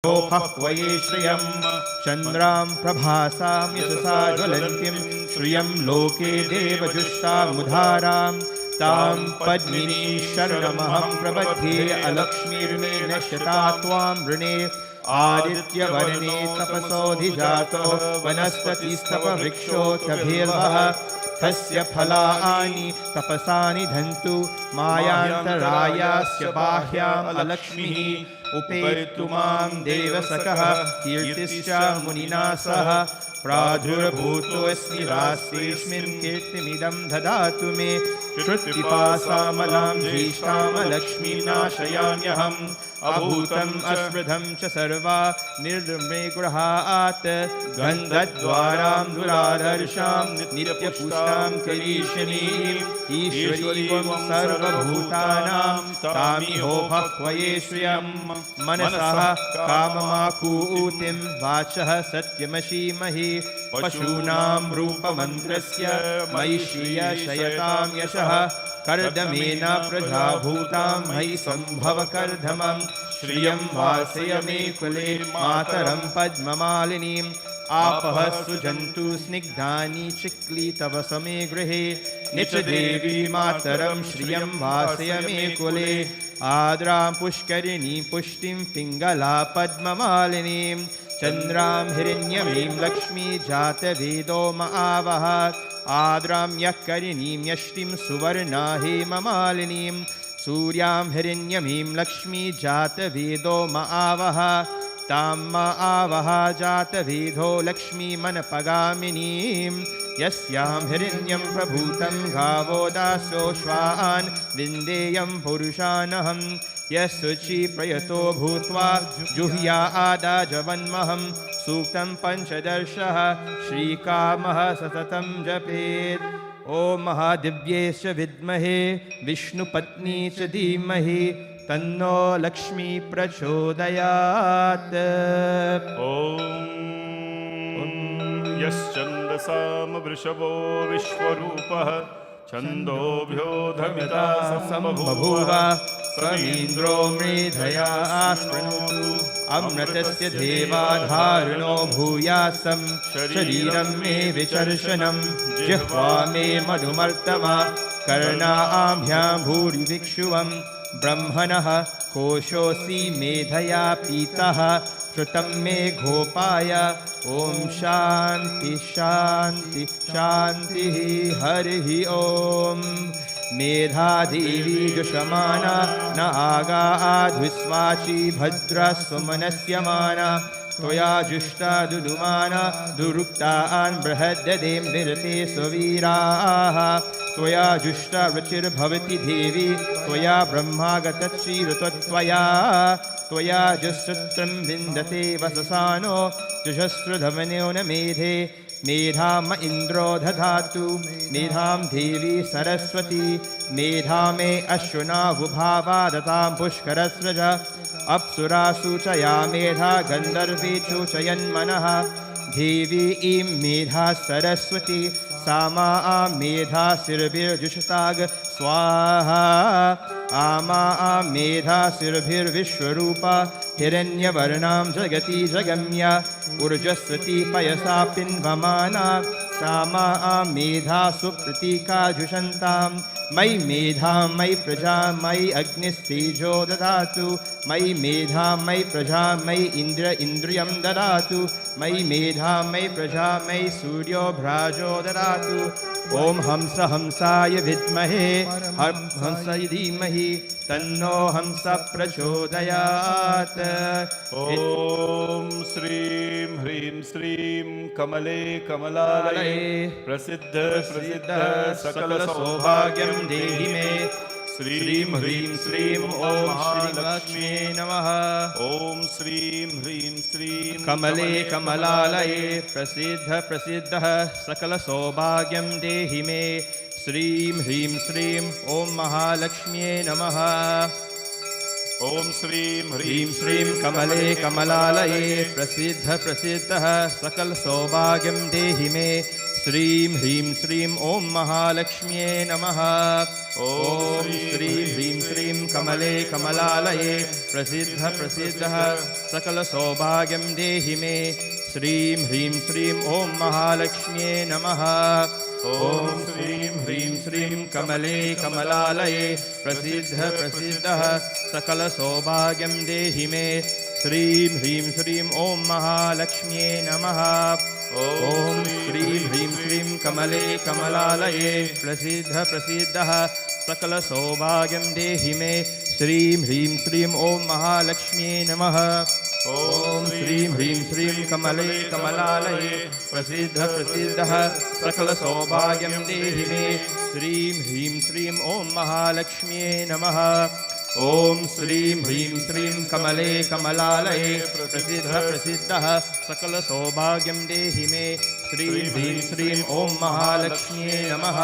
क्वये श्रियं चन्द्रां प्रभासां यशसा ज्वलन्तीं श्रियं लोके देवजुष्टामुधारां तां पद्मिनीं शरणमहं प्रपद्ये अलक्ष्मीर्मे नश्यता त्वां वृणे आदित्यवर्णे तपसोऽधिजातो वनस्पतिस्तपवृक्षोऽत्यभिर्वः तस्य फलानि तपसा निधन्तु मायान्तरायास्य बाह्याम् अलक्ष्मीः उपेतु मां देवसखः कीर्तिश्च मुनिना सह प्रादुर्भूतोऽस्मि रास्येऽस्मिन् कीर्तिमिदं ददातु मे श्रुत्पिपासामलां ज्येष्ठामलक्ष्मीं नाशयाम्यहम् अभूतम् अस्मृधं च सर्वा निर्मे गृहात् गन्धद्वारां दुरादर्शां नित्यपुष्टां करीशिनीम् ईश्वरीं सर्वभूतानां तामिहोभः क्वये श्रियं मनसः काममाकूतिं वाचः सत्यमशीमहि पशूनां रूपमन्त्रस्य मयि श्रियशयतां यशः कर्दमेन प्रजाभूतां मयि सम्भव कर्दमं श्रियं वासय मे कुले मातरं पद्ममालिनीम् आपः सुजन्तु स्निग्धानि चिक्ली तव समे गृहे निच देवी मातरं श्रियं वासय मे कुले आद्रां पुष्करिणी पुष्टिं पिङ्गला पद्ममालिनीं चन्द्रां हिरण्यमीं लक्ष्मी जातवेदो महावहात् आद्रां यः करिणीं यष्टिं सुवर्णा हेममालिनीं सूर्यां हिरण्यमीं लक्ष्मी जातवेदो महावः तां महावः जातवेदो लक्ष्मीमनपगामिनीं यस्यां हिरण्यं प्रभूतं गावो दासोऽश्वान् विन्देयं पुरुषानहं यस्सुचि प्रयतो भूत्वा जुह्या आदाजवन्महं सूक्तं पञ्चदशः श्रीकामः सततं जपेत् ॐ महादिव्येश विद्महे विष्णुपत्नी च धीमहि तन्नो लक्ष्मी प्रचोदयात्। ॐ यश्चन्दसाम वृषभो विश्वरूपः छन्दोभ्योऽधमिता सम्बभूव समीन्द्रो मेधया स्पृणोतु अमृतस्य देवाधारणो भूयासं शरीरं मे विचर्षणं जिह्वा मे मधुमर्तमा कर्णाभ्यां भूरिविक्षुवं ब्रह्मणः कोशोऽसि मेधया पीतः श्रुतं मे गोपाय ॐ शान्ति शान्ति शान्तिः हरिः ॐ मेधा देवी जुषमाना न आगाद्विस्वाची भद्रा सुमनस्यमाना त्वया जुष्टा दुदुमाना दुरुक्तान् बृहद्ददें विरते सुवीराः त्वया जुष्टा रुचिर्भवति देवी त्वया ब्रह्मागतश्रीऋतत्वया त्वया जुःसूत्रं विन्दते वससानो जुषस्रुधमनो न मेधे मेधाम इन्द्रो दधातु मेधां देवी सरस्वती मेधा मे अश्वनावुभावा दतां पुष्करस्रज अप्सुरासु च या मेधा गन्धर्वे चोचयन्मनः देवी ईं मेधा सरस्वती सामा मेधा सिरभिर्जुषताग स्वाहा आमा मेधा सिरभिर्विश्वरूपा हिरण्यवर्णां जगति जगम्य ऊर्जस्वती पयसा पिन्वमाना सामा मेधा सुप्रतीका जुषन्तां मयि मेधा मयि प्रजा मयि अग्निस्तेजो ददातु मयि मेधा मयि प्रजा मयि इन्द्रियं ददातु मयि मेधा मयि प्रजा मयि सूर्यो भ्राजो ददातु ॐ हंस हंसाय विद्महे हंसाय धीमहि तन्नो हंस प्रचोदयात्। ॐ श्रीं ह्रीं श्रीं कमले कमलालये प्रसिद्ध प्रसिद्ध सकल सौभाग्यं देहि मे श्रीं ह्रीं श्रीं ॐ महालक्ष्मी नमः। ॐ श्रीं ह्रीं श्रीं कमले कमलालये प्रसिद्ध प्रसिद्धः सकल सौभाग्यं देहि मे श्रीं ह्रीं श्रीं ॐ महालक्ष्म्ये नमः। ॐ श्रीं ह्रीं श्रीं कमले कमलालये प्रसिद्ध प्रसिद्धः सकल सौभाग्यं देहि मे श्रीं ह्रीं श्रीं ॐ महालक्ष्म्ये नमः। ॐ श्रीं ह्रीं श्रीं कमले कमलालये प्रसिद्ध प्रसिद्धः सकलसौभाग्यं देहि मे। श्रीं ह्रीं श्रीं ॐ महालक्ष्म्ये नमः। ॐ श्रीं ह्रीं श्रीं कमले कमलालये प्रसिद्ध प्रसिद्धः सकलसौभाग्यं देहि मे। श्रीं ह्रीं श्रीं ॐ महालक्ष्म्ये नमः। ॐ श्रीं ह्रीं श्रीं कमले कमलालये प्रसिद्ध प्रसिद्धः सकलसौभाग्यं देहि मे। श्रीं ह्रीं श्रीं ॐ महालक्ष्म्ये नमः। ॐ श्रीं ह्रीं श्रीं कमले कमलालये प्रसिद्ध प्रसिद्धः सकलसौभाग्यं देहि मे। श्रीं ह्रीं श्रीं ॐ महालक्ष्म्ये नमः। ॐ श्रीं ह्रीं श्रीं कमले कमलालये प्रसिद्ध प्रसिद्धः सकलसौभाग्यं देहि मे। श्रीं ह्रीं श्रीं ॐ महालक्ष्म्ये नमः।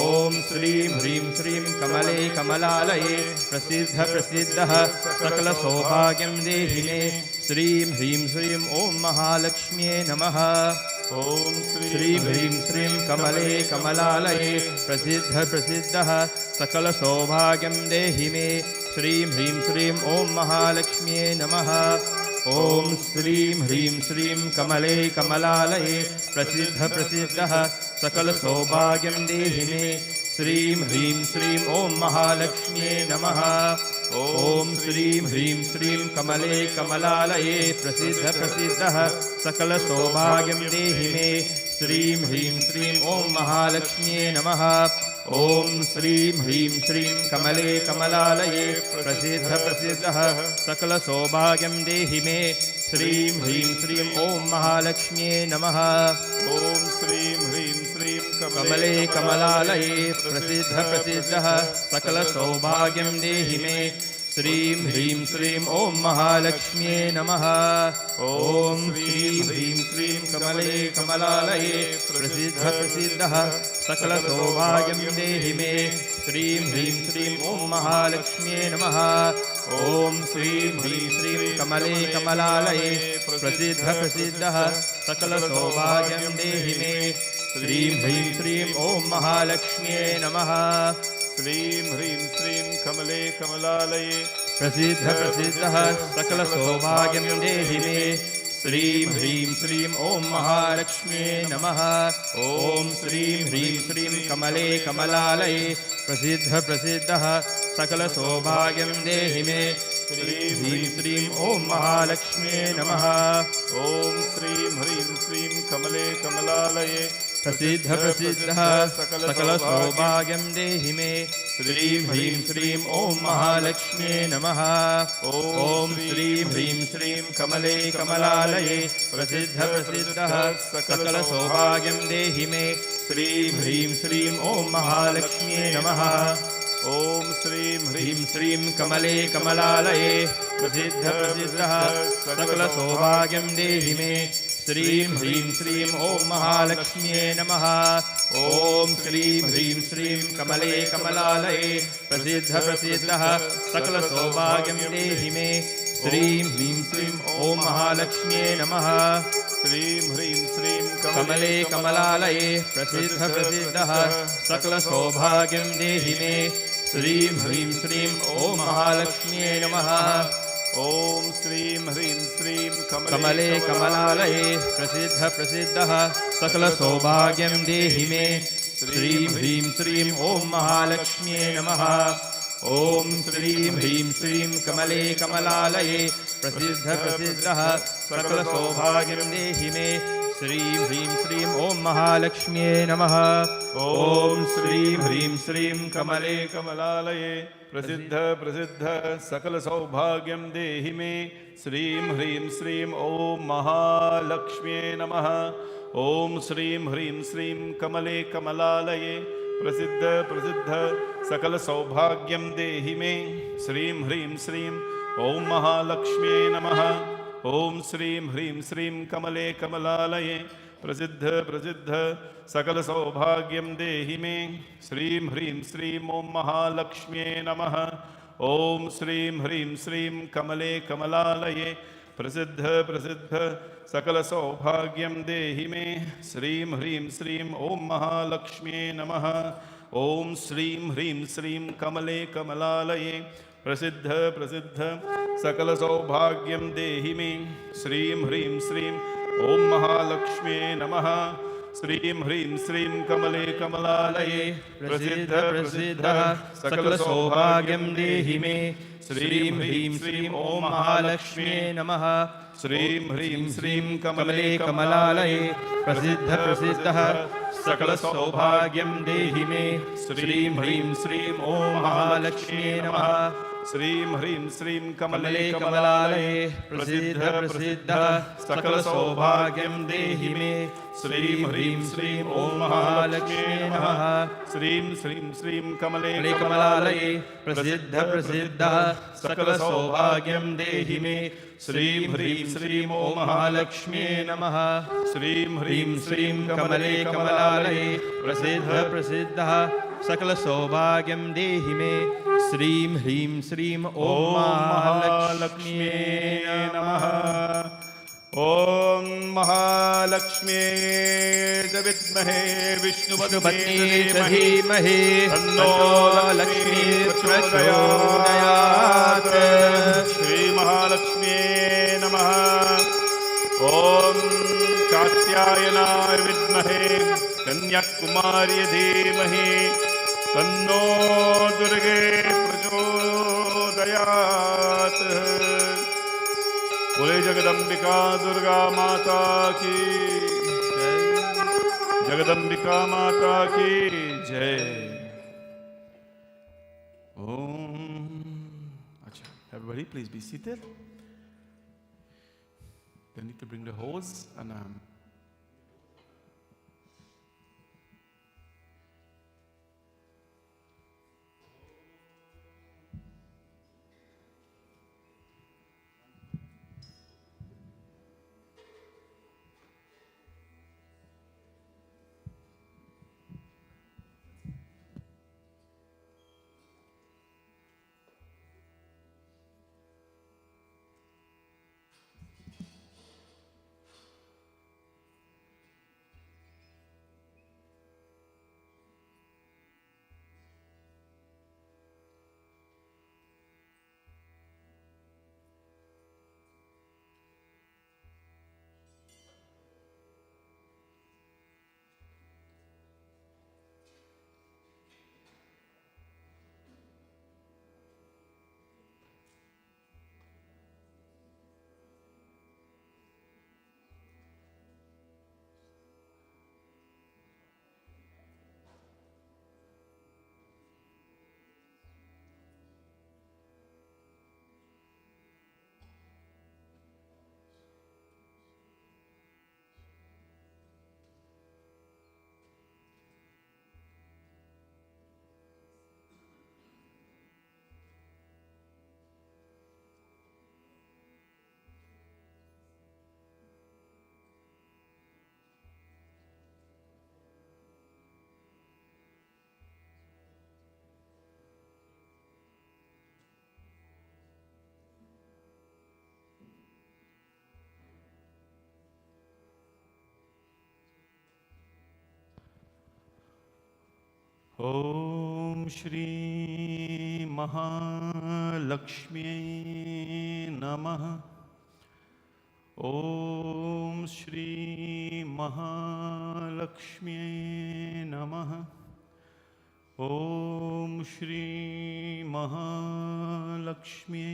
ॐ श्रीं ह्रीं श्रीं कमले कमलालये प्रसिद्ध प्रसिद्धः सकलसौभाग्यं देहि मे। श्रीं ह्रीं श्रीं ॐ महालक्ष्म्ये नमः। ॐ श्रीं ह्रीं श्रीं कमले कमलालये प्रसिद्ध प्रसिद्धः सकलसौभाग्यं देहि मे। श्रीं ह्रीं श्रीं ॐ महालक्ष्म्ये नमः। ॐ श्रीं ह्रीं श्रीं कमले कमलालये प्रसिद्ध प्रसिद्धः सकलसौभाग्यं देहि मे। श्रीं ह्रीं श्रीं ॐ महालक्ष्म्ये नमः। ॐ श्रीं ह्रीं श्रीं कमले कमलालये प्रसिद्ध प्रसिद्धः सकलसौभाग्यं देहि मे। श्रीं ह्रीं श्रीं ॐ महालक्ष्म्ये नमः। ॐ श्रीं ह्रीं श्रीं कमले कमलालये प्रसिद्ध प्रसिद्धः सकलसौभाग्यं देहि मे। श्रीं ह्रीं श्रीं ॐ महालक्ष्म्ये नमः। ॐ श्रीं ह्रीं श्रीं कमले कमलालये प्रसिद्ध प्रसिद्धः सकलसौभाग्यं देहि मे। श्रीं ह्रीं श्रीं ॐ महालक्ष्म्ये नमः। ॐ श्रीं ह्रीं श्रीं कमले कमलालये प्रसिद्ध प्रसिद्धः सकलसौभाग्यं देहि मे। श्रीं ह्रीं श्रीं ॐ महालक्ष्म्ये नमः। ॐ श्रीं ह्रीं श्रीं कमले कमलालये प्रसिद्ध प्रसिद्धः सकलसौभाग्यं देहि मे। श्रीं ह्रीं श्रीं ॐ महालक्ष्म्ये नमः। श्रीं ह्रीं श्रीं कमले कमलालये प्रसिद्ध प्रसिद्धः सकलसौभाग्यं देहि मे। श्रीं ह्रीं श्रीं ॐ महालक्ष्म्ये नमः। ॐ श्रीं ह्रीं श्रीं कमले कमलालये प्रसिद्ध प्रसिद्धः सकलसौभाग्यं देहि मे। श्रीं ह्रीं श्रीं ॐ महालक्ष्म्ये नमः। ॐ श्रीं ह्रीं श्रीं कमले कमलालये प्रसिद्ध प्रसिद्धः सकलसौभाग्यं देहि मे। श्रीं ह्रीं श्रीं ॐ महालक्ष्म्ये नमः। ॐ श्रीं ह्रीं श्रीं कमले कमलालये प्रसिद्ध प्रसिद्धः सकलसौभाग्यं देहि मे। श्रीं ह्रीं श्रीं ॐ महालक्ष्म्ये नमः। ॐ श्रीं ह्रीं श्रीं कमले कमलालये प्रसिद्ध प्रसिद्धः सकलसौभाग्यं देहि मे। श्रीं ह्रीं श्रीं ॐ महालक्ष्म्ये नमः। ॐ श्रीं ह्रीं श्रीं कमले कमलालये प्रसिद्ध प्रसिद्धः सकलसौभाग्यं देहि मे। श्रीं ह्रीं श्रीं ॐ महालक्ष्म्ये नमः। श्रीं ह्रीं श्रीं कमले कमलालये प्रसिद्ध प्रसिद्धः सकलसौभाग्यं देहि मे। श्रीं ह्रीं श्रीं ॐ महालक्ष्म्ये नमः। ॐ श्रीं ह्रीं श्रीं कमले कमलालये प्रसिद्ध प्रसिद्धः सकलसौभाग्यं देहि मे। श्रीं ह्रीं श्रीं ॐ महालक्ष्म्ये नमः। ॐ श्रीं ह्रीं श्रीं कमले कमलालये प्रसिद्ध प्रसिद्धः सकलसौभाग्यं देहि मे। श्रीं ह्रीं श्रीं ॐ महालक्ष्म्ये नमः। ॐ श्रीं ह्रीं श्रीं कमले कमलालये प्रसिद्ध प्रसिद्ध सकल सौभाग्यं देहि मे। श्रीं ह्रीं श्रीं ॐ महालक्ष्म्ये नमः। ॐ श्रीं ह्रीं श्रीं कमले कमलालये प्रसिद्ध प्रसिद्ध सकल सौभाग्यं देहि मे। श्रीं ह्रीं श्रीं ॐ महालक्ष्म्ये नमः। ॐ श्रीं ह्रीं श्रीं कमले कमलालये प्रसिद्ध प्रसिद्ध सकल सौभाग्यं देहि मे। श्रीं ह्रीं श्रीं ॐ महालक्ष्म्ये नमः। ॐ श्रीं ह्रीं श्रीं कमले कमलालये प्रसिद्ध प्रसिद्ध सकल सौभाग्यम देहि मे श्रीं ह्रीं श्रीं ओम महालक्ष्म्यै नमः ओम श्रीं ह्रीं श्रीं कमले कमलालये प्रसिद्ध प्रसिद्ध सकल सौभाग्यम देहि मे श्रीं ह्रीं श्रीं ओम महालक्ष्म्यै नमः श्रीं ह्रीं श्रीं कमले कमलालये प्रसिद्ध प्रसिद्ध सकल सौभाग्यम देहि मे श्रीं ह्रीं श्रीं ओम महालक्ष्म्यै नमः श्रीं ह्रीं श्रीं कमले कमलालये प्रसिद्ध प्रसिद्ध सकल सौभाग्यम देहि मे श्रीं ह्रीं श्रीं ओम महालक्ष्म्यै नमः श्रीं ह्रीं श्रीं कमले कमलालये प्रसिद्ध प्रसिद्ध सकल सौभाग्यम देहि मे श्रीं ह्रीं श्रीं ओम महालक्ष्म्यै नमः श्रीं श्रीं श्रीं कमले कमलालये प्रसिद्ध प्रसिद्ध सकल सौभाग्यम देहि मे श्रीं ह्रीं श्रीं ओम महालक्ष्म्यै नमः श्रीं ह्रीं श्रीं कमले कमलालये प्रसिद्ध प्रसिद्ध सकल सौभाग्यम देहि मे श्रीं ह्रीं श्रीं ओम महालक्ष्म्यै नमः ओम महालक्ष्म्यै च विद्महे विष्णुपत्न्यै च धीमहि तन्नो लक्ष्मी प्रचोदयात् श्री महालक्ष्म्यै नमः ओम कात्यायनाय विद्महे कन्याकुमार्यै धीमहि तन्नो दुर्गे प्रचोदयात् बोले जगदम्बिका दुर्गा माता की जय जगदम्बिका माता की जय ओम अच्छा everybody please be seated. They need to bring the hose and ओम श्री महालक्ष्म्यै नमः ओम श्री महालक्ष्म्यै नमः ओम श्री महालक्ष्म्यै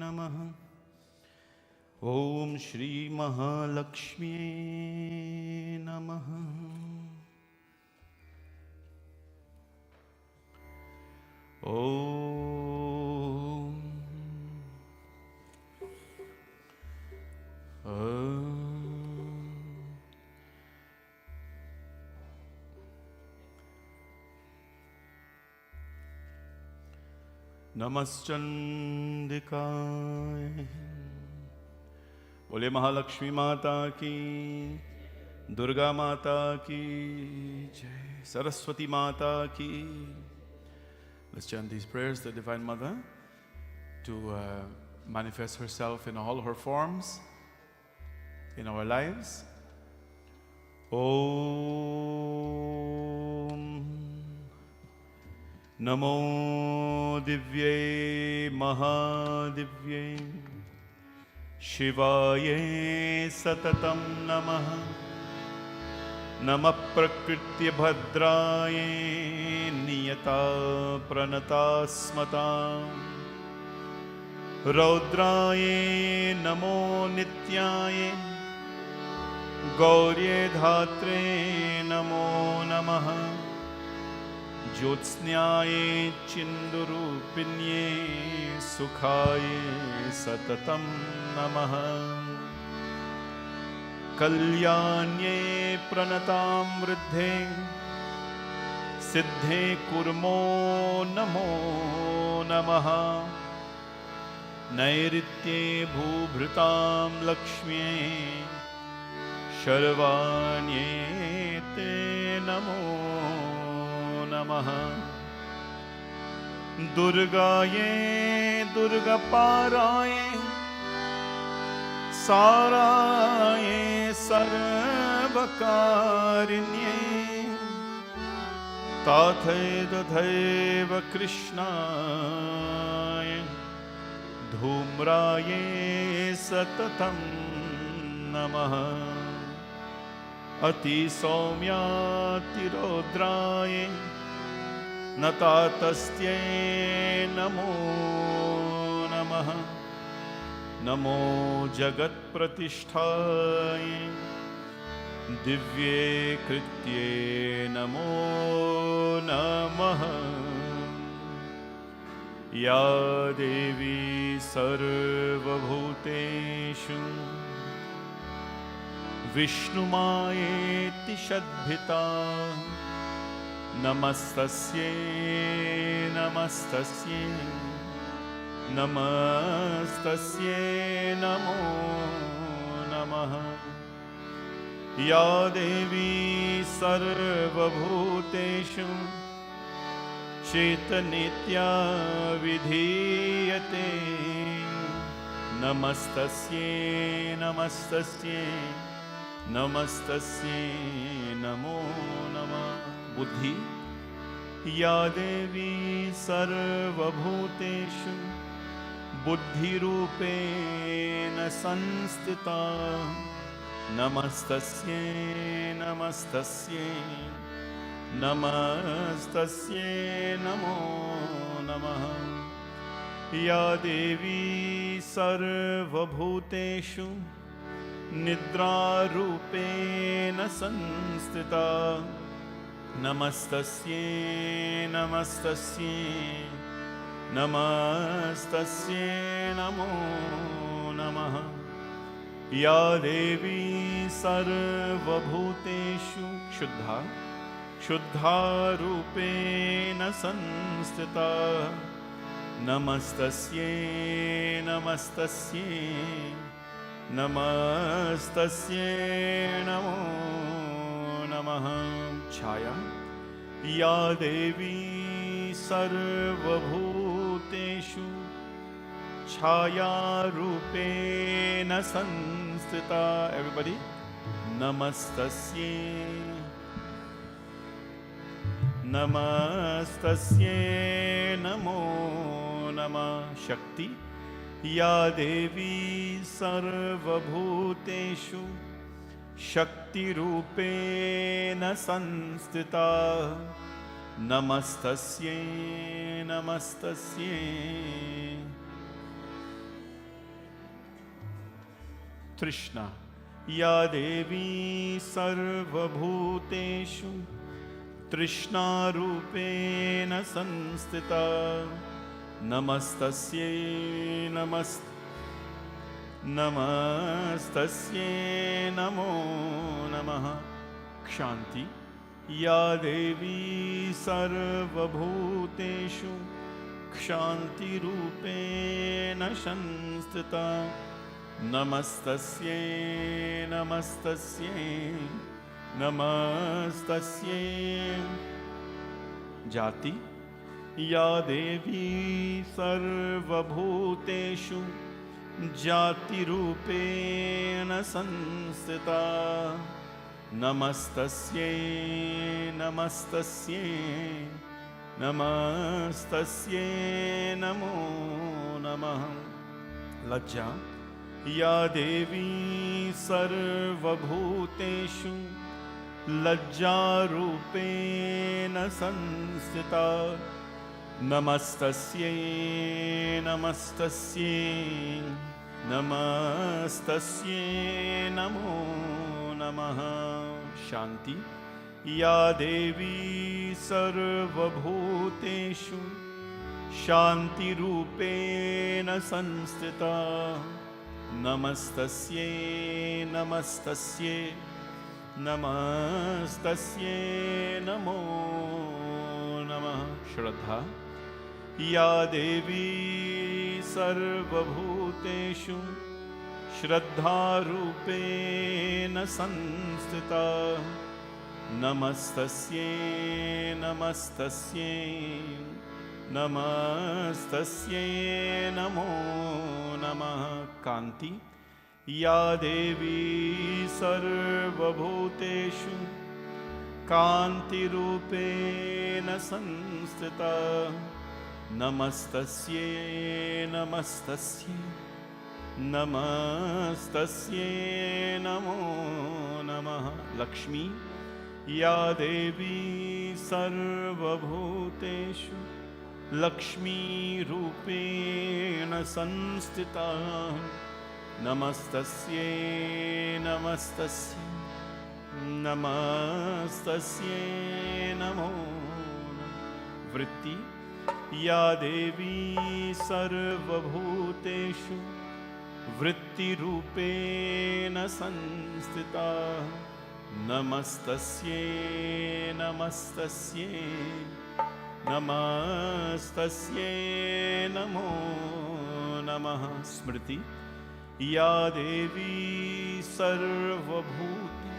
नमः ओम श्री महालक्ष्म्यै नमः ओम नमश्चंदिकाय बोले महालक्ष्मी माता की दुर्गा माता की जय सरस्वती माता की. Let's chant these prayers, the Divine Mother, to manifest herself in all her forms in our lives. Om Namo Divyai Mahadivyai Shivaye Satatam Namaha Namah Prakritya Bhadraye Niyata Pranata Smata Raudraye Namo Nityaye Gaurye Dhatre Namo Namaha Jyotsnyaye Chindurupinye Sukhaye Satatam Namaha Kalyanye Pranatam Vriddhe Siddhe Kurmo Namo Namaha Nairitye Bhubhritam Lakshmi Sharvanye Te Namo Namaha Durgaye Durgaparaye Saraye Sarvakarinye Tathai Dadhaiva Krishnaye Dhumraye Satatam Namaha Ati Saumyati Rodraye Natatastye Namo Namaha Namo Jagat Pratishthaya Divye Kritye Namo Namaha Ya Devi Sarvabhuteshu Vishnumayeti Shadbhita Namastasye Namastasye Namastasye Namo Namaha Ya Devi Sarvabhuteshu Chetanitya Vidhiyate Namastasye Namastasye Namastasye Namo Namah Buddhi Ya Devi Sarvabhuteshu Buddhi Rupena Sanstita Namastasye Namastasye Namastasye Namo Namaha Ya Devi Sarvabhuteshu Nidra Rupena Sanstita Namastasye Namastasye Namastasye Namo Namaha Ya Devi Sarvabhuteshu Shuddha Shuddha Rupena Sanstita Namastasye Namastasye Namastasye Namo Namaha Chaya Ya Devi Sarvabhuteshu Chaya Rupena Sanstita Everybody Namastasye Namastasye Namo Namah Shakti Ya Devi Sarvabhuteshu Shakti Rupena Sanstita Namastasye Namastasye Trishna Ya Devi Sarvabhuteshu Trishna Rupena Sanstita Namastasye Namastasye Namo Namaha Kshanti Ya Devi Sarvabhuteshu Kshanti Rupena Sanstita Namastasye Namastasye Namastasye Jati Ya Devi Sarvabhuteshu जातिरूपेण संस्थिता नमस्तस्यै नमस्तस्यै नमस्तस्यै नमो नमः। लज्जा या देवी सर्वभूतेषु लज्जारूपेण संस्थिता नमस्तस्यै नमस्तस्यै नमस्तस्यै नमो नमः। शांति या देवी सर्वभूतेषु शान्तिरूपेण संस्थिता नमस्तस्यै नमस्तस्यै नमस्तस्यै नमो नमः। श्रद्धा या देवी सर्वभूतेषु श्रद्धारूपेण संस्थिता नमस्तस्यै नमस्तस्यै नमस्तस्यै नमो नमः। कांति या देवी सर्वभूतेषु कान्तिरूपेण संस्थिता नमस्तस्यै नमस्तस्यै नमस्तस्यै नमो नमः। लक्ष्मी या देवी सर्वभूतेषु लक्ष्मीरूपेण संस्थिता नमस्तस्यै नमस्तस्यै नमस्तस्यै नमो नमः। वृत्ति या देवी सर्वभूतेषु वृत्तिरूपेण संस्थिता नमस्तस्यै नमस्तस्यै नमस्तस्यै नमो नमः। स्मृति या देवी सर्वभूतेषु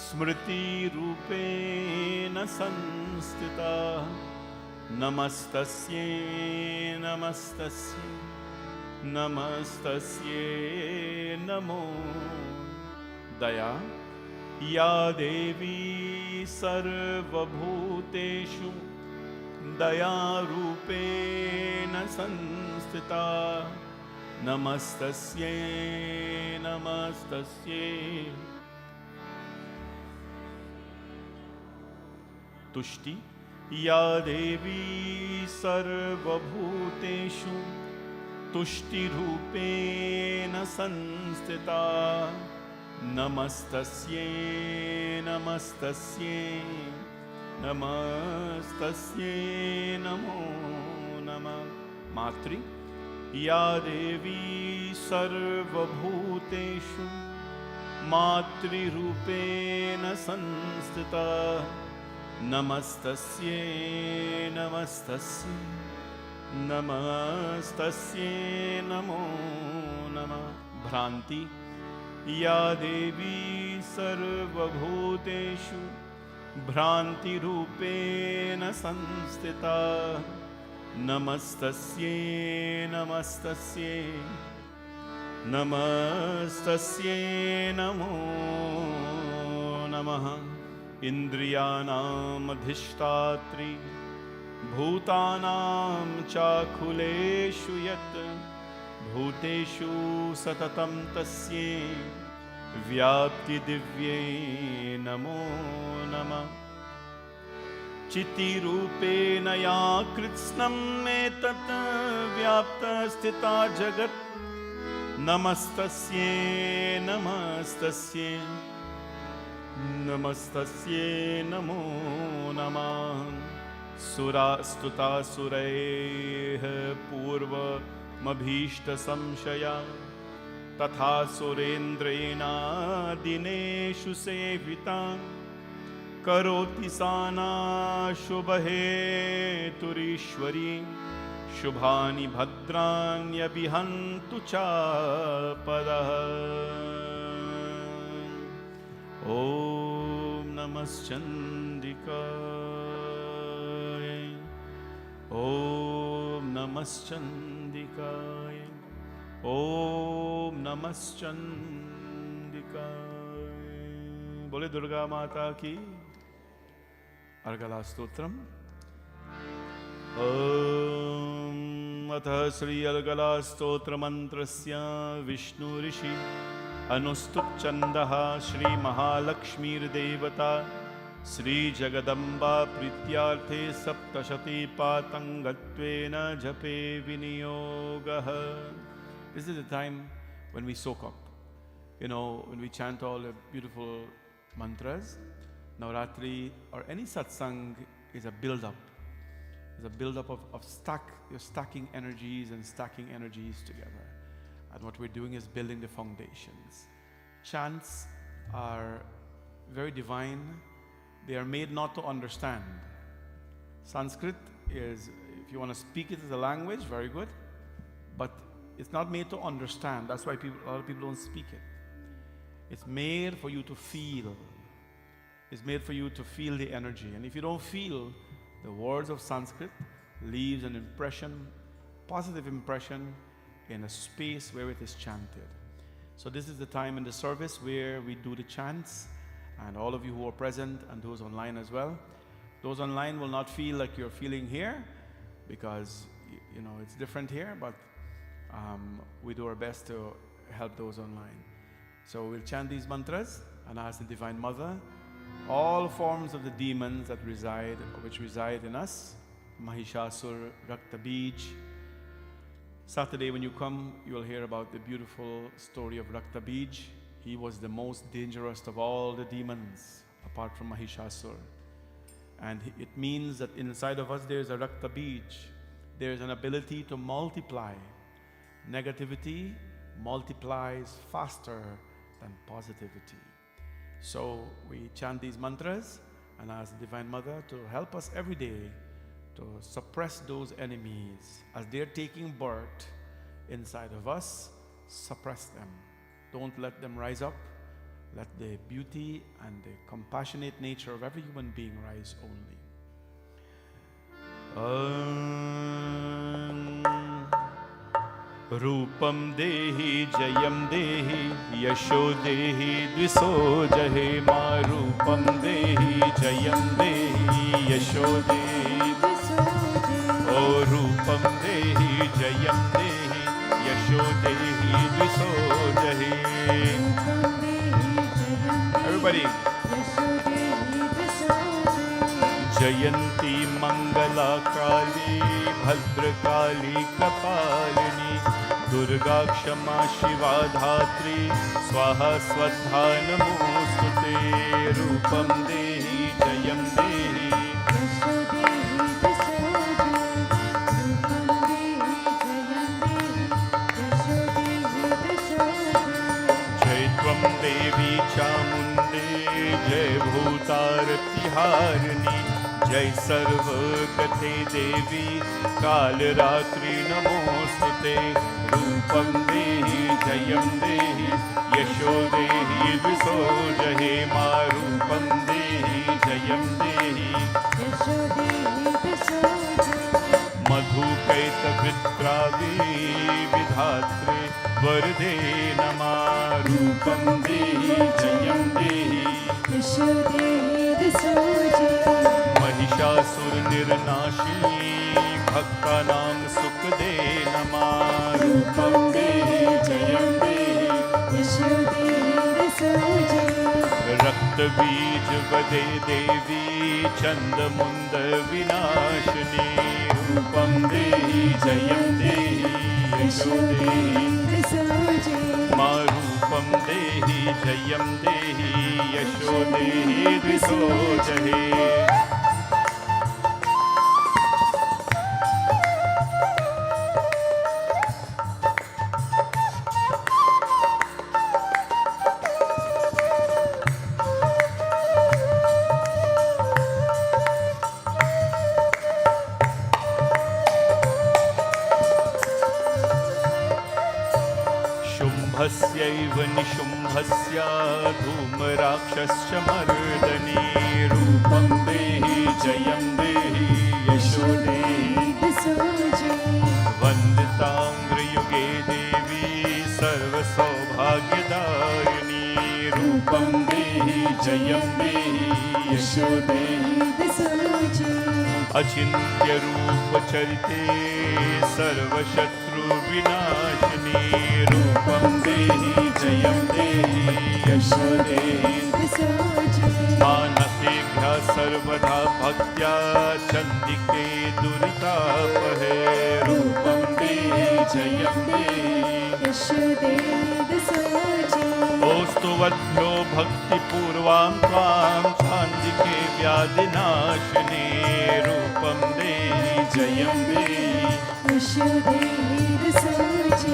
स्मृतिरूपेण संस्थिता नमस्तस्यै नमस्तस्यै नमस्तस्यै नमो। दया या देवी सर्वभूतेषु दयारूपेण संस्थिता नमस्तस्यै नमस्तस्यै। तुष्टि या देवी सर्वभूतेषु तुष्टिरूपेण संस्थिता नमस्तस्यै नमस्तस्यै नमस्तस्यै नमो नमः। मातृ या देवी सर्वभूतेषु मातृरूपेण संस्थिता नमस्तस्यै नमस्तस्यै नमस्तस्यै नमो नमः। भ्रांति या देवी सर्वभूतेषु भ्रान्तिरूपेण संस्थिता नमस्तस्यै नमस्तस्यै नमस्तस्यै नमो नमः। इन्द्रियाणाम् अधिष्ठात्री भूतानां चाखिलेषु यत् भूतेषु सततं तस्यै व्याप्तिदिव्यै नमो नमः। चितिरूपेण या कृत्स्नम् एतत् व्याप्तस्थिता जगत् नमस्तस्यै नमस्तस्यै नमस्तस्यै नमो नमः। सुरास्तुतासुरैः पूर्वमभीष्टसंशया तथा सुरेन्द्रेणा दिनेषु सेविता करोति सा न शुभहेतुरीश्वरी शुभानि भद्राण्यभिहन्तु चापदः। ॐ नमश्चण्डिकाय ॐ नमश्चण्डिकाय Om Namaschandikaya. Bole Durga Mata ki. Argala Stotram. Om Atha Sri Argala Stotra Mantrasya Vishnu Rishi Anustup Chandaha Shri Mahalakshmi Devata Sri Jagadamba Prityarthe Saptashati Patangatvena Jape Viniyogaha. This is the time when we soak up. You know, when we chant all the beautiful mantras, Navratri or any satsang is a build-up. It's a build-up of you're stacking energies and stacking energies together. And what we're doing is building the foundations. Chants are very divine. They are made not to understand. Sanskrit is, if you want to speak it as a language, very good. But it's not made to understand. That's why a lot of people don't speak it. It's made for you to feel. It's made for you to feel the energy. And if you don't feel, the words of Sanskrit leaves an impression, positive impression, in a space where it is chanted. So this is the time in the service where we do the chants, and all of you who are present and those online as well. Those online will not feel like you're feeling here, because you know it's different here, but we do our best to help those online. So we'll chant these mantras and ask the Divine Mother, all forms of the demons that which reside in us, Mahishasur, Rakta Bij. Saturday when you come, you will hear about the beautiful story of Rakta Bij. He was the most dangerous of all the demons, apart from Mahishasur. And it means that inside of us there is a Rakta Bij. There is an ability to multiply. Negativity multiplies faster than positivity. So we chant these mantras and ask the Divine Mother to help us every day to suppress those enemies. As they're taking birth inside of us, suppress them. Don't let them rise up. Let the beauty and the compassionate nature of every human being rise only. Rupam dehi jayam dehi yasho dehi dviso jahe ma rupam dehi jayam dehi yasho dehi dviso jahe o rupam dehi jayam dehi yasho dehi dviso jahe. Everybody. Jayanti Mangala Kali Bhadra Kali Kapalini Durga Kshama Shiva Dhatri Swaha Swadha Namostute Rupam Dehi Jayam Dehi Jaitvam Devi Chamunde Jai Bhutarati Harni Jai Sarvagate Devi Kal Ratri Namostute Rupam Dehi Jayam Dehi Yasho Dehi Dviso Jahe Ma Rupam Dehi Jayam Dehi Yasho Dehi Dviso Jahe Madhu Kaita Vitravi Vidhatre Varde Nama Rupam Dehi Jayam Dehi Yasho Dehi Dviso Jahe Mahishasur Nirnashi Bhakta Nam Sukde Nama Rupam Dehi Jayam Dehi Yasho Dehi Dviso Jahe Rakta Bij Vade Devi Chanda Munda Vinashini Rupam Dehi Jayam Dehi Yasho Dehi Dviso Jahe Ma Rupam Dehi Jayam Dehi Yasho Dehi Dviso Jahe. शुम्भस्यैव निशुम्भस्य धूमराक्षस्य Mardini रूपं देहि जयं देहि यशो देहि वन्दिताङ्ग्रयुगे देवी जयं देहि यशो देहि दिशोजे अचिन्त्य रूप चरिते सर्वशत्रु विनाशिनी रूपं देहि जयं देहि यशो देहि दिशोजे मानसेभ्यः सर्वदा भक्त्या चण्डिके दुरितापहे रूपं देहि जयं देहि यशो देहि दिशोजे स्तुवद्भ्यो भक्तिपूर्वां त्वां चान्दिके व्याधिनाशिनी रूपं देहि जयं देहि यशो देहि दिशोजे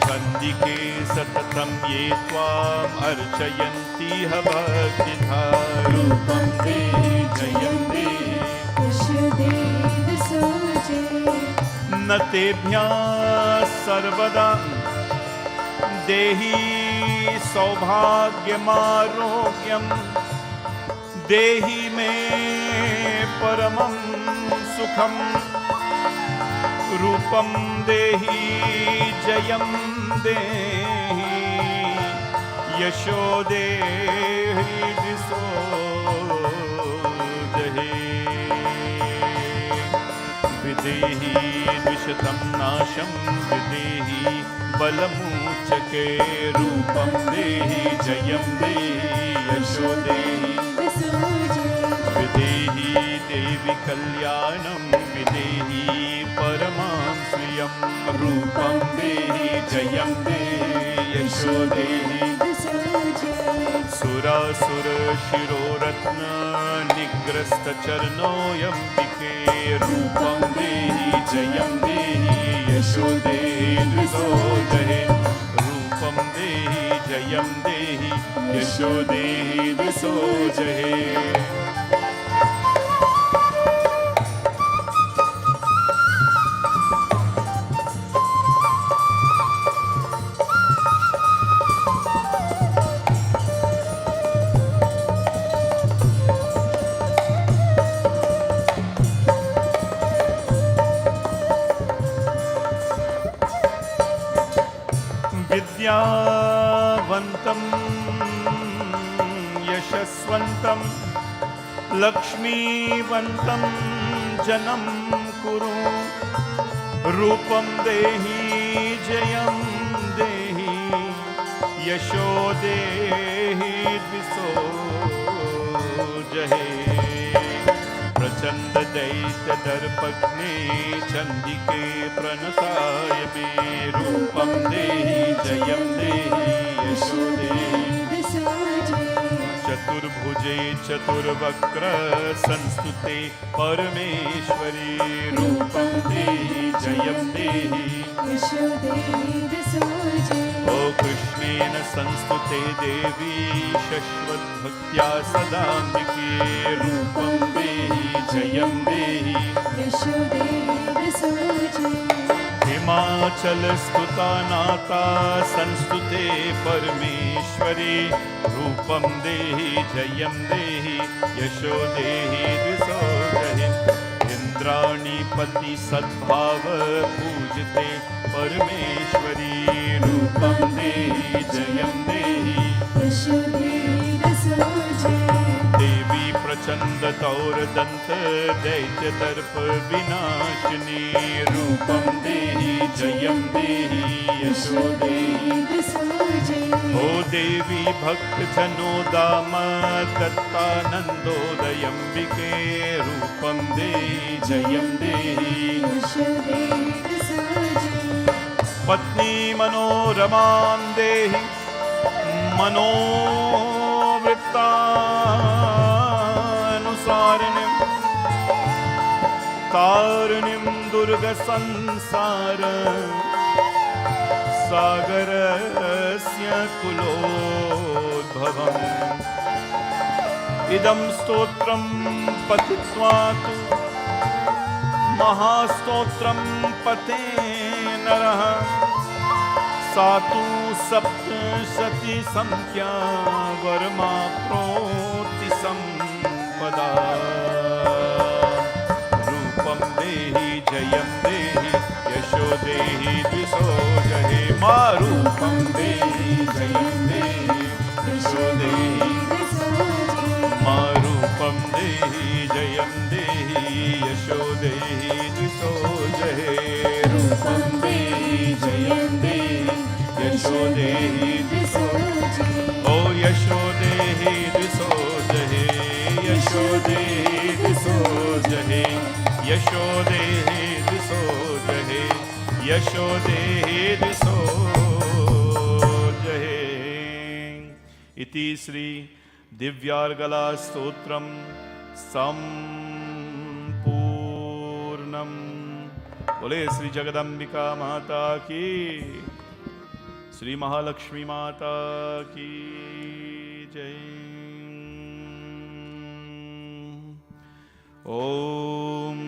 चण्डिके सततं ये त्वाम् अर्चयन्ति भक्तिधा रूपं देहि जयं देहि यशो देहि दिशोजे न तेभ्यः सर्वदा देहि सौभाग्यमारोग्यं देहि मे परमं सुखं रूपं देहि जयं देहि यशो देहि दिशो देहि विदेहि द्विशतं नाशं विदेहि बलमुच्यके रूपं देहि जयं देहि यशो देहि विदेहि देवि कल्याणं विदेहि परमां श्रियं रूपं देहि जयं देहि यशो देहि सुरासुरशिरोरत्न निग्रस्तचरणोऽयम्बिके रूपं देहि जयं देहि यशो देहि द्विसोजहे रूपं देहि जयं देहि यशो देहि द्विसोजहे विद्यावन्तं यशस्वन्तं लक्ष्मीवन्तं जनं कुरु रूपं देहि जयं देहि यशो देहि द्विसोजहे प्रचण्ड दैत्य दर्पग्ने चण्डिके प्रणताय मे रूपं देहि जयं देहि यशो देहि चतुर्भुजे चतुर्वक्र संस्तुते परमेश्वरी रूपं देहि जयं देहि यशो देहि ओ कृष्णेन संस्तुते देवी शश्वद्भक्त्या सदाम्बिके रूपं देहि जयं देहि यशो देहि हिमाचलस्तुता नाता संस्तुते परमेश्वरी रूपं देहि जयं देहि यशो देहि द्विसोजहि इंद्राणीपति सद्भाव पूजते परमेश्वरी रूपं देहि जयं देहि यशो देहि द्विसोजहि देवी प्रचंड तौरदंत दैत्य दर्प विनाशिनी रूपं देहि जयं देहि यशो देहि ओ देवी भक्त जनो दाम दत्तानंदोदयंबिके रूपं देहि जयं देहि यशो देहि पत्नी मनोरमां देहि मनोवृत्तानुसारिणीं तारिणीं दुर्गसंसार सागरस्य कुलोद्भवम् इदं स्तोत्रं पठित्वा तु महास्तोत्रं पठे नरः सा तु सप्तशती संख्या वरमाप्नोति संपदा रूपं देहि जयं देहि यशो देहि द्विसोजहे मा रूपं देहि जयं देहि यशो देहि यशो देहि दिशो जहे रूपं देहि जयं देहि यशो देहि दिशो जहि ओ यशो देहि दिशो जहे यशो देहि दिशो जहे यशो देहि दिशो जहे यशो देहि दिशो जहे इति श्री दिव्यार्गला स्तोत्रम संपूर्णम। बोले श्री जगदम्बिका माता की, श्री महालक्ष्मी माता की जय। ओम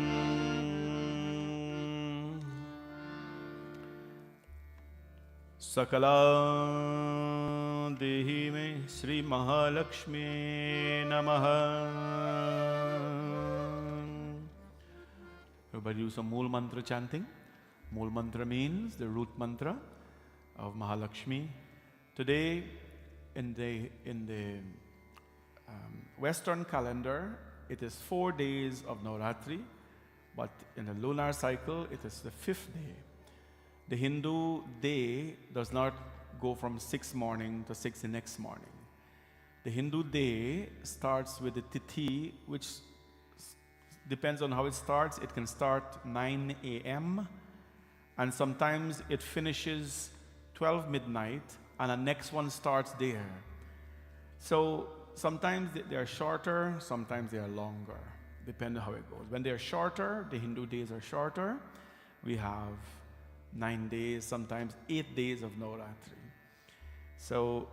सकला देहि में श्री महालक्ष्मी नमः। Everybody do some Mool Mantra chanting. Mool Mantra means the root mantra of Mahalakshmi. Today, in the Western calendar, it is 4 days of Navratri, but in the lunar cycle, it is the 5th day. The Hindu day does not go from 6 morning to 6 the next morning. The Hindu day starts with the tithi, which depends on how it starts. It can start 9 a.m. and sometimes it finishes 12 midnight and the next one starts there. So sometimes they are shorter, sometimes they are longer, depending on how it goes. When they are shorter, the Hindu days are shorter. We have 9 days, sometimes 8 days of Navratri. So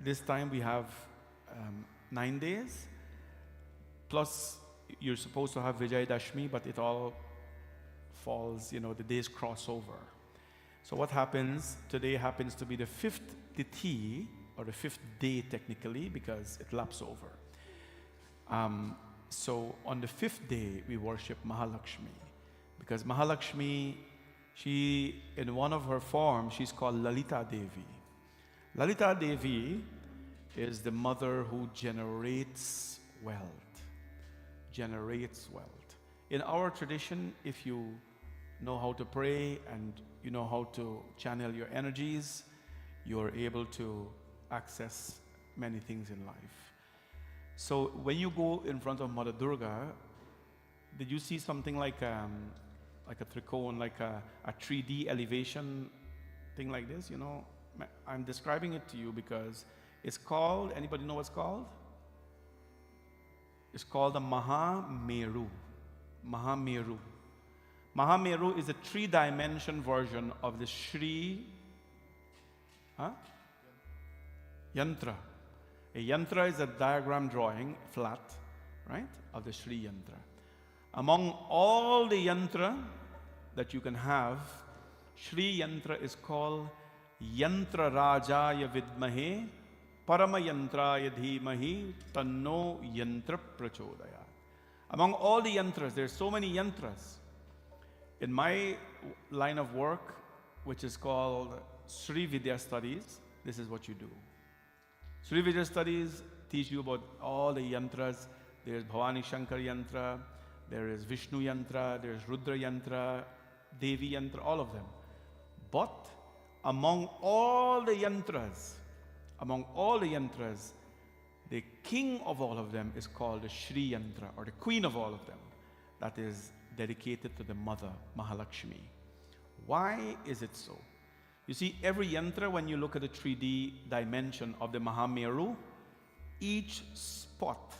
this time we have 9 days, plus you're supposed to have Vijay Dashmi, but it all falls, the days cross over. So what happens, today happens to be the 5th tithi, or the 5th day technically, because it laps over. So on the 5th day, we worship Mahalakshmi, because Mahalakshmi, she, in one of her forms, she's called Lalita Devi. Lalita Devi is the mother who generates wealth. Generates wealth. In our tradition, if you know how to pray and you know how to channel your energies, you're able to access many things in life. So when you go in front of Mother Durga, did you see something like a tricone, like a 3D elevation thing like this? I'm describing it to you because it's called, anybody know what it's called? It's called the Mahameru. Mahameru. Mahameru is a 3-dimension version of the Shri Yantra. A yantra is a diagram drawing, flat, right, of the Shri Yantra. Among all the yantra that you can have, Shri Yantra is called Yantra Rajaya Vidmahe Parama Yantraya Dhimahi Tanno Yantra Prachodaya. Among all the yantras, there are so many yantras. In my line of work, which is called Sri Vidya Studies, this is what you do. Sri Vidya Studies teach you about all the yantras. There's Bhavani Shankar Yantra, there is Vishnu Yantra, there's Rudra Yantra, Devi Yantra, all of them. But among all the yantras, the king of all of them is called the Shri Yantra, or the queen of all of them. That is dedicated to the mother, Mahalakshmi. Why is it so? You see, every yantra, when you look at the 3D dimension of the Mahameru, each spot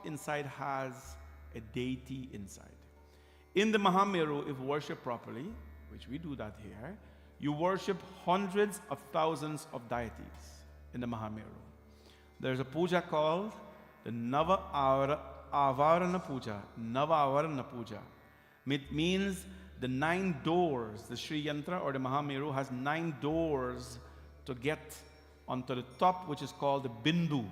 inside has a deity inside. In the Mahameru, if worshipped properly, which we do that here, you worship hundreds of thousands of deities in the Mahameru. There's a puja called the Avarana Puja. Avarana Puja. It means the 9 doors. The Sri Yantra or the Mahameru has 9 doors to get onto the top, which is called the Bindu.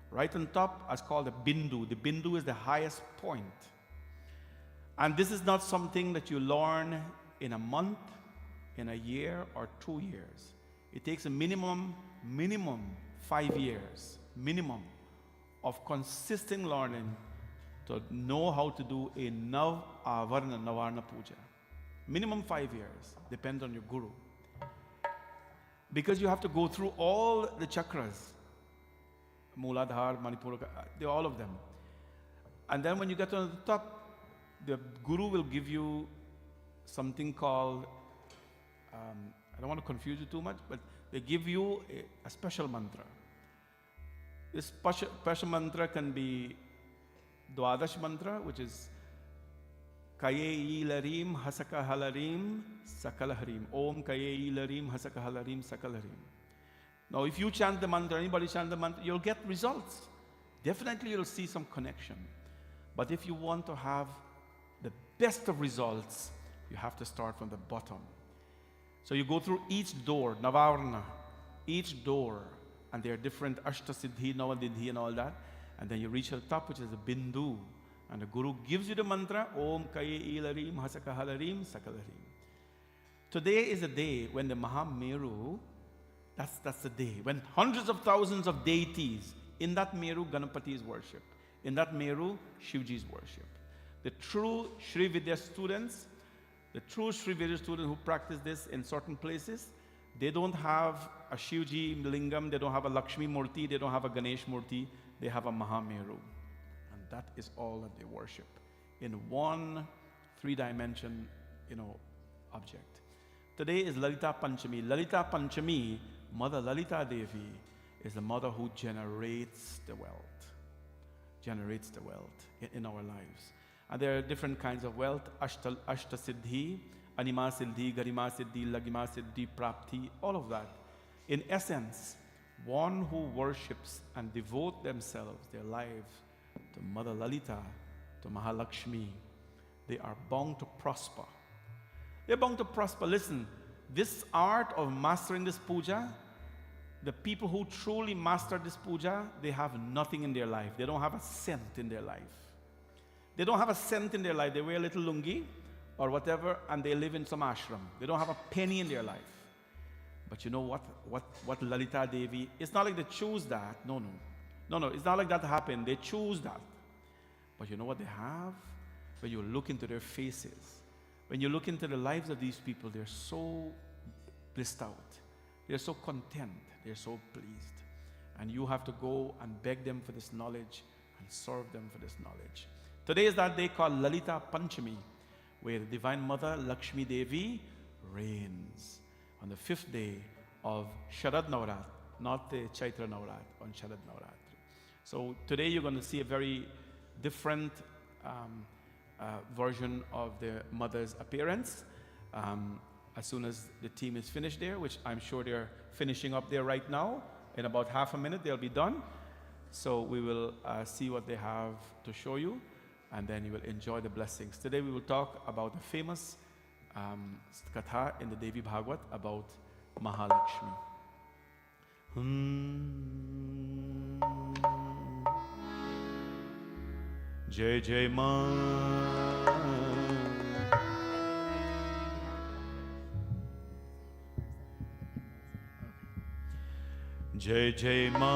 Right on top is called the Bindu. The Bindu is the highest point. And this is not something that you learn in a month, in a year, or 2 years. It takes a minimum 5 years, minimum, of consistent learning to know how to do a Nav Avarna Navarna Puja. Minimum 5 years, depends on your guru. Because you have to go through all the chakras, Mooladhara, Manipura, all of them. And then when you get to the top, the guru will give you something called, I don't want to confuse you too much, but they give you a special mantra. This special mantra can be Dwadash mantra, which is Kaye Ilarim Hasaka Halarim Sakalaharim. Om Kaye Ilarim Hasaka Halarim Sakalaharim. Now, if you chant the mantra, anybody chant the mantra, you'll get results. Definitely you'll see some connection. But if you want to have the best of results, you have to start from the bottom. So you go through each door, Navarna, each door, and there are different Ashta Siddhi, Navadidhi and all that. And then you reach the top, which is the Bindu. And the Guru gives you the mantra, Om Kaye Ilarim Hasaka Halarim Sakalaharim. Today is a day when the Mahameru, that's the day, when hundreds of thousands of deities, in that Meru, Ganapati is worshipped. In that Meru, Shivji is worshipped. The true Sri Vidya students, who practice this in certain places, they don't have a Shivji Lingam, they don't have a Lakshmi Murti, they don't have a Ganesh Murti, they have a Mahameru. And that is all that they worship in one 3-dimension, object. Today is Lalita Panchami. Lalita Panchami, Mother Lalita Devi, is the mother who generates the wealth in our lives. And there are different kinds of wealth, Ashta Siddhi, Anima Siddhi, Garima Siddhi, Lagima Siddhi, Prapti, all of that. In essence, one who worships and devote themselves, their lives, to Mother Lalita, to Mahalakshmi, they are bound to prosper. They're bound to prosper. Listen, this art of mastering this puja, the people who truly master this puja, they have nothing in their life. They don't have a cent in their life. They don't have a cent in their life. They wear a little lungi or whatever, and they live in some ashram. They don't have a penny in their life. But you know what Lalita Devi, it's not like they choose that. No, it's not like that happened. They choose that. But you know what they have? When you look into their faces, when you look into the lives of these people, they're so blissed out. They're so content. They're so pleased. And you have to go and beg them for this knowledge and serve them for this knowledge. Today is that day called Lalita Panchami, where the Divine Mother Lakshmi Devi reigns on the 5th day of Sharad Navratri, not the Chaitra Navratri, on Sharad Navratri. So today you're going to see a very different version of the mother's appearance. As soon as the team is finished there, which I'm sure they're finishing up there right now, in about half a minute they'll be done. So we will see what they have to show you, and then you will enjoy the blessings. Today we will talk about the famous katha in the Devi Bhagavad about Mahalakshmi. Jai Jai Ma, Jai Jai Ma,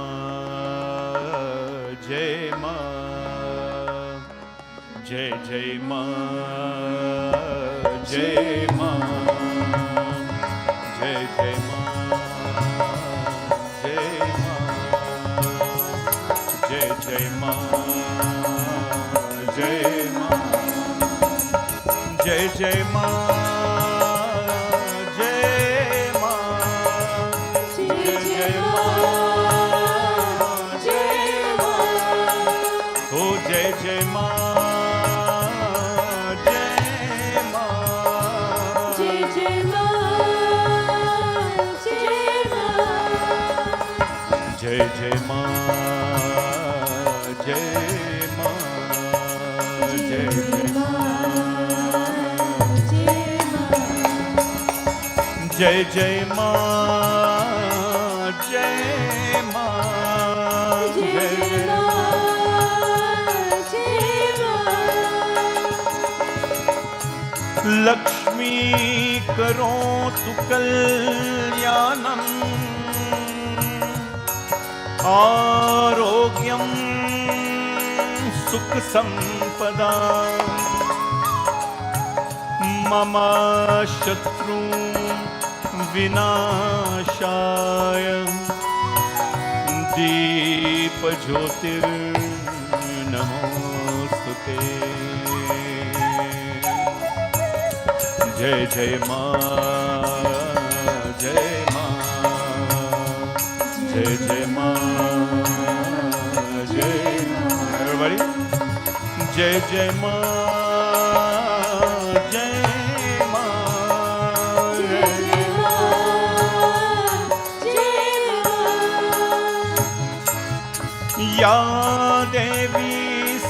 Jai Ma, Jai Jai Ma, Jai Ma, Jai Jai Ma, Jai Ma, Jai Jai Ma, Jai Ma, Jai Jai Ma, Jai Ma, Jai Jai Ma, Jai Ma, oh Jai Jai Ma, Jai Ma, Jai Jai Ma, Jai Ma, Jai Jai Ma, Jai Ma, Jai Ma, Jai Jai Ma, Jai Ma, Lakshmi karo tu kalyanam, Arogyam सुख संपदा मम शत्रु विनाशाय दीप ज्योतिर्नमोस्तुते। जय जय मां जय मां जय जय मां जय मां। Everybody, जय जय मां जय मां जय जय मां। या देवी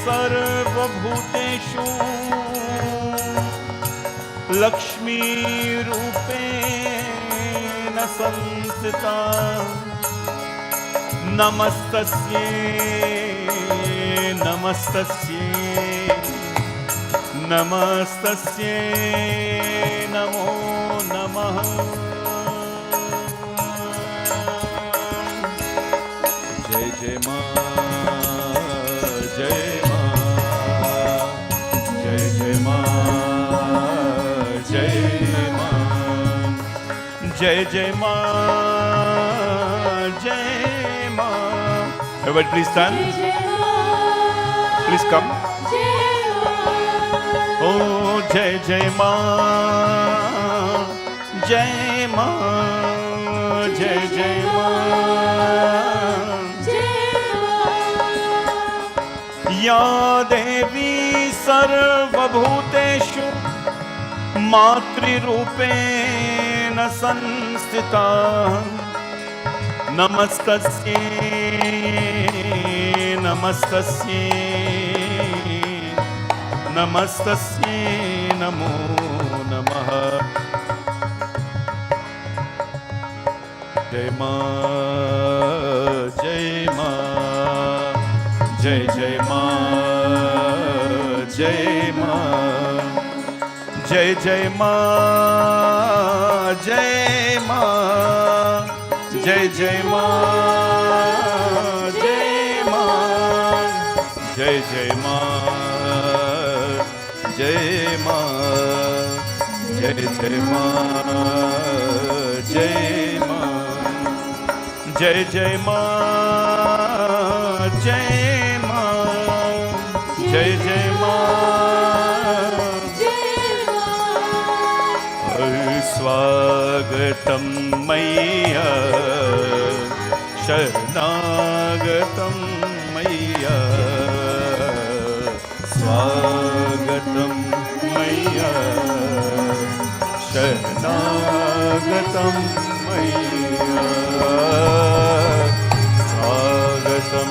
सर्वभूतेषु लक्ष्मी रूपेण संस्थिता नमस्तस्यै नमस्तस्यै नमस्तस्यै नमो नमः। जय जय मां जय मां जय जय मां जय मां जय जय मां जय मां। Everybody please stand. Please come. Oh jai jai मां jai मां jai jai मां या देवी सर्वभूतेषु मातृरूपेण संस्थिता नमस्तस्यै नमस्तस्यै नमस्तस्यै नमो नमः। जय मां जय मां जय जय मां जय मां जय जय मां जय मां जय जय मां जय मां जय जय मां जय मां जय जय मां जय मां जय जय मां जय मां जय जय मां। स्वागतं मैया शरणागतं मैया स्वागतं मैया शरणागतं मैया स्वागतं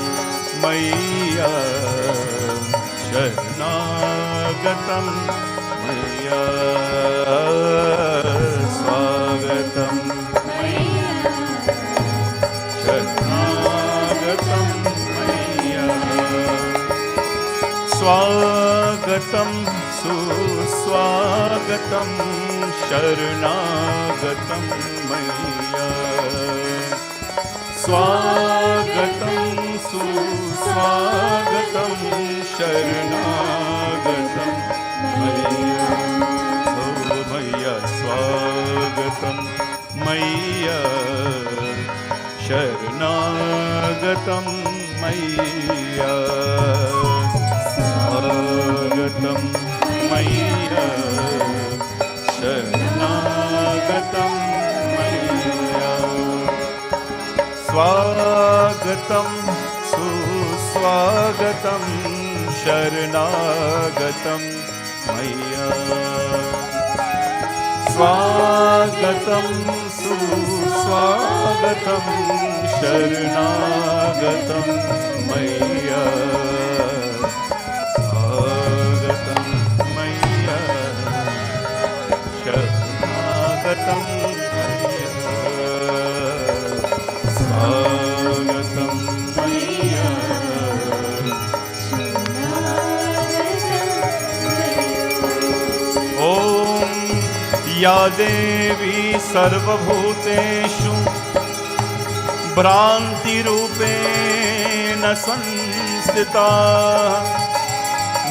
मैया शरणागतं मैया स्वागतं मैया शरणागतं मैया स्वागतं सुस्वागतं शरणागतं मैया स्वागतं सुस्वागतं शरणागतं मैया। ओ मैया स्वागतं मैया शरणागतं मैया स्वागतं मैया शरणागतं मैया स्वागतं सुस्वागतं शरणागतं मैया स्वागतं सुस्वागतं शरणागतं मैया स्वागतं मैया शरणागतं मैया स्वागतं मैया। ॐ या देवी सर्वभूतेषु भ्रान्तिरूपेण संस्थिता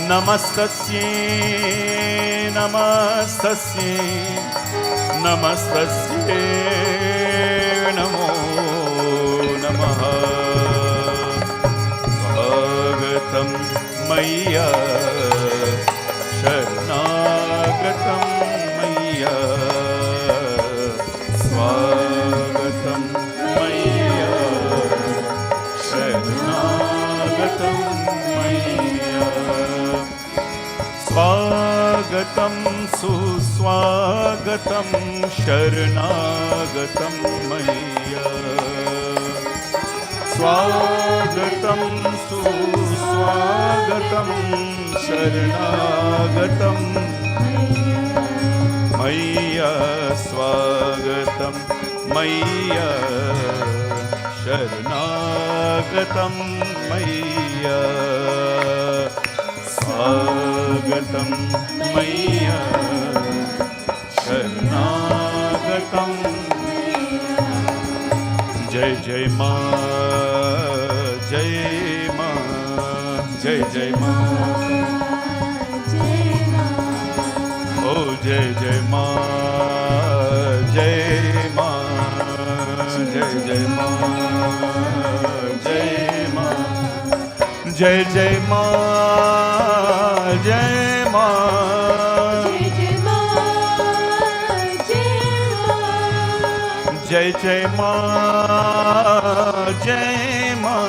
नमस्तस्यै नमस्तस्यै नमस्तस्यै नमो नमः। स्वागतं मय्या शरणागतं मय्या स्वागतं मय्या शरणागतं मय्या स्वागतं सुस्वागतं शरणागतं मय्या स्वागतं सुस्वागतं शरणागतं मय्या स्वागतं मय्या शरणागतं मय्या स्वागतं मय्या शरणागतं। जय जय मां जय मां जय जय मां ओ जय जय मां जय मां जय जय मां जय मां जय जय मां जय मां जय जय मां जय मां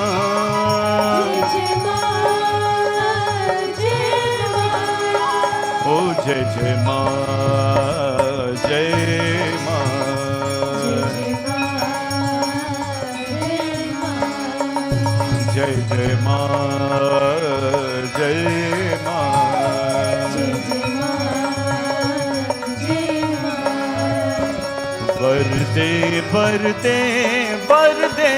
ओ जय जय मां जय मां जय जय मां जय मां वरदे वरदे वरदे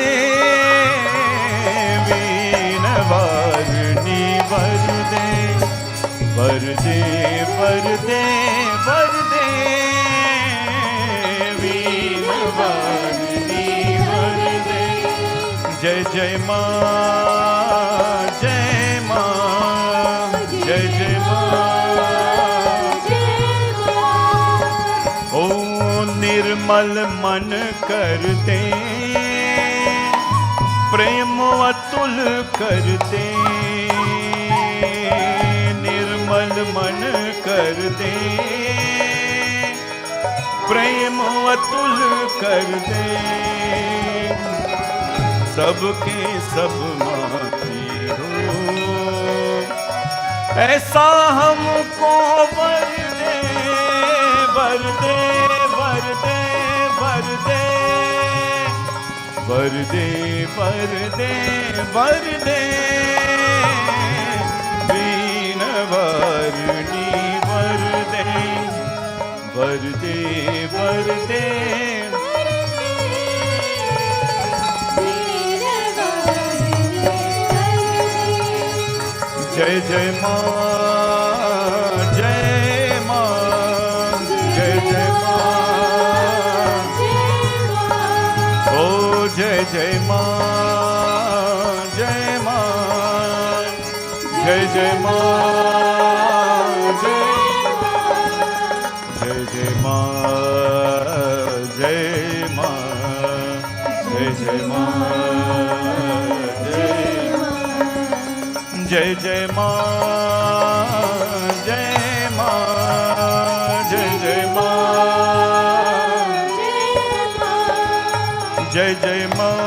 वीणवारिणी वरदे वरदे वरदे वरदे वीणवारिणी वरदे जय जय मां जय मां जय जय मां ओ निर्मल मन करते प्रेम अतुल करते निर्मल मन करते प्रेम अतुल करते सबके सब माती हो ऐसा हमको वर दे वर दे वर दे वर दे वर दे वर दे वर दे वीणवारिणी वर दे वर दे वर दे जय जय मां जय मां जय जय मां ओ जय जय मां जय मां जय जय मां जय जय मां जय मां जय जय मां जय जय मां जय मां जय जय मां जय जय मां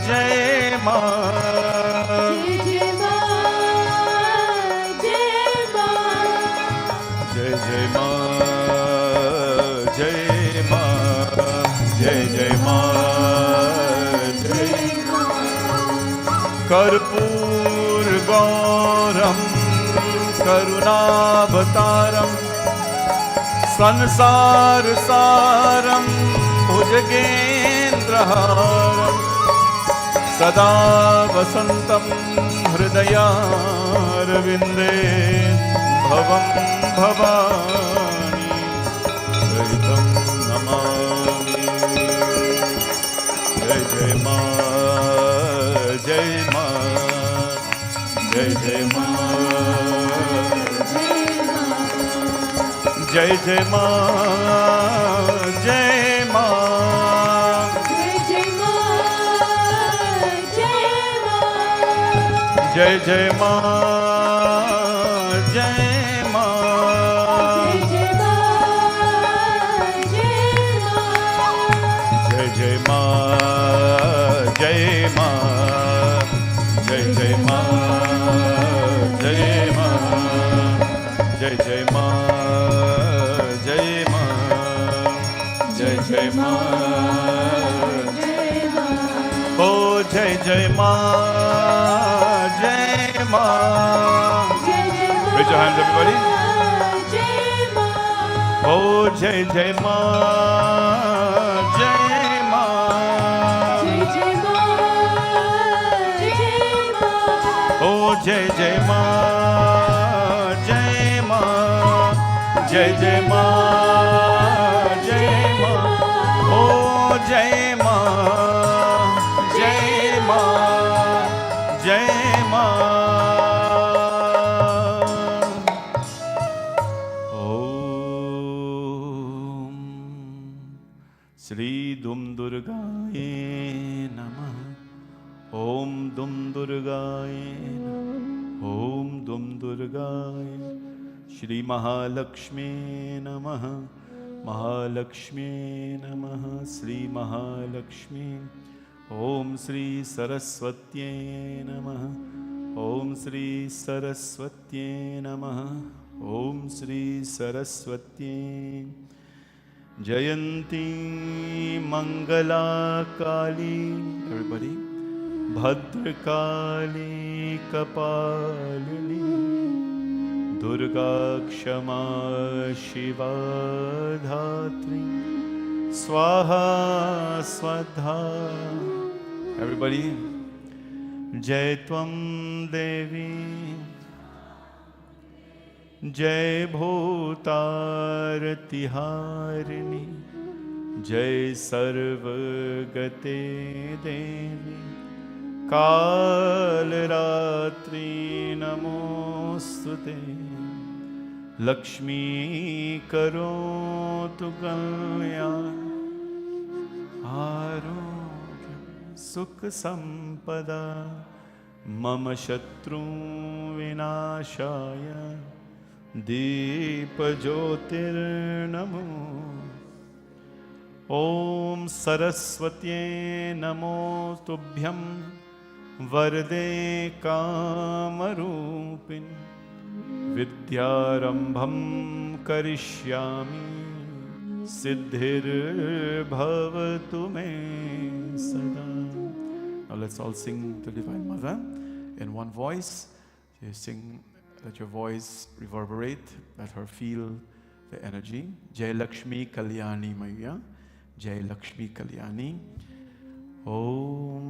जय मां जय जय मां जय मां जय जय मां जय कर्पूर गौरम करुणावतारम संसार सारम भुजगेन्द्रहारम सदा वसन्तं हृदयारविन्दे भवं भवानी सहितं नमामि। जय जय मां जय मां जय जय माँ जय जय माँ जय माँ जय जय माँ जय माँ जय जय माँ जय माँ जय जय माँ जय माँ जय जय माँ जय माँ जय जय माँ ओ जय जय माँ जय माँ raise your hands everybody oh jai jai ma jai ma oh jai jai ma jai ma jai jai ma jai ma oh jai ma jai ma jai ma Shri दुम दुर्गाय नमः ओम दुम दुर्गाय ओम दुम दुर्गाय श्री महालक्ष्मी नमः महालक्ष्मी नमः श्री महालक्ष्मी ओम श्री सरस्वत्यै नमः ओम श्री सरस्वत्यै नमः ओम श्री सरस्वत्यै जयंती मंगला काली everybody भद्रकाली कपालिनी दुर्गा क्षमा शिवा धात्री स्वाहा स्वधा everybody जय त्वं देवी जय भूतारतिहारिणी जय सर्वगते देवी कालरात्रि नमोस्तुते लक्ष्मी करोतु कल्याण आरोग्य सुख संपदा मम शत्रु विनाशाय दीप ज्योतिर्नमो ओम सरस्वत्यै नमो तुभ्यं वरदे कामरूपिणी विद्यारंभं करिष्यामि सिद्धिर्भवतु मे सदा. Now let's all sing to Divine Mother in one voice. You sing. Let your voice reverberate. Let her feel the energy. Jai Lakshmi Kalyani Maya. Jai Lakshmi Kalyani. Om.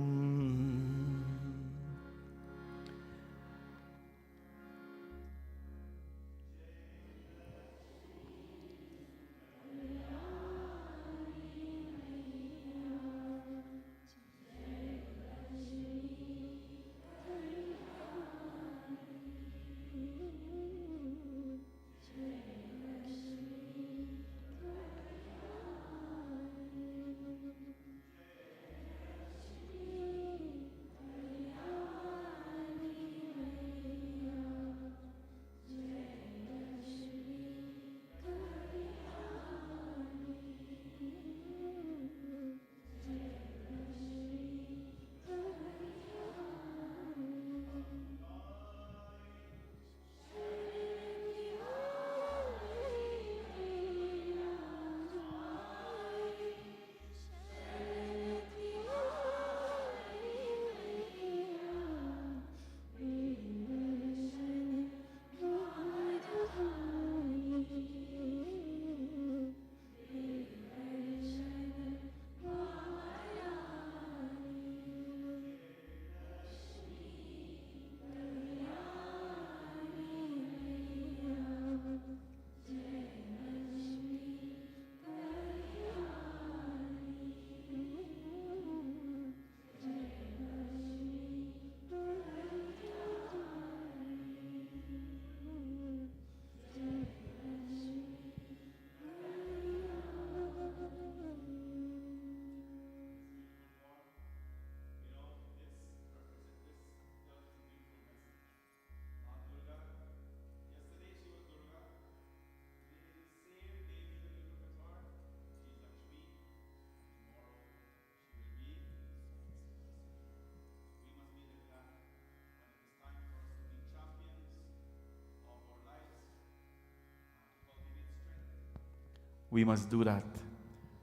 we must do that.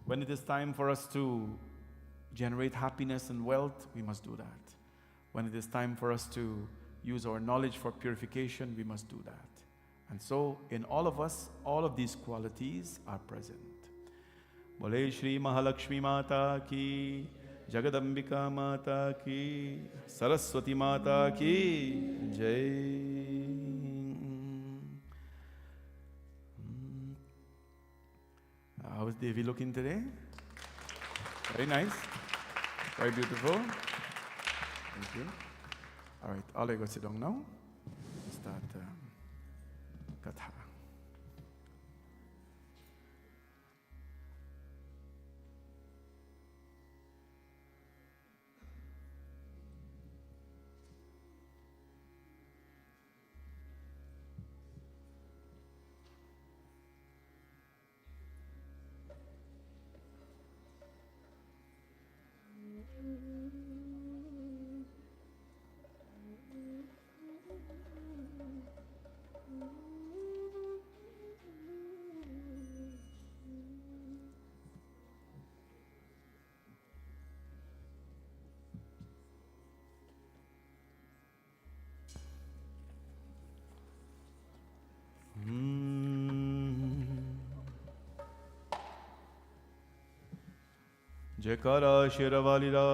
When it is time for us to generate happiness and wealth, we must do that. When it is time for us to use our knowledge for purification, we must do that. And so, in all of us, all of these qualities are present. Bole Shri Mahalakshmi Mata ki, Jagadambika Mata ki, Saraswati Mata ki, Jai. How is Devi looking today? Very nice. Very beautiful. Thank you. All right, all I go sit down now. Start Katha. जयकारा शेरवालीला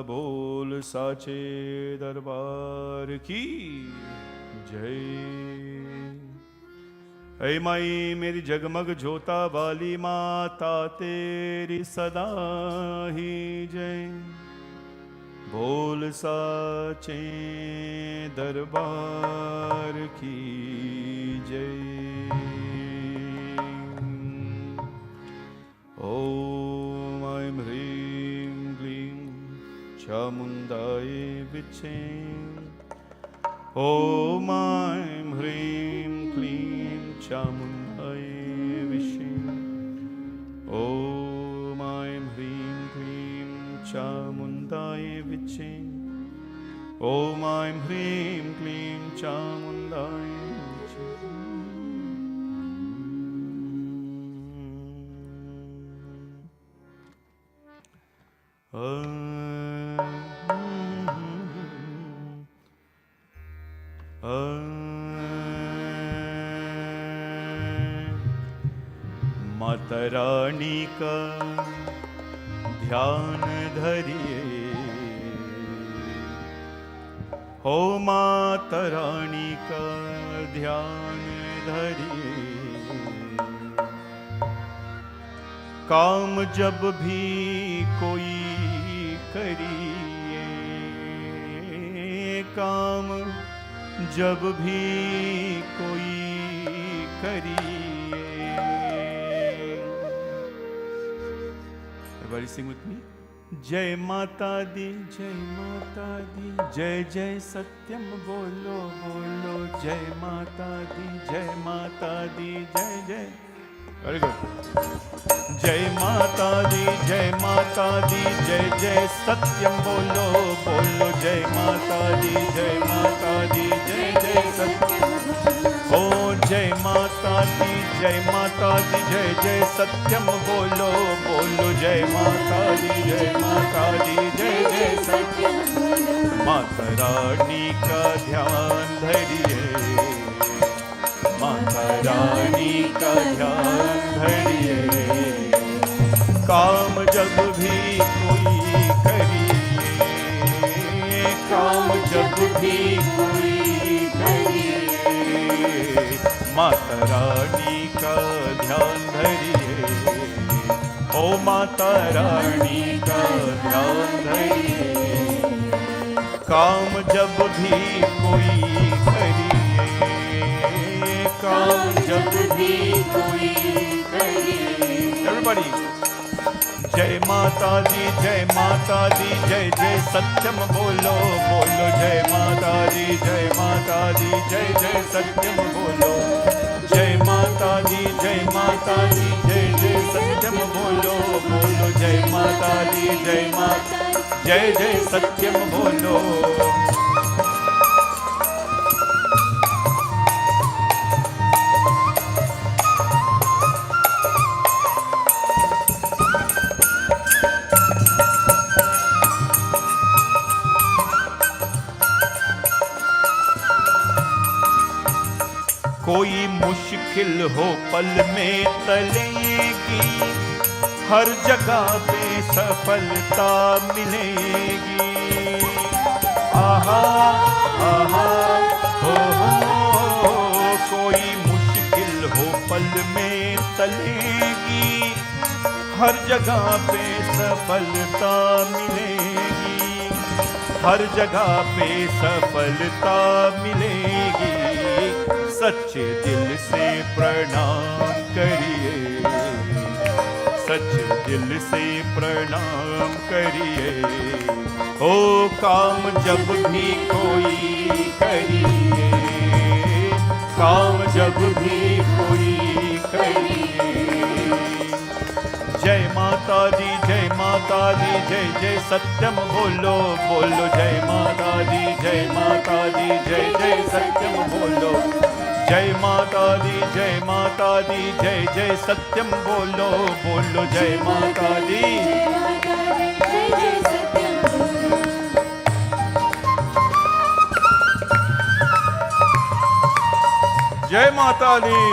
बोल साचे दरबार की जय। ऐ माई मेरी जगमग जोता वाली माता तेरी सदा ही जय। बोल साचे दरबार की जय। ओम ऐं ह्रीं क्लीं चामुण्डाय विचे। ओम ऐं ह्रीं क्लीं चामुण्डाय विचे। ओम ऐं ह्रीं क्लीं चामुण्डाय विचे। ओम ऐं ह्रीं क्लीं चामुण्डाय विचे। माता रानी का ध्यान धरिए। हो माता रानी का ध्यान धरिए। काम जब भी कोई करिए। काम जब भी कोई करिए। Everybody sing with me. जय माता दी, जय माता दी, जय जय सत्यम बोलो बोलो। जय माता दी, जय माता दी, जय जय। Very good. जय माता दी, जय माता दी, जय जय सत्यम बोलो बोलो। जय माता दी, जय माता दी, जय जय सत्यम। ओ जय माता दी, जय माता दी, जय जय सत्यम बोलो बोलो। जय माता दी, जय माता दी, जय जय सत्यम बोलो। माता रानी का ध्यान धरिए। माता रानी का ध्यान धरिए। काम जब भी कोई करिए। काम जब भी कोई करिए। माता रानी का ध्यान धरिए। ओ माता रानी का ध्यान धरिए। काम जब भी कोई करिए। काम जब भी कोई करिए। Everybody. जय माता दी, जय माता दी, जय जय सत्यम बोलो बोलो। जय माता दी, जय माता दी, जय जय सत्यम बोलो। जय माता दी, जय माता दी, जय जय सत्यम बोलो बोलो। जय माता दी, जय माता, जय जय सत्यम बोलो। कोई मुश्किल हो पल में टलेगी, हर जगह पे सफलता मिलेगी। आहा आहा हो, कोई मुश्किल हो पल में टलेगी, हर जगह पे सफलता मिलेगी, हर जगह पे सफलता मिलेगी। सच्चे दिल से प्रणाम करिए, सच्चे दिल से प्रणाम करिए। ओ काम जब भी कोई करिए, काम जब भी कोई करिए। जय माता दी, जय माता दी, जय जय सत्यम बोलो बोलो। जय माता दी, जय माता दी, जय जय सत्यम बोलो। जय माता दी, जय माता दी, जय जय सत्यम बोलो बोलो। जय माता दी, जय जय सत्यम बोलो। जय माता दी।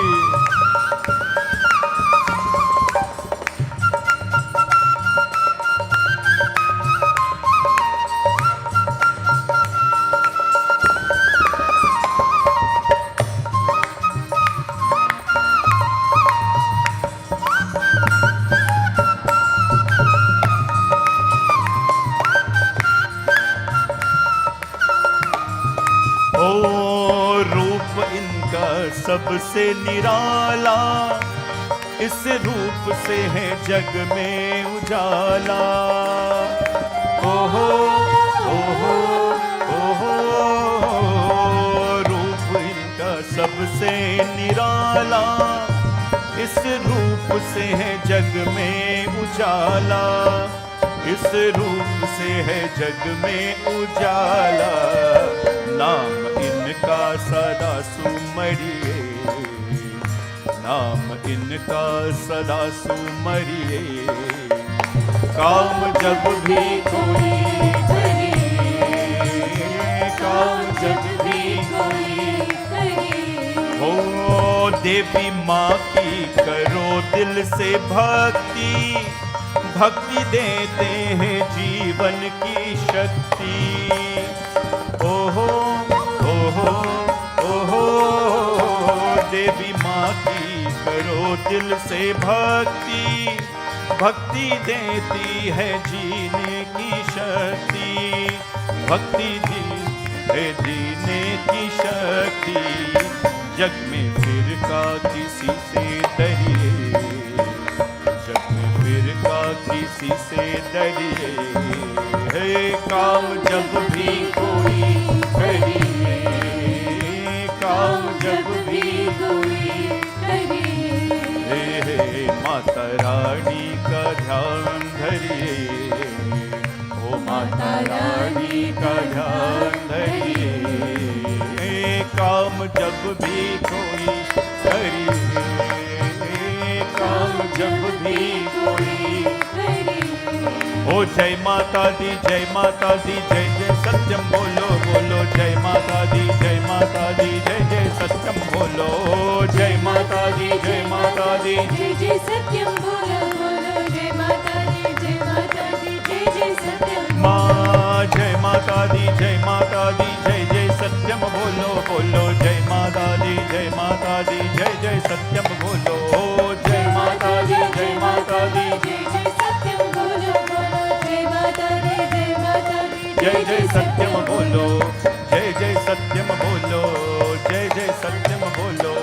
सबसे निराला, इस रूप से है जग में उजाला। ओहो ओहो ओहो, रूप इनका सबसे निराला, इस रूप से है जग में उजाला, इस रूप से है जग में उजाला। नाम इनका सदा सुमरिए, नाम इनका सदा सुमरिए। काम जब भी कोई करिए, काम जब भी कोई करिए। हो देवी माँ की करो दिल से भक्ति, भक्ति देते हैं जीवन की शक्ति। ओहो ओहो ओहो, देवी माँ की करो दिल से भक्ति, भक्ति देती है जीने की शक्ति, भक्ति दी है जीने की शक्ति। जग में फिर का किसी से डरिए, जग में फिर का किसी से डरिए। है काम जब भी कोई करिए, काम जब भी कोई करिए। हे माता रानी का ध्यान धरिए, ओ माता रानी का ध्यान धरिए। काम जब भी कोई करिए, काम जब भी कोई करिए। ओ जय माता दी, जय माता दी, जय जय सत्यम बोलो बोलो। जय माता दी, जय माता दी, जय जय सत्यम बोलो। जय माता दी, जय माता दी, जय जय सत्यम बोलो बोलो। जय माता दी, जय माता दी, जय जय सत्यम। माँ जय माता दी, जय माता दी, जय जय सत्यम बोलो बोलो। जय माता दी, जय माता दी, जय जय सत्यम बोलो। जय माता दी, जय माता दी, जय जय सत्यम बोलो बोलो। जय माता दी, जय माता दी, जय जय सत्यम बोलो। जय जय सत्यम बोलो, जय जय सत्यम बोलो,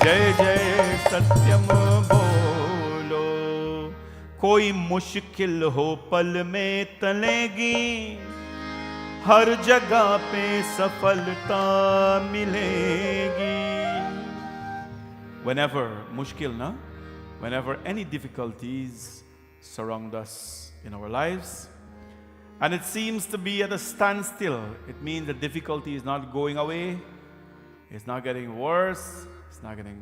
जय जय सत्यम बोलो। कोई मुश्किल हो पल में टलेगी, हर जगह पे सफलता मिलेगी। Whenever मुश्किल ना, whenever any difficulties surround us in our lives, and it seems to be at a standstill, it means the difficulty is not going away, it's not getting worse, it's not getting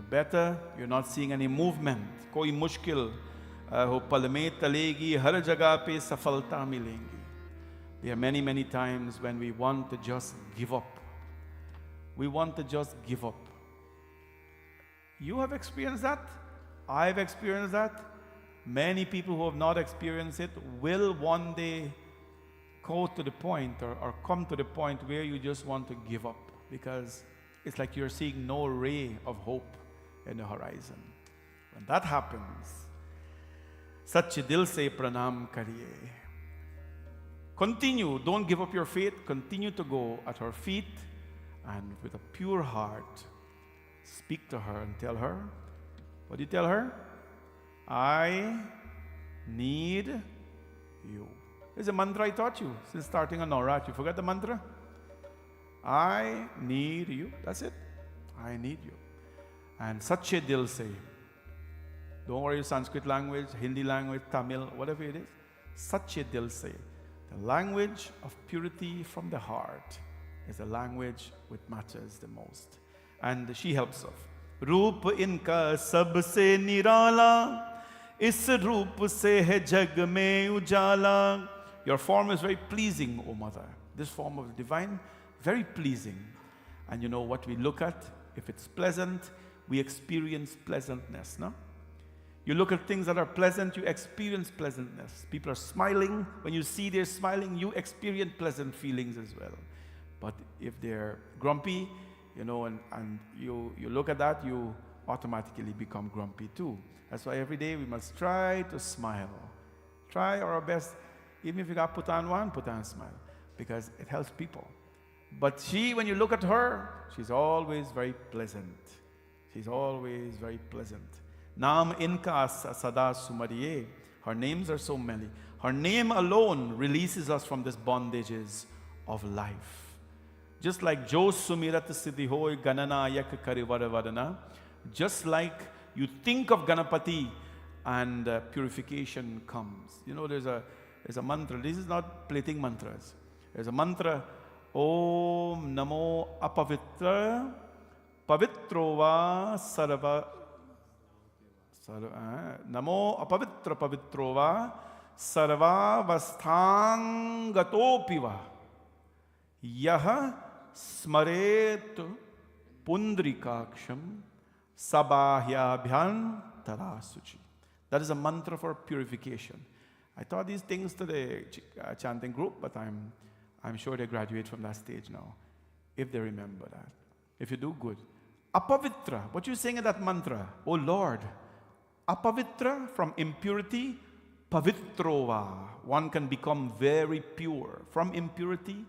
better, you're not seeing any movement. कोई मुश्किल हो पल में टलेगी, हर जगह पे सफलता मिलेगी। There are many, many times when we want to just give up. We want to just give up. You have experienced that. I've experienced that. Many people who have not experienced it will one day go to the point or come to the point where you just want to give up because it's like you're seeing no ray of hope in the horizon. When that happens, Sache dil se pranam kariye. Continue, don't give up your faith. Continue to go at her feet and with a pure heart, speak to her and tell her, what do you tell her? I need you. It's a mantra I taught you since starting on Navratri. You forgot the mantra? I need you. That's it. I need you. And Sache dil se. Don't worry, Sanskrit language, Hindi language, Tamil, whatever it is. Sache dil se. The language of purity from the heart is the language which matters the most. And she helps us. Roop inka sabse nirala, is roop se hai jag mein ujala. Your form is very pleasing, O Mother. This form of the divine, very pleasing. And you know what we look at? If it's pleasant, we experience pleasantness, no? You look at things that are pleasant, you experience pleasantness. People are smiling. When you see they're smiling, you experience pleasant feelings as well. But if they're grumpy, you know, and you look at that, you automatically become grumpy too. That's why every day we must try to smile. Try our best. Even if you got put on a smile. Because it helps people. But she, when you look at her, she's always very pleasant. She's always very pleasant. Naam inka sada sumariye. Her names are so many. Her name alone releases us from these bondages of life. Just like Jo Sumirat Siddhi Hoy Gananayak Karivaravadana, just like you think of Ganapati and purification comes. You know, there's a mantra. This is not plating mantras. There's a mantra, Om Namo Apavitra Pavitrova Sarva Namo Apavitra Pavitrova Sarva Vastangatopiva Yaha Smaret Pundrikaksham Sabahyabhyan Tarasuchi. That is a mantra for purification. I taught these things to the chanting group, but I'm sure they graduate from that stage now, if they remember that. If you do, good. Apavitra, what you saying in that mantra? Oh Lord, apavitra, from impurity, pavitrova. One can become very pure. From impurity,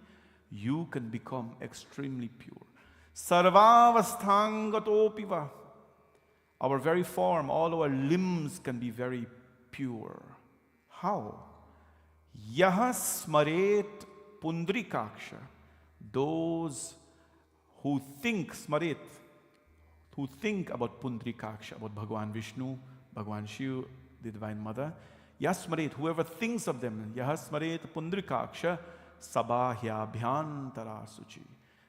you can become extremely pure. Sarvavastangatopiva. Our very form, all our limbs can be very pure. How? Yaha smaret pundrikaksha. Those who think smaret, who think about pundrikaksha, about Bhagwan Vishnu, Bhagwan Shiv, the Divine Mother. Yasmaret, whoever thinks of them, Yahasmaret pundrikaksha sabahya suci.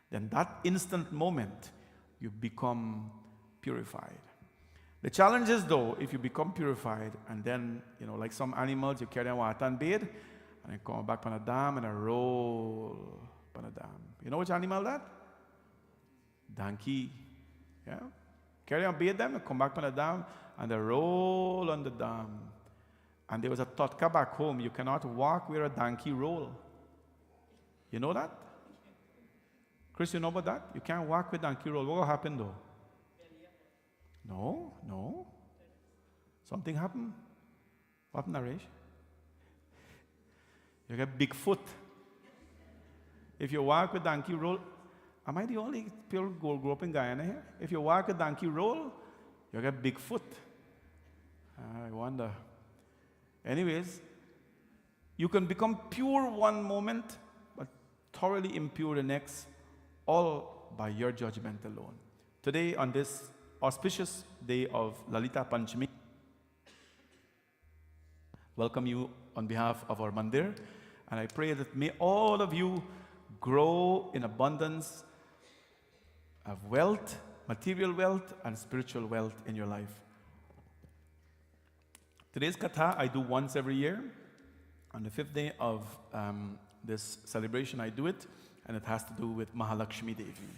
Then that instant moment, you become purified. The challenge is though, if you become purified and then, you know, like some animals, you carry on water and bathe, and you come back on a dam and a roll on a dam. You know which animal that? Donkey. Yeah? Carry on bathe them, and come back on a dam, and they roll on the dam. And there was a totka back home, you cannot walk where a donkey roll. You know that? Chris, you know about that? You can't walk with donkey roll. What will happen though? No. Something happened. What happened, Naresh? You get big foot. If you walk with donkey roll, am I the only people who grew up in Guyana here? If you walk with donkey roll, you get big foot. I wonder. Anyways, you can become pure one moment, but thoroughly impure the next, all by your judgment alone. Today, on this auspicious day of Lalita Panchami, welcome you on behalf of our mandir, and I pray that may all of you grow in abundance of wealth, material wealth, and spiritual wealth in your life. Today's katha I do once every year. On the 5th day of this celebration, I do it, and it has to do with Mahalakshmi Devi.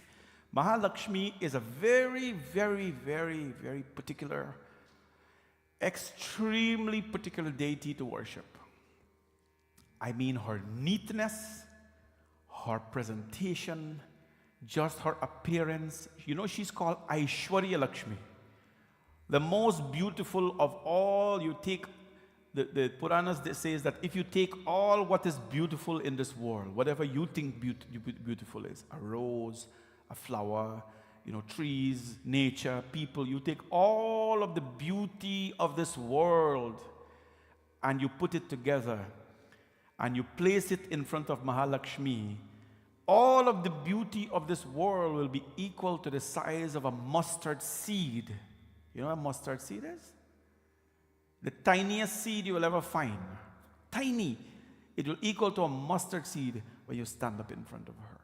Mahalakshmi is a very, very, very, very particular, extremely particular deity to worship. I mean her neatness, her presentation, just her appearance. You know, she's called Aishwarya Lakshmi. The most beautiful of all. You take, the Puranas says that if you take all what is beautiful in this world, whatever you think beautiful is, a rose, a flower, trees, nature, people, you take all of the beauty of this world and you put it together and you place it in front of Mahalakshmi, all of the beauty of this world will be equal to the size of a mustard seed. You know what a mustard seed is? The tiniest seed you will ever find. Tiny. It will equal to a mustard seed when you stand up in front of her.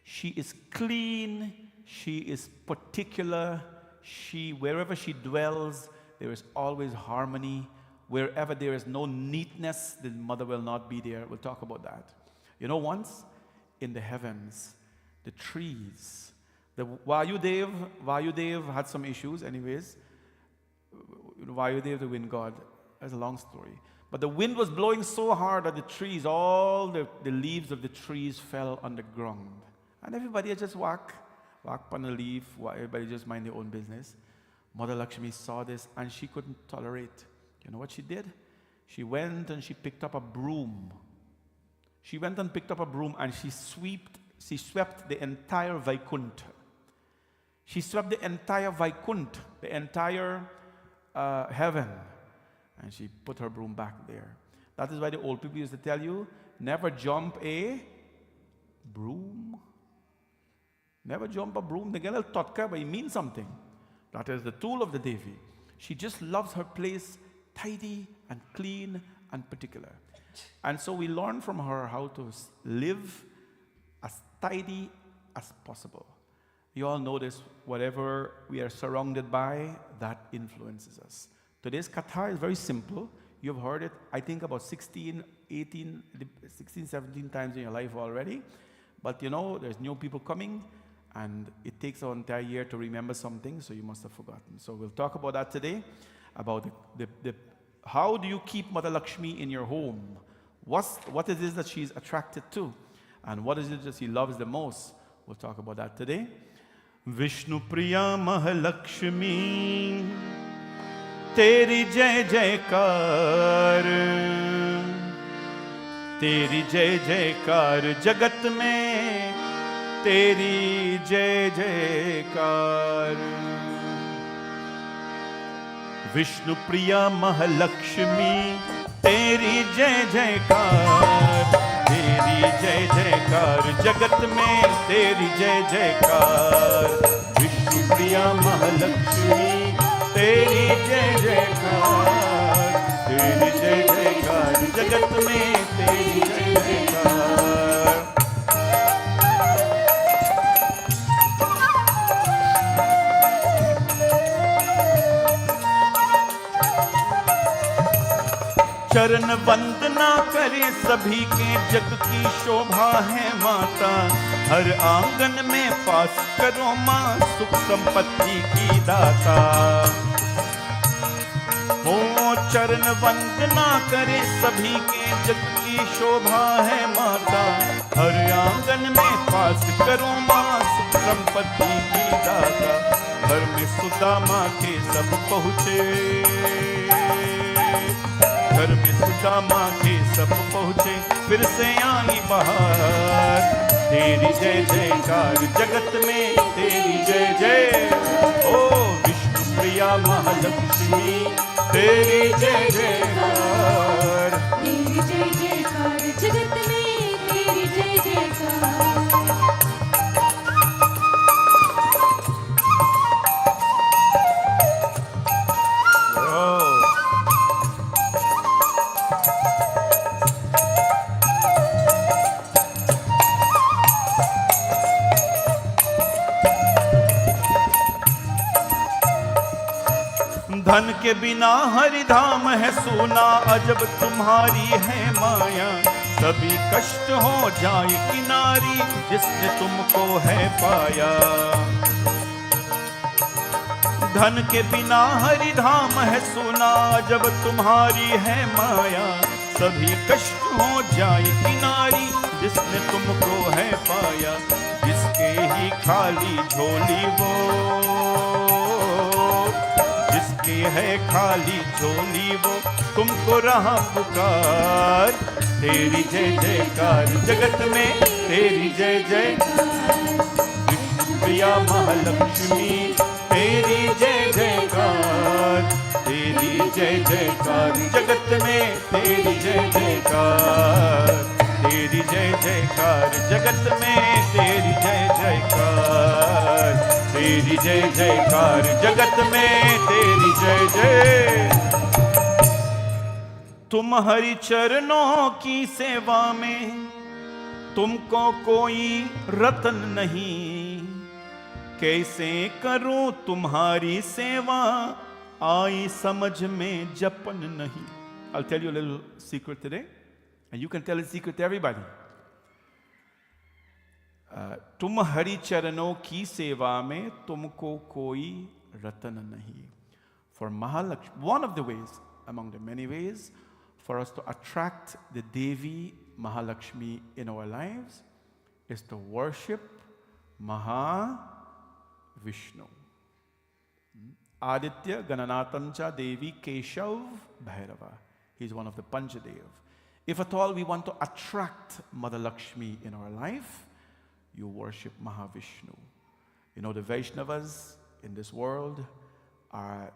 She is clean. She is particular. Wherever she dwells, there is always harmony. Wherever there is no neatness, the mother will not be there. We'll talk about that. Once in the heavens, the trees, the Vayudev had some issues anyways. Vayudev, the wind god, that's a long story. But the wind was blowing so hard that the trees, all the leaves of the trees fell on the ground. And everybody just walk on a leaf, everybody just mind their own business. Mother Lakshmi saw this and she couldn't tolerate. You know what she did? She went and she picked up a broom. And she swept the entire Vaikuntha. She swept the entire Vaikuntha, the entire heaven. And she put her broom back there. That is why the old people used to tell you, never jump a broom. Never jump a broom. They get a little totka, but it means something. That is the tool of the Devi. She just loves her place tidy and clean and particular. And so we learn from her how to live as tidy as possible. You all know this, whatever we are surrounded by, that influences us. Today's katha is very simple. You've heard it, I think, about 16, 17 times in your life already. But there's new people coming, and it takes an entire year to remember something, so you must have forgotten. So we'll talk about that today, about how do you keep Mother Lakshmi in your home? What it is that she's attracted to, and what is it that she loves the most? We'll talk about that today. Vishnu Priya Mahalakshmi, Teri Jai Jaykar, Teri Jai Jaykar, Jagat mein Teri Jai Jaykar. Vishnu Priya Mahalakshmi, Teri Jai Jaykar, Teri Jai Jaykar, Jagat mein Teri Jai Jaykar. Vishnu Priya Mahalakshmi, Teri Jai Jaykar, Teri Jai Jaykar, Jagat mein Teri Jai Jaykar. चरण वंदना करे सभी के, जग की शोभा है माता। हर आंगन में पास करो माँ, सुख संपत्ति की दाता। हो चरण वंदना करे सभी के, जग की शोभा है माता। हर आंगन में पास करो माँ, सुख संपत्ति की दाता। घर में सुदामा के सब पहुँचे, घर में सुदामा के सब पहुँचे, फिर से आई बहार। तेरी जय जयकार जगत में, तेरी जय जय। ओ विष्णु प्रिया महालक्ष्मी, तेरी जय जयकार। तेरी जय जयकार जगत में, तेरी जय जयकार। धन के बिना हरिधाम है सोना, अजब तुम्हारी है माया। सभी कष्ट हो जाए किनारी, जिसने तुमको है पाया। धन के बिना हरिधाम है सुना, जब तुम्हारी है माया सभी कष्ट हो जाए किनारी, जिसने तुमको है पाया, जिसके ही खाली झोली वो, जिसके है खाली झोली वो, तुमको रहा पुकार। तेरी जय जयकार जगत में, तेरी जय जयकार, प्रिया महालक्ष्मी तेरी जय जयकार, तेरी जय जयकार जगत में, तेरी जय जयकार, तेरी जय जयकार जगत में, तेरी जय जयकार, तेरी जय जयकार जगत में, तेरी जय जय। तुम हरि चरणों की सेवा में, तुमको कोई रतन नहीं, कैसे करूं तुम्हारी सेवा, आई समझ में जपन नहीं। I'll tell you a little secret today, and you can tell a secret to everybody. तुम हरि चरणों की सेवा में, तुमको कोई रतन नहीं. For Mahalakshmi, one of the ways, among the many ways, for us to attract the Devi Mahalakshmi in our lives is to worship Mahavishnu. Aditya Gananatancha Devi Keshav Bhairava. He's one of the Panchadev. If at all we want to attract Mother Lakshmi in our life, you worship Mahavishnu. You know, the Vaishnavas in this world are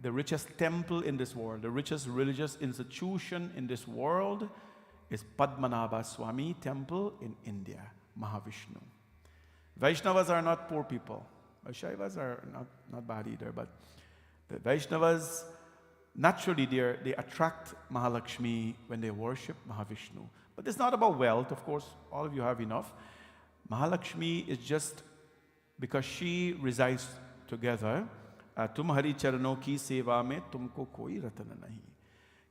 the richest temple in this world, the richest religious institution in this world is Padmanabha Swami Temple in India, Mahavishnu. Vaishnavas are not poor people. Shaivas are not bad either, but the Vaishnavas, naturally they attract Mahalakshmi when they worship Mahavishnu. But it's not about wealth, of course, all of you have enough. Mahalakshmi is just because she resides together. Tumhari charano ki seva mein tumko koi ratan nahi.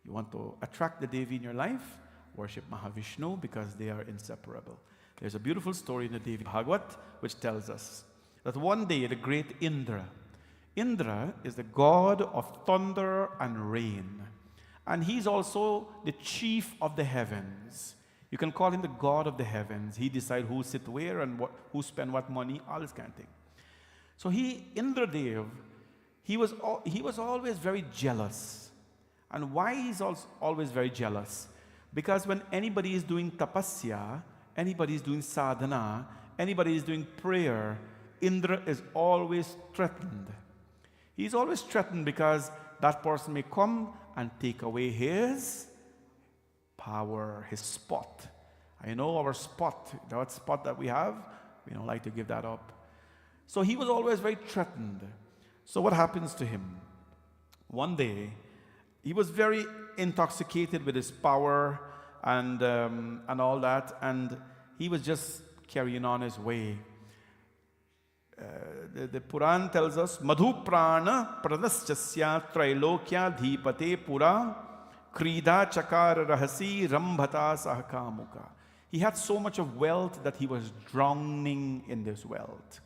You want to attract the Devi in your life? Worship Mahavishnu because they are inseparable. There's a beautiful story in the Devi Bhagavat which tells us that one day the great Indra is the god of thunder and rain. And he's also the chief of the heavens. You can call him the god of the heavens. He decides who sit where and who spend what money, all this kind of thing. So Indra Dev, he was always very jealous. And why he's always very jealous? Because when anybody is doing tapasya, anybody is doing sadhana, anybody is doing prayer, Indra is always threatened. He's always threatened because that person may come and take away his power, his spot. I know our spot, that spot that we have, we don't like to give that up. So he was always very threatened. So what happens to him? One day, he was very intoxicated with his power and all that, and he was just carrying on his way. The Puran tells us, Madhu prana pranaschasya trailokya dhipate pura krida chakar rahasi rambhata sahakamuka. He had so much of wealth that he was drowning in this wealth.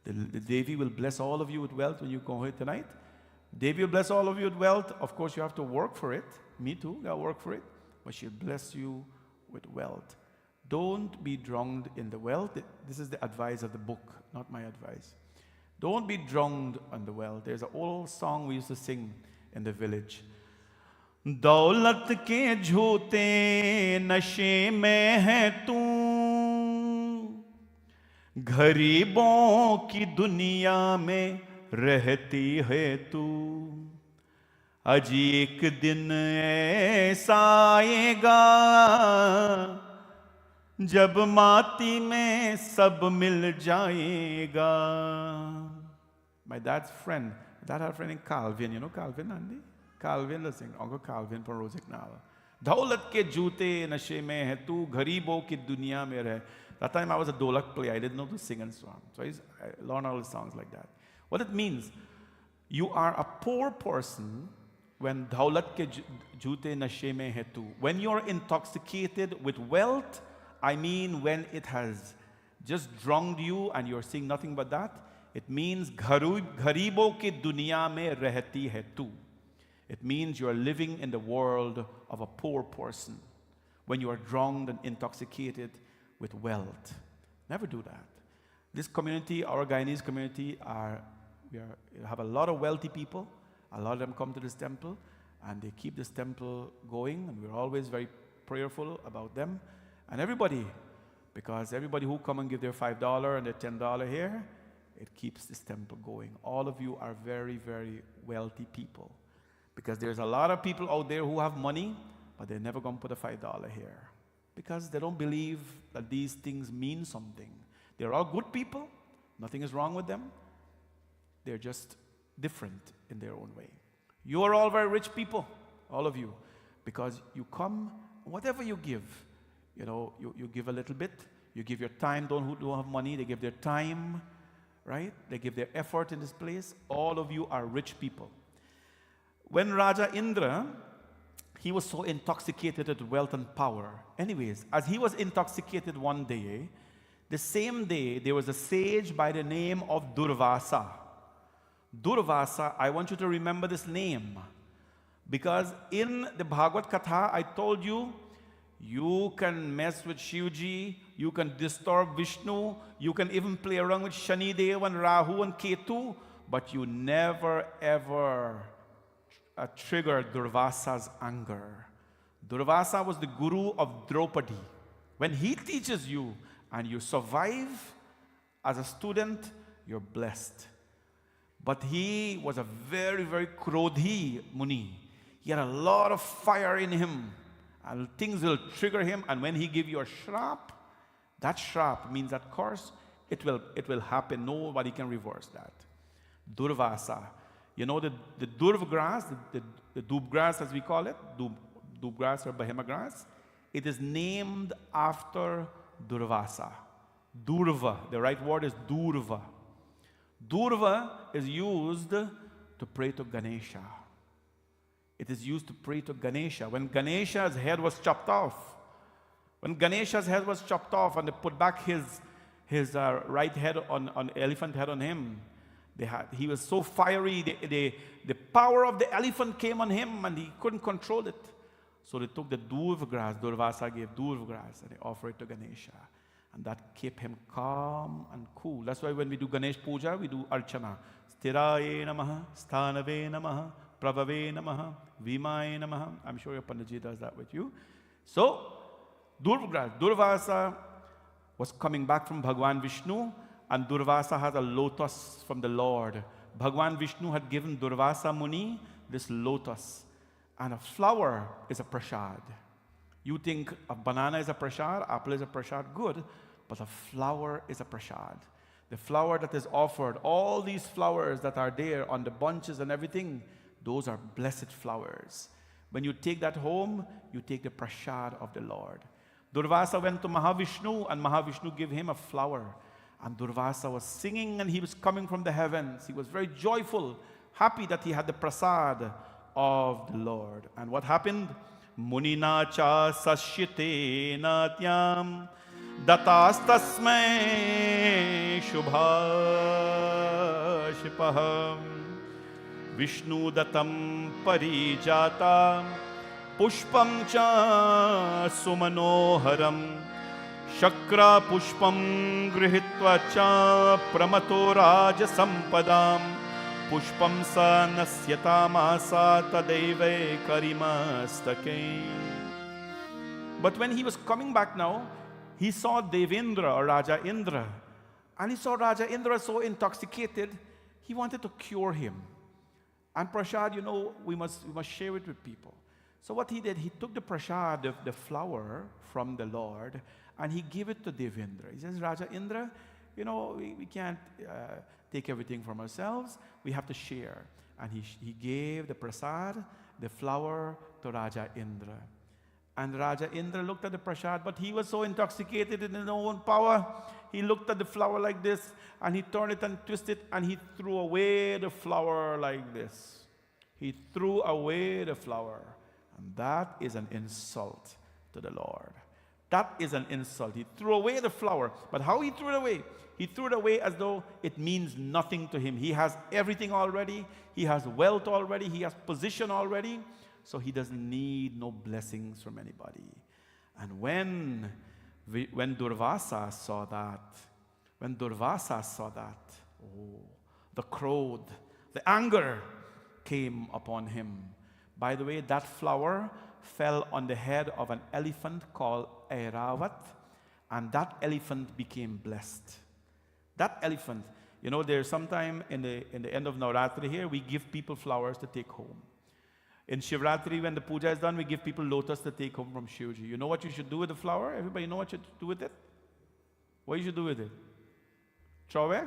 The Devi will bless all of you with wealth when you go here tonight. Devi will bless all of you with wealth. Of course, you have to work for it. Me too, I work for it. But she'll bless you with wealth. Don't be drowned in the wealth. This is the advice of the book, not my advice. Don't be drowned on the wealth. There's an old song we used to sing in the village. दौलत के झूठे नशे में है तू, गरीबों की दुनिया में रहती है तू, अजी एक दिन ऐसा आएगा जब माटी में सब मिल जाएगा. My dad's friend, dad had a friend in Calvin, you know Calvin, Andy? Calvin, let's sing, Uncle Calvin from Rosignala. दौलत के जूते नशे में है तू, गरीबों की दुनिया में रह. That time I was a dolak player, I didn't know to sing and song. So I learned all the songs like that. What it means, you are a poor person when daulat ke jute nashe mein hai tu. When you're intoxicated with wealth, I mean when it has just drowned you and you're seeing nothing but that, It means gharibon ki duniya mein rehti hai tu. It means you are living in the world of a poor person when you are drunk and intoxicated with wealth. Never do that. This community, our Guyanese community, we have a lot of wealthy people. A lot of them come to this temple, and they keep this temple going, and we're always very prayerful about them. And everybody, because everybody who come and give their $5 and their $10 here, it keeps this temple going. All of you are very, very wealthy people, because there's a lot of people out there who have money, but they're never going to put a $5 here, because they don't believe that these things mean something. They're all good people. Nothing is wrong with them. They're just different in their own way. You are all very rich people, all of you, because you come, whatever you give, you give a little bit. You give your time. Those who don't have money, they give their time, right? They give their effort in this place. All of you are rich people. When Raja Indra, he was so intoxicated with wealth and power. Anyways, as he was intoxicated one day, the same day, there was a sage by the name of Durvasa. Durvasa, I want you to remember this name, because in the Bhagavad Katha, I told you, you can mess with Shivji, you can disturb Vishnu, you can even play around with Shani Dev and Rahu and Ketu, but you never ever trigger Durvasa's anger. Durvasa was the guru of Draupadi. When he teaches you and you survive as a student, you're blessed. But he was a very, very krodhi Muni. He had a lot of fire in him, and things will trigger him. And when he give you a shrap, that shrap means that curse, it will happen. Nobody can reverse that. Durvasa. You know the durv grass, the doob grass as we call it, doob grass or bahima grass, it is named after Durvasa. Durva, the right word is Durva. Durva is used to pray to Ganesha. It is used to pray to Ganesha. When Ganesha's head was chopped off, and they put back his right head on elephant head on him, he was so fiery, the power of the elephant came on him and he couldn't control it. So they took the durv grass, Durvasa gave durv grass, and they offered it to Ganesha. And that kept him calm and cool. That's why when we do Ganesh Puja, we do Archana. Sthiraye namaha, sthanave namaha, pravave namaha, vimaye namaha. I'm sure your Panditji does that with you. So, durv grass, Durvasa was coming back from Bhagwan Vishnu, and Durvasa has a lotus from the Lord. Bhagwan Vishnu had given Durvasa Muni this lotus. And a flower is a prasad. You think a banana is a prasad, apple is a prasad, good, but a flower is a prasad. The flower that is offered, all these flowers that are there on the bunches and everything, those are blessed flowers. When you take that home, you take the prasad of the Lord. Durvasa went to Mahavishnu, and Mahavishnu gave him a flower. And Durvasa was singing, and he was coming from the heavens. He was very joyful, happy that he had the prasad of the Lord. And what happened? Munina cha sasyate natyam datastasmai shubhashipaham Vishnu datam parijata pushpam cha sumanoharam Shakra pushpam grihitva cha pramato raja sampadam Pushpam sa nasyatamasa tadeve karimastake. But when he was coming back now, he saw Devendra or Raja Indra. And he saw Raja Indra so intoxicated, he wanted to cure him. And prasad, we must share it with people. So what he did, he took the prasad, the flower from the Lord, and he gave it to Devendra. He says, Raja Indra, we can't take everything from ourselves. We have to share. And he gave the prasad, the flower, to Raja Indra. And Raja Indra looked at the prasad, but he was so intoxicated in his own power. He looked at the flower like this, and he turned it and twisted it, and he threw away the flower like this. He threw away the flower. And that is an insult to the Lord. That is an insult. He threw away the flower. But how he threw it away? He threw it away as though it means nothing to him. He has everything already. He has wealth already. He has position already. So he doesn't need no blessings from anybody. And when Durvasa saw that, oh, the crowd, the anger came upon him. By the way, that flower fell on the head of an elephant called Airavat, and that elephant became blessed. That elephant, you know, there's sometime in the end of Navratri here, we give people flowers to take home. In Shivratri, when the puja is done, we give people lotus to take home from Shivji. You know what you should do with the flower? Everybody know what you should do with it? What you should do with it? Throw away?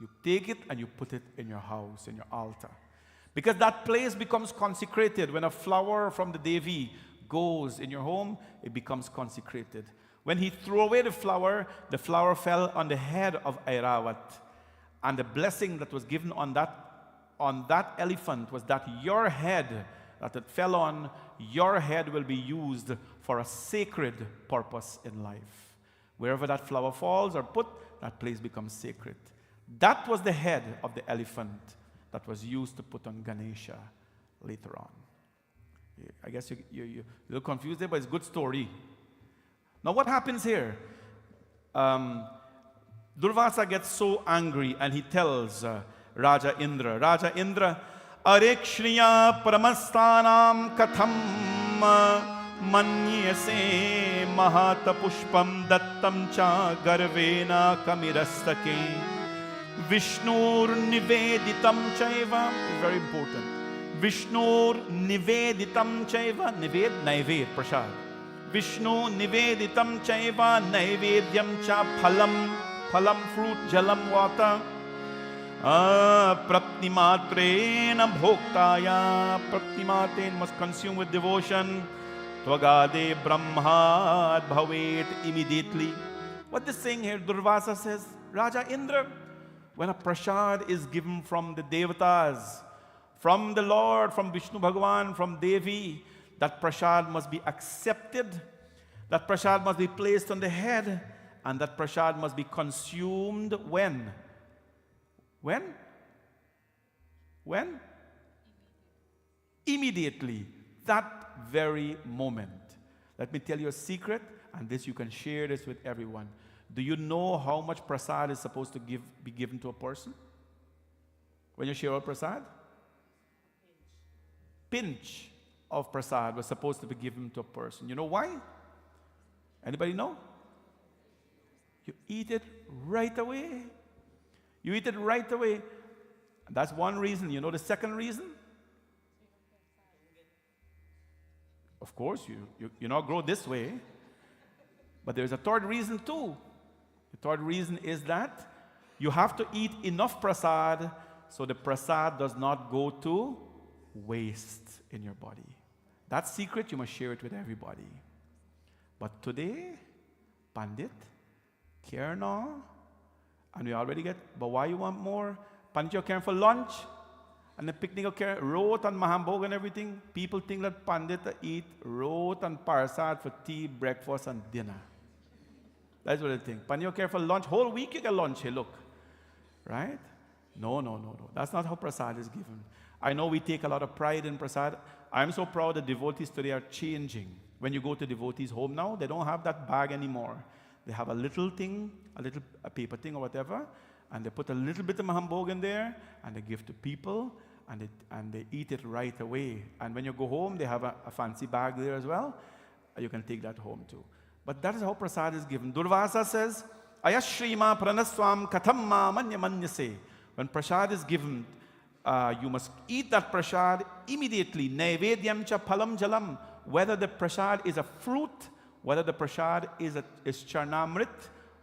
You take it and you put it in your house, in your altar. Because that place becomes consecrated. When a flower from the Devi goes in your home, it becomes consecrated. When he threw away the flower fell on the head of Airavat. And the blessing that was given on that elephant was that your head, that it fell on, your head will be used for a sacred purpose in life. Wherever that flower falls or put, that place becomes sacred. That was the head of the elephant that was used to put on Ganesha later on. I guess you're a little confused there, but it's a good story. Now what happens here? Durvasa gets so angry and he tells Raja Indra, Arekshriya Paramastanam Katham Manyase Mahata Pushpam Dattam Cha Garvena Kamirastake Vishnur Niveditam Chaiva, very important. Vishnur Niveditam Chaiva, Naived, Prashad. Vishnu Niveditam Chaiva, Naivedyam Cha Phalam, fruit, Jalam, water. Prapnimatrena Bhoktaya, Prapnimaten must consume with devotion. Tvagade Brahmad Bhavet, immediately. What this saying here, Durvasa says, Raja Indra, when a prasad is given from the Devatas, from the Lord, from Vishnu Bhagavan, from Devi, that prasad must be accepted, that prasad must be placed on the head, and that prasad must be consumed when? When? Immediately. That very moment. Let me tell you a secret, and this you can share this with everyone. Do you know how much prasad is supposed to be given to a person? When you share out prasad? Pinch of prasad was supposed to be given to a person. You know why? Anybody know? You eat it right away. You eat it right away. That's one reason. You know the second reason? Of course, you not grow this way. But there's a third reason too. The third reason is that you have to eat enough prasad so the prasad does not go to waste in your body. That secret, you must share it with everybody. But today, Pandit, care now, and we already get, but why you want more? Pandit, you're caring for lunch, and the picnic, okay, rot and mahambog and everything. People think that Pandit eat rot and prasad for tea, breakfast, and dinner. That's what they think. Pandit, you're caring for lunch. Whole week you get lunch here, look. Right? No. That's not how prasad is given. I know we take a lot of pride in prasad. I'm so proud that devotees today are changing. When you go to devotees' home now, they don't have that bag anymore. They have a little thing, a paper thing or whatever, and they put a little bit of mahambog in there, and they give to people, and they eat it right away. And when you go home, they have a fancy bag there as well. You can take that home too. But that is how prasad is given. Durvasa says, Ayashrima pranaswam kathamma manya manyase. When prasad is given, you must eat that prasad immediately. Naivedyam cha phalam jalam. Whether the prasad is a fruit, whether the prasad is charnamrit,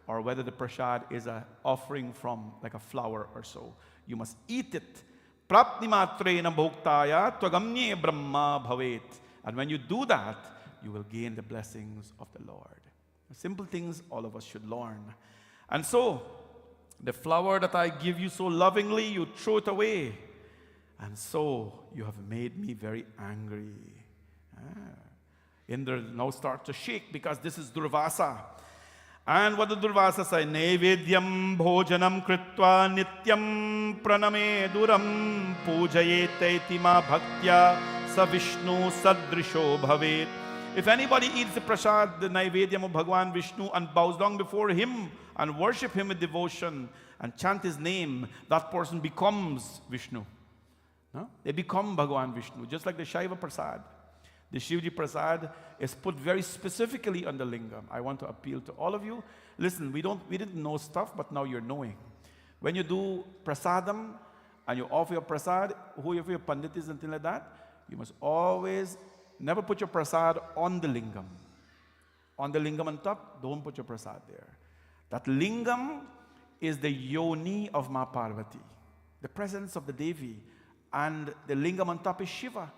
or whether the prasad is an offering from like a flower or so. You must eat it. Prapnimatrena bhoktaya tvagamnye brahma bhavet. And when you do that, you will gain the blessings of the Lord. Simple things all of us should learn. And so, the flower that I give you so lovingly, you throw it away. And so, you have made me very angry. Indra now starts to shake because this is Durvasa. And what did Durvasa say? Nevedyam bhojanam kritva nityam praname duram pujayete ma bhaktya sa Vishnu sadrisho bhavet. If anybody eats the prasad, the Naivedyam of Bhagwan Vishnu, and bows down before him and worship him with devotion and chant his name, that person becomes Vishnu. No? They become Bhagwan Vishnu, just like the Shaiva Prasad. The Shivji Prasad is put very specifically on the lingam. I want to appeal to all of you. Listen, we didn't know stuff, but now you're knowing. When you do prasadam and you offer your prasad, whoever your pandit is and things like that, you must always never put your prasad on the lingam. On the lingam on top, don't put your prasad there. That lingam is the yoni of Ma Parvati, the presence of the Devi, and the lingam on top is Shiva.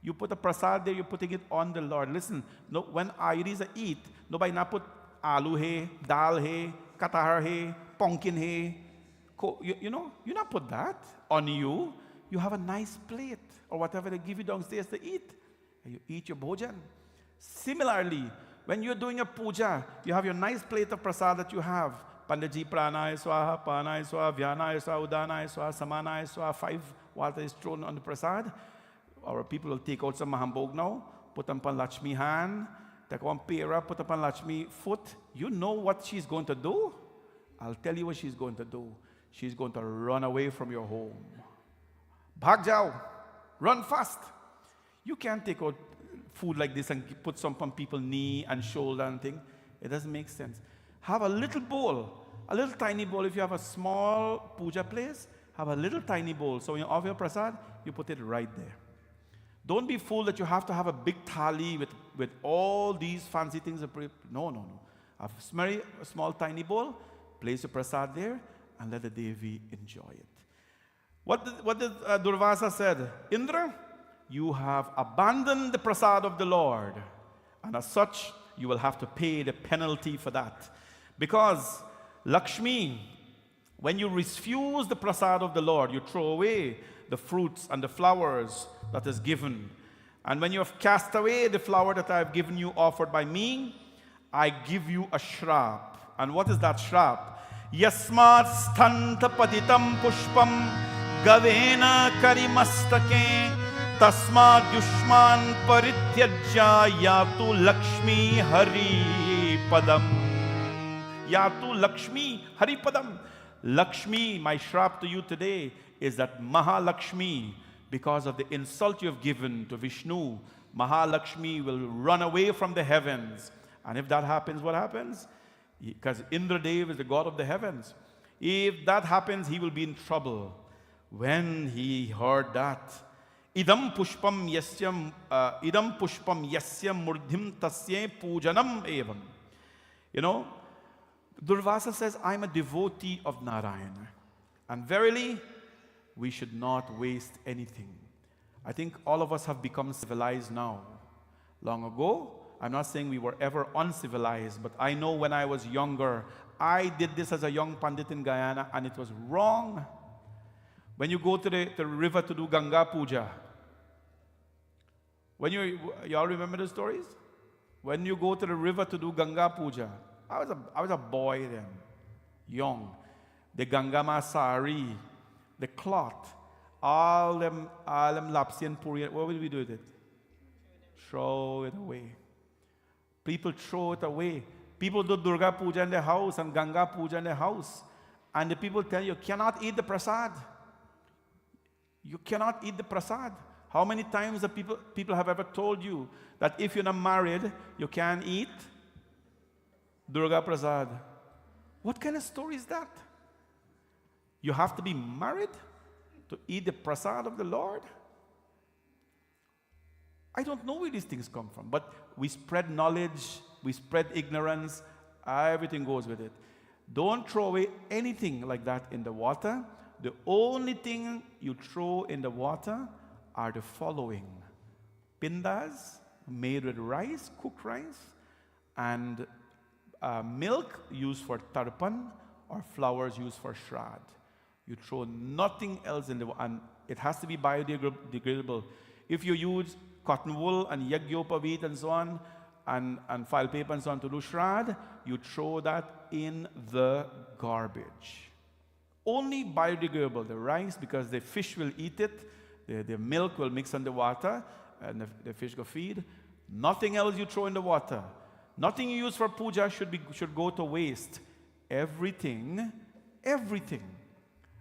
You put a prasad there, you're putting it on the Lord. Listen, no, when Ayurveda eat, nobody not put aloo hai, dal hai, katar hai, pumpkin hai. You know, you not put that on you. You have a nice plate or whatever they give you downstairs to eat. And you eat your bhojan. Similarly, when you're doing a puja, you have your nice plate of prasad that you have. Panditji pranaya swaha, panaya swaha, vyanaya swaha, udanaya swaha, samanaya swaha. 5 water is thrown on the prasad. Our people will take out some mahambog now, put them on Lakshmi hand, take one pera, put up on Lakshmi foot. You know what she's going to do? I'll tell you what she's going to do. She's going to run away from your home. Bhag jao. Run fast. You can't take out food like this and put some on people's knee and shoulder and thing. It doesn't make sense. Have a little bowl, a little tiny bowl. If you have a small puja place, have a little tiny bowl. So when you offer your prasad, you put it right there. Don't be fooled that you have to have a big thali with all these fancy things. No. Have a small tiny bowl, place your prasad there, and let the Devi enjoy it. What did Durvasa said? Indra, you have abandoned the prasad of the Lord, and as such, you will have to pay the penalty for that. Because Lakshmi, when you refuse the prasad of the Lord, you throw away the fruits and the flowers that is given. And when you have cast away the flower that I have given you offered by me, I give you a shrap. And what is that shrap? Yasmat sthanta patitam pushpam gavena karimastake tasmad yushman parityajya yatu Lakshmi hari padam. Yatu Lakshmi hari padam. Lakshmi, my shrap to you today is that Mahalakshmi, because of the insult you have given to Vishnu, Mahalakshmi will run away from the heavens. And if that happens, what happens? Because Indra Dev is the god of the heavens. If that happens, he will be in trouble. When he heard that, idam pushpam yasyam murdhim tasye pujanam evam. You know, Durvasa says, I'm a devotee of Narayana. And verily, we should not waste anything. I think all of us have become civilized now. Long ago, I'm not saying we were ever uncivilized, but I know when I was younger, I did this as a young Pandit in Guyana, and it was wrong. When you go to the river to do Ganga Puja, when you all remember the stories? When you go to the river to do Ganga Puja, I was a boy then, young. The Gangama sari, the cloth, all them lapsi and puri, what will we do with it? Throw it away. People throw it away. People do Durga Puja in their house and Ganga Puja in their house. And the people tell you, cannot eat the prasad. You cannot eat the prasad. How many times the people have ever told you that if you're not married, you can't eat Durga Prasad? What kind of story is that? You have to be married to eat the prasad of the Lord? I don't know where these things come from, but we spread knowledge, we spread ignorance, everything goes with it. Don't throw away anything like that in the water. The only thing you throw in the water are the following: pindas made with rice, cooked rice, and milk used for tarpan, or flowers used for shrad. You throw nothing else in the water, and it has to be biodegradable. If you use cotton wool and yagyopavit and so on, and file paper and so on to do Shrad, you throw that in the garbage. Only biodegradable, the rice, because the fish will eat it, the milk will mix in the water, and the fish go feed. Nothing else you throw in the water. Nothing you use for puja should go to waste. Everything.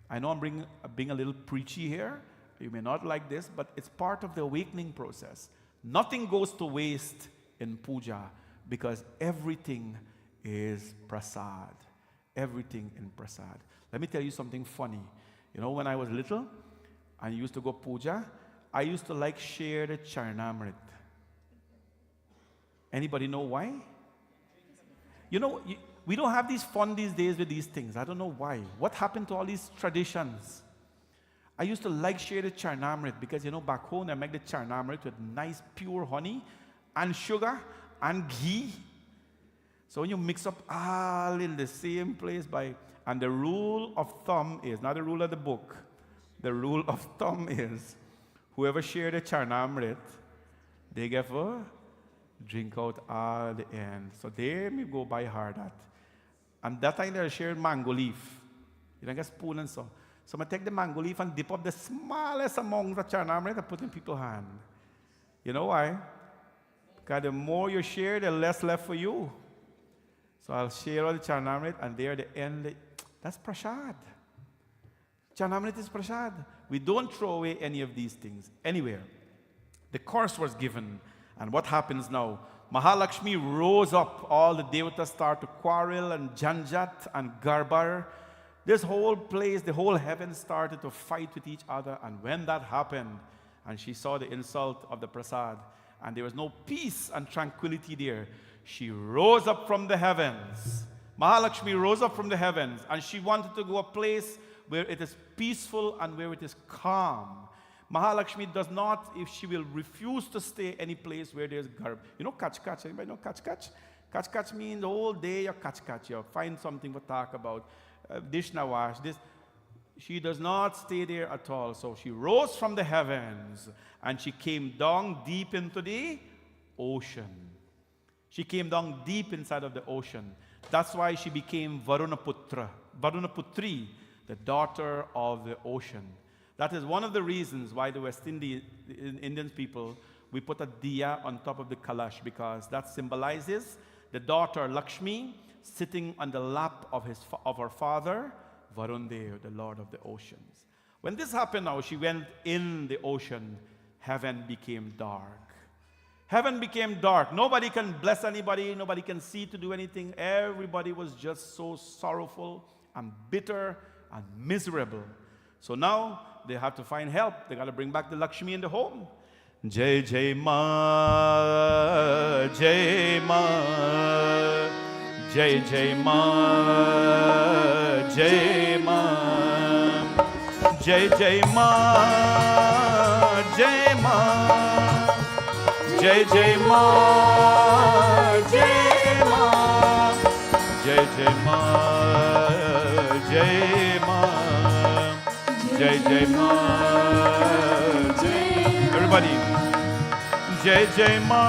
I know I'm being a little preachy here. You may not like this, but it's part of the awakening process. Nothing goes to waste in puja because everything is prasad. Everything in prasad. Let me tell you something funny. You know, when I was little and used to go puja, I used to like share the charnamrit. Anybody know why? You know, we don't have these fun these days with these things. I don't know why. What happened to all these traditions? I used to like share the charnamrit because, you know, back home they make the charnamrit with nice pure honey and sugar and ghee. So when you mix up all in the same place and the rule of thumb is, not the rule of the book, the rule of thumb is, whoever share the charnamrit, they get for drink out all the end. So they may go by hard at. And that time they shared mango leaf. You don't get spoon and so. So I take the mango leaf and dip up the smallest among the charnamrit and put in people's hand. You know why? Because the more you share, the less left for you. So I'll share all the charnamrit, and there at the end, that's prasad. Charnamrit is prasad. We don't throw away any of these things anywhere. The course was given, and what happens now? Mahalakshmi rose up. All the devatas start to quarrel, and janjat and garbar. This whole place, the whole heaven started to fight with each other. And when that happened, and she saw the insult of the prasad, and there was no peace and tranquility there, she rose up from the heavens. Mahalakshmi rose up from the heavens, and she wanted to go a place where it is peaceful and where it is calm. Mahalakshmi does not, if she will refuse to stay any place where there's garb. You know kach. Anybody know kach? Kach means the whole day you kach. You find something to talk about. Dish na wash, this. She does not stay there at all. So she rose from the heavens and she came down deep into the ocean. She came down deep inside of the ocean. That's why she became Varunaputri, the daughter of the ocean. That is one of the reasons why the West Indian people, we put a diya on top of the kalash, because that symbolizes the daughter Lakshmi sitting on the lap of her father, Varundev, the Lord of the oceans. When this happened now, she went in the ocean, heaven became dark. Heaven became dark. Nobody can bless anybody. Nobody can see to do anything. Everybody was just so sorrowful and bitter and miserable. So now they have to find help. They got to bring back the Lakshmi in the home. Jai Jai Ma, Jai Ma, Jai Jai Ma, Jai Ma, Jai Jai Ma, Jai Ma. Jai Jai Ma, Jai Ma, Jai Jai Ma, Jai Ma, Jai Jai Ma, Jai. Everybody, Jai Jai Ma,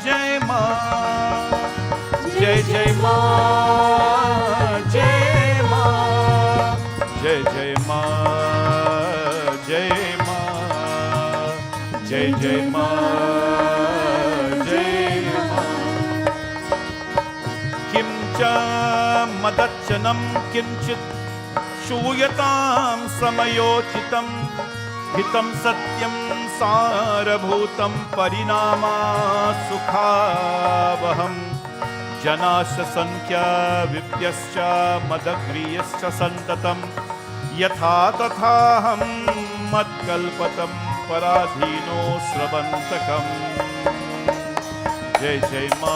Jai Ma, Jai Jai Ma, Jai Ma, Jai Jai Ma, Jai Ma. Jai Jai Ma, Jai Ma. Kim cha madachanam kinchit shuyatam samayochitam hitam satyam sarabhutam parinama sukhavaham janasya sankhya vipyascha madagriyascha santatam yatha tathaham madkalpatam Paradhino Sravantakam. Jai Jai Ma,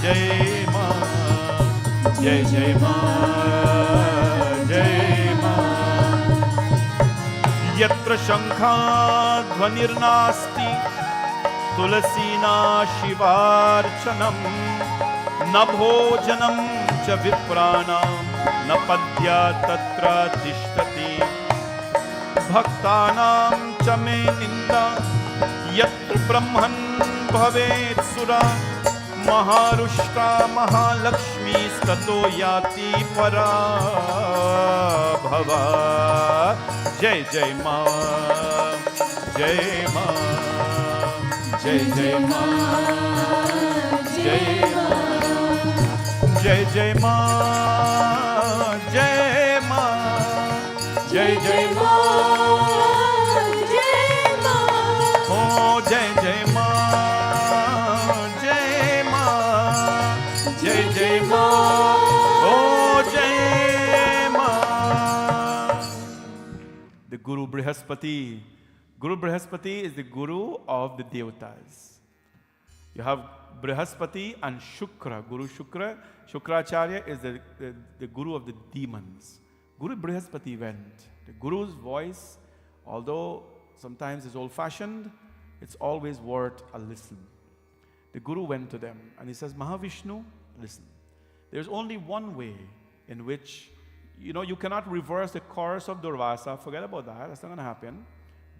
Jai Ma, Jai Jai Ma, Jai Ma. Yatra Shankha Dhvanirnasti Tulasina Shivarchanam Na Bhojanam Cha Vipranam Na Padya Tatra Tishtati Bhaktanam च मे निन्दा यत्र ब्रह्मन् भवेत् सुरा महारुष्टा महालक्ष्मी स्ततो याति परा भवा जय जय माँ जय माँ जय जय माँ जय जय जय माँ जय माँ जय जय माँ ओ जय जय माँ जय माँ जय जय माँ ओ जय माँ. The Guru Brihaspati is the Guru of the Devatas. You have Brihaspati and Shukra. Guru Shukra, Shukracharya is the Guru of the demons. Guru Brihaspati went. The Guru's voice, although sometimes is old-fashioned, it's always worth a listen. The Guru went to them and he says, Mahavishnu, listen. There's only one way in which, you cannot reverse the course of Durvasa. Forget about that. That's not going to happen.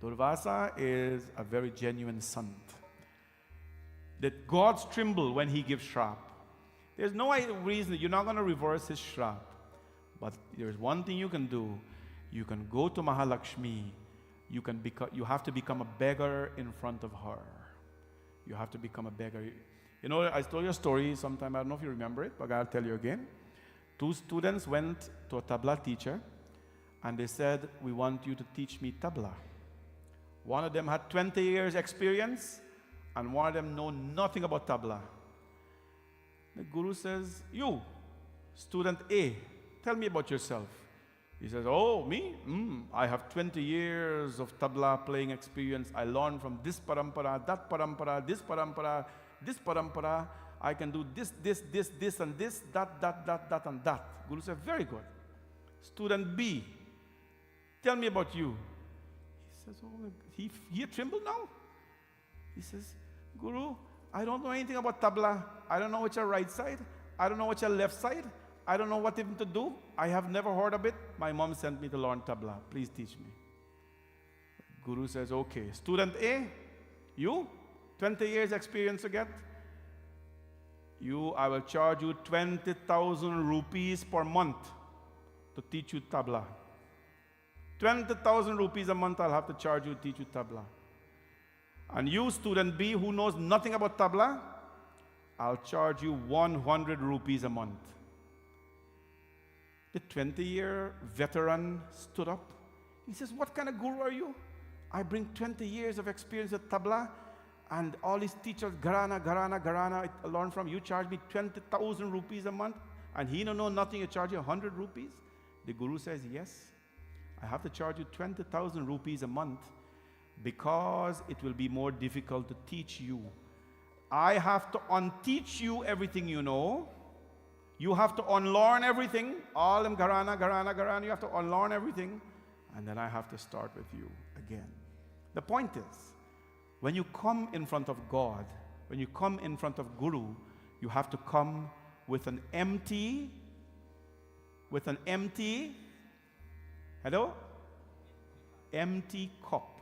Durvasa is a very genuine sant. That gods tremble when he gives shrap. There's no reason that you're not going to reverse his shrap. But there's one thing you can do. You can go to Mahalakshmi. You have to become a beggar in front of her. You have to become a beggar. I told you a story sometime. I don't know if you remember it, but I'll tell you again. 2 students went to a tabla teacher, and they said, we want you to teach me tabla. One of them had 20 years experience, and one of them know nothing about tabla. The Guru says, you, student A, tell me about yourself. He says, oh, me? I have 20 years of tabla playing experience. I learned from this parampara, that parampara, this parampara, this parampara. I can do this, and this, that, and that. Guru said, very good. Student B, tell me about you. He says, oh, he trembled now. He says, Guru, I don't know anything about tabla. I don't know what's your right side. I don't know what's your left side. I don't know what even to do. I have never heard of it. My mom sent me to learn tabla. Please teach me. Guru says, okay. Student A, you, 20 years experience again. I will charge you 20,000 rupees per month to teach you tabla. 20,000 rupees a month I'll have to charge you to teach you tabla. And you, student B, who knows nothing about tabla, I'll charge you 100 rupees a month. The 20-year veteran stood up. He says, what kind of guru are you? I bring 20 years of experience at tabla, and all these teachers, Gharana, I learn from. You charge me 20,000 rupees a month, and he don't know nothing, you charge you 100 rupees? The Guru says, yes, I have to charge you 20,000 rupees a month because it will be more difficult to teach you. I have to unteach you everything you know. You have to unlearn everything. All them Gharana, you have to unlearn everything. And then I have to start with you again. The point is, when you come in front of God, when you come in front of Guru, you have to come with an empty, hello? Empty cup,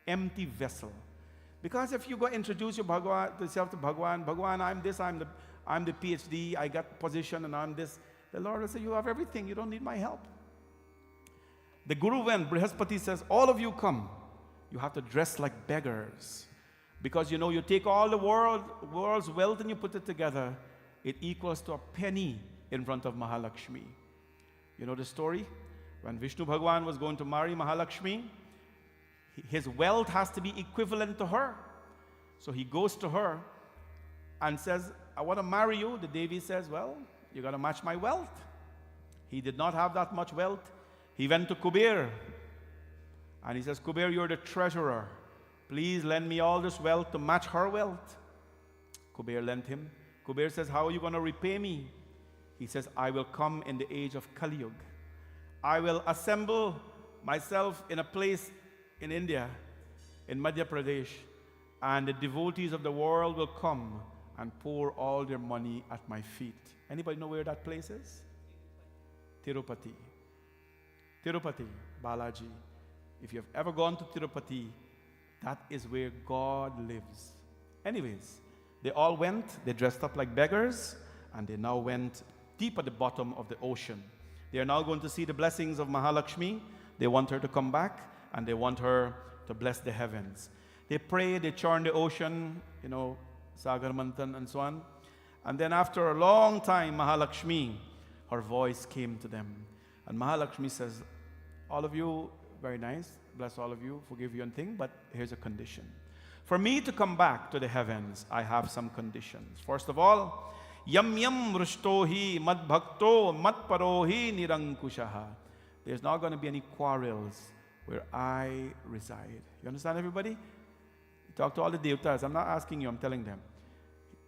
empty vessel. Because if you go introduce yourself to Bhagwan, I'm this, I'm the PhD, I got position and I'm this, the Lord will say, you have everything, you don't need my help. The Guru went, Brihaspati says, all of you come. You have to dress like beggars. Because you take all the world's wealth and you put it together, it equals to a penny in front of Mahalakshmi. You know the story? When Vishnu Bhagwan was going to marry Mahalakshmi, his wealth has to be equivalent to her. So he goes to her and says, I want to marry you. The Devi says, well, you got to match my wealth. He did not have that much wealth. He went to Kuber. And he says, Kuber, you're the treasurer. Please lend me all this wealth to match her wealth. Kuber lent him. Kuber says, how are you going to repay me? He says, I will come in the age of Kali Yuga. I will assemble myself in a place in India, in Madhya Pradesh, and the devotees of the world will come and pour all their money at my feet. Anybody know where that place is? Tirupati, Balaji. If you've ever gone to Tirupati, that is where God lives. Anyways, they all went, they dressed up like beggars, and they now went deep at the bottom of the ocean. They are now going to see the blessings of Mahalakshmi. They want her to come back, and they want her to bless the heavens. They pray, they churn the ocean, Sagar Manthan and so on. And then after a long time, Mahalakshmi, her voice came to them. And Mahalakshmi says, all of you, very nice, bless all of you, forgive you and thing, but here's a condition. For me to come back to the heavens, I have some conditions. First of all, yam yam rushtohi mad bhakto mad parohi nirankushaha. There's not going to be any quarrels where I reside. You understand, everybody? Talk to all the devtas. I'm not asking you, I'm telling them.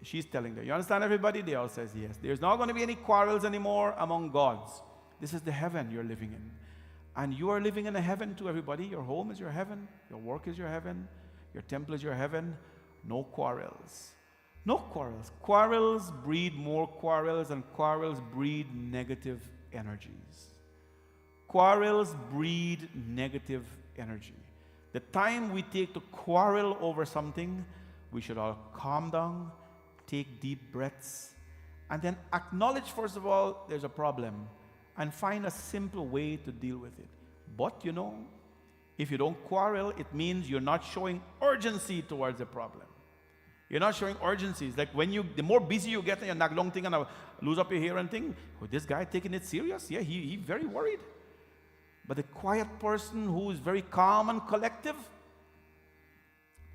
She's telling them. You understand, everybody? They all says yes. There's not going to be any quarrels anymore among gods. This is the heaven you're living in. And you are living in a heaven too, everybody. Your home is your heaven. Your work is your heaven. Your temple is your heaven. No quarrels. No quarrels. Quarrels breed more quarrels, and quarrels breed negative energies. Quarrels breed negative energy. The time we take to quarrel over something, we should all calm down, take deep breaths, and then acknowledge, first of all, there's a problem, and find a simple way to deal with it. But if you don't quarrel, it means you're not showing urgency towards the problem. You're not showing urgency. It's like the more busy you get, you're not long thing and lose up your hair and thing. Oh, this guy taking it serious? Yeah, he's very worried. But the quiet person who is very calm and collective,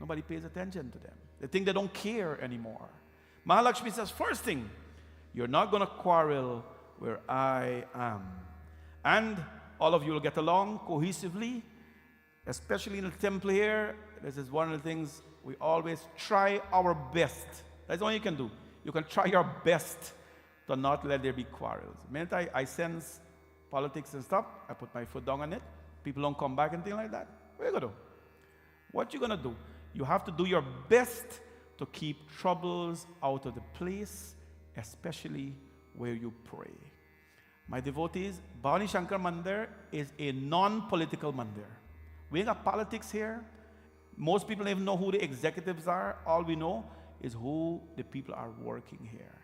nobody pays attention to them. They think they don't care anymore. Mahalakshmi says, first thing, you're not going to quarrel where I am. And all of you will get along cohesively, especially in the temple here. This is one of the things we always try our best. That's all you can do. You can try your best to not let there be quarrels. The minute I sense politics and stuff, I put my foot down on it. People don't come back and things like that. What are you going to do? What you going to do? You have to do your best to keep troubles out of the place, especially where you pray. My devotees, Bhavani Shankar Mandir is a non-political mandir. We ain't got politics here. Most people don't even know who the executives are. All we know is who the people are working here.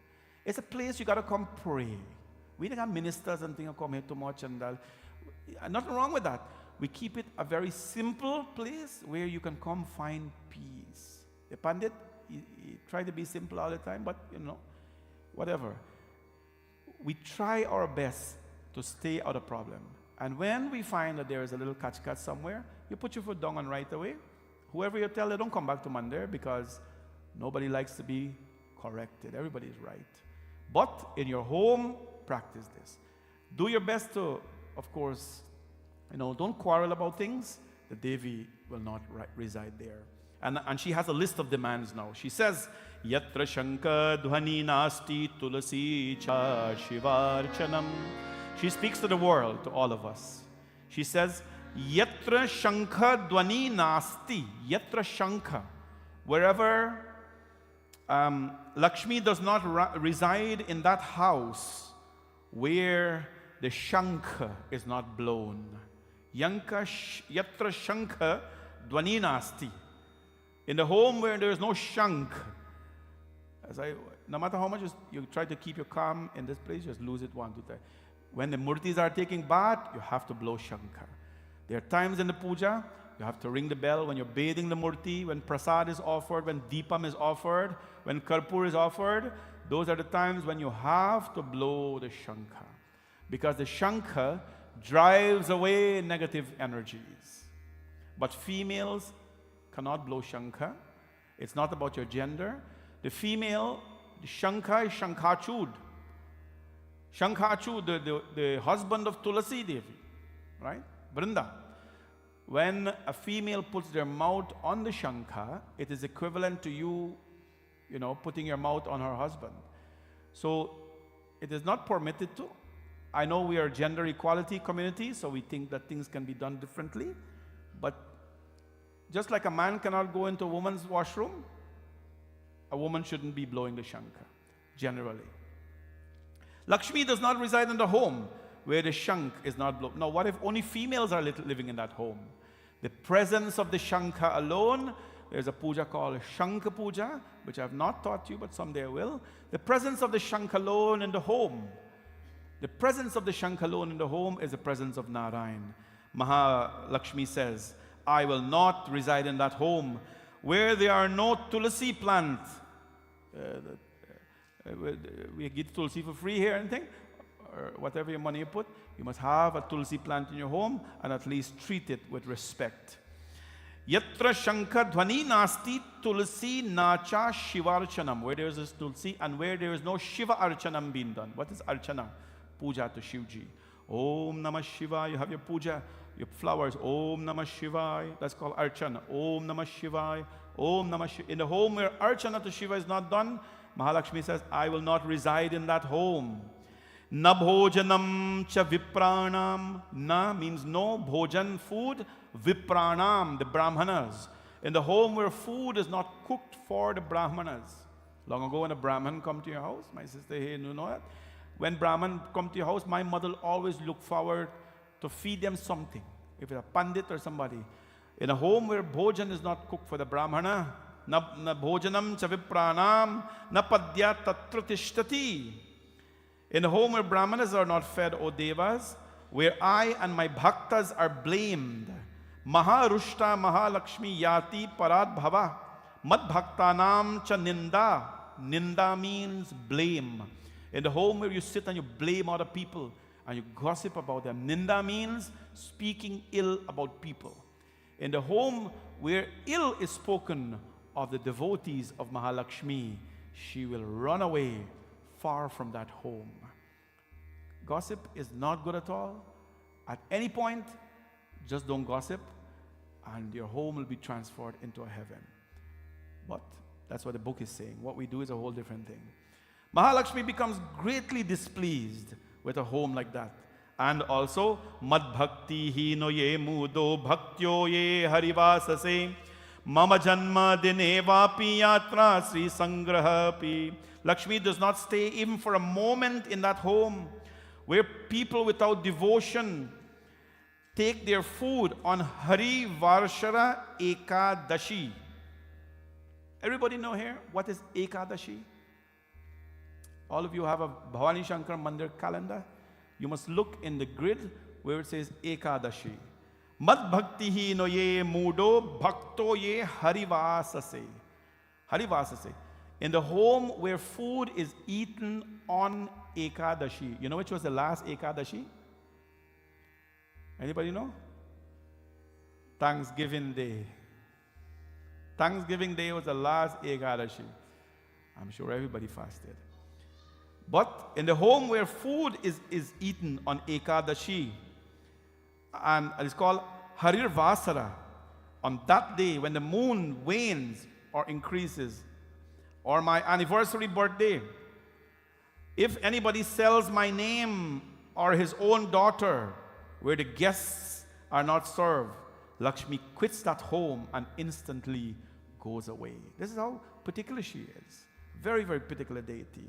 It's a place you got to come pray. We don't have ministers and things come here too much, and nothing wrong with that. We keep it a very simple place where you can come find peace. The Pandit, he try to be simple all the time, but whatever. We try our best to stay out of problem. And when we find that there is a little catch somewhere, you put your foot down and right away. Whoever you tell, they don't come back to Mandir, because nobody likes to be corrected. Everybody is right. But in your home, practice this. Do your best to, of course, don't quarrel about things. The Devi will not reside there. And she has a list of demands now. She says, Yatra Shanka Dhvani Nasti Tulasi Cha Shivarchanam. She speaks to the world, to all of us. She says, Yatra Shankha Dwani Nasti. Yatra Shankha. Wherever Lakshmi does not reside, in that house where the Shankha is not blown. Yatra Shankha Dwani Nasti. In the home where there is no Shank, no matter how much you try to keep your calm in this place, just lose it 1, 2 times. When the murtis are taking bath, you have to blow Shankar. There are times in the puja, you have to ring the bell when you're bathing the murti, when prasad is offered, when deepam is offered, when karpur is offered. Those are the times when you have to blow the Shankha. Because the Shankha drives away negative energies. But females cannot blow Shankha. It's not about your gender. The female, the Shankha is Shankachud. Shankachud, the husband of Tulasi Devi, right? Vrinda. When a female puts their mouth on the Shankha, it is equivalent to you, putting your mouth on her husband. So it is not permitted to. I know we are a gender equality community, so we think that things can be done differently. But just like a man cannot go into a woman's washroom, a woman shouldn't be blowing the Shankha, generally. Lakshmi does not reside in the home where the Shank is not blown. Now, what if only females are living in that home? The presence of the Shankha alone, there's a puja called Shankha Puja, which I have not taught you, but someday I will. The presence of the Shankha alone in the home. The presence of the Shankha alone in the home is the presence of Narayan. Mahalakshmi says, I will not reside in that home where there are no tulsi plant. We get tulsi for free here, anything? Or whatever your money you put, you must have a tulsi plant in your home and at least treat it with respect. Yatra shankha dhvani nasti tulsi nacha shivarchanam. Where there is this tulsi and where there is no shiva archanam being done. What is archana? Puja to Shivji. Om Namah Shivaya. You have your puja, your flowers. Om Namah Shivaya. That's called archana. Om Namah Shivaya. Om Namah Shivaya. In the home where archana to Shiva is not done, Mahalakshmi says, I will not reside in that home. Na bhojanam cha vipranam. Na means no, bhojan, food. Vipranam, the Brahmanas. In the home where food is not cooked for the Brahmanas. Long ago when a Brahman come to your house, my sister here, you know that? When Brahman come to your house, my mother always look forward to feed them something. If it's a pandit or somebody. In a home where bhojan is not cooked for the Brahmana, na bhojanam cha vipranam, na padya tatra tishtati. In a home where Brahmanas are not fed, O Devas, where I and my bhaktas are blamed, Maharushta Mahalakshmi Yati Parad Bhava, Mad Bhaktanam cha Ninda. Ninda means blame. In the home where you sit and you blame other people and you gossip about them. Ninda means speaking ill about people. In the home where ill is spoken of the devotees of Mahalakshmi, she will run away far from that home. Gossip is not good at all. At any point, just don't gossip and your home will be transferred into a heaven. But that's what the book is saying. What we do is a whole different thing. Mahalakshmi becomes greatly displeased with a home like that. And also, Mad Bhakti Hino Ye Mudo Bhaktyo Ye Harivasase Mama Janma Dine Vapi Yatra Sri Sangrahapi. Lakshmi does not stay even for a moment in that home where people without devotion take their food on Hari Varshara Ekadashi. Everybody know here what is Ekadashi? All of you have a Bhavani Shankar Mandir calendar. You must look in the grid where it says Ekadashi. Mad bhakti hi no ye mudo bhakto ye harivasase. Harivasase. In the home where food is eaten on Ekadashi. You know which was the last Ekadashi? Anybody know? Thanksgiving Day. Thanksgiving Day was the last Ekadashi. I'm sure everybody fasted. But in the home where food is eaten on Ekadashi, and it's called Harir Vasara, on that day when the moon wanes or increases, or my anniversary birthday, if anybody sells my name or his own daughter where the guests are not served, Lakshmi quits that home and instantly goes away. This is how particular she is. Very, very particular deity.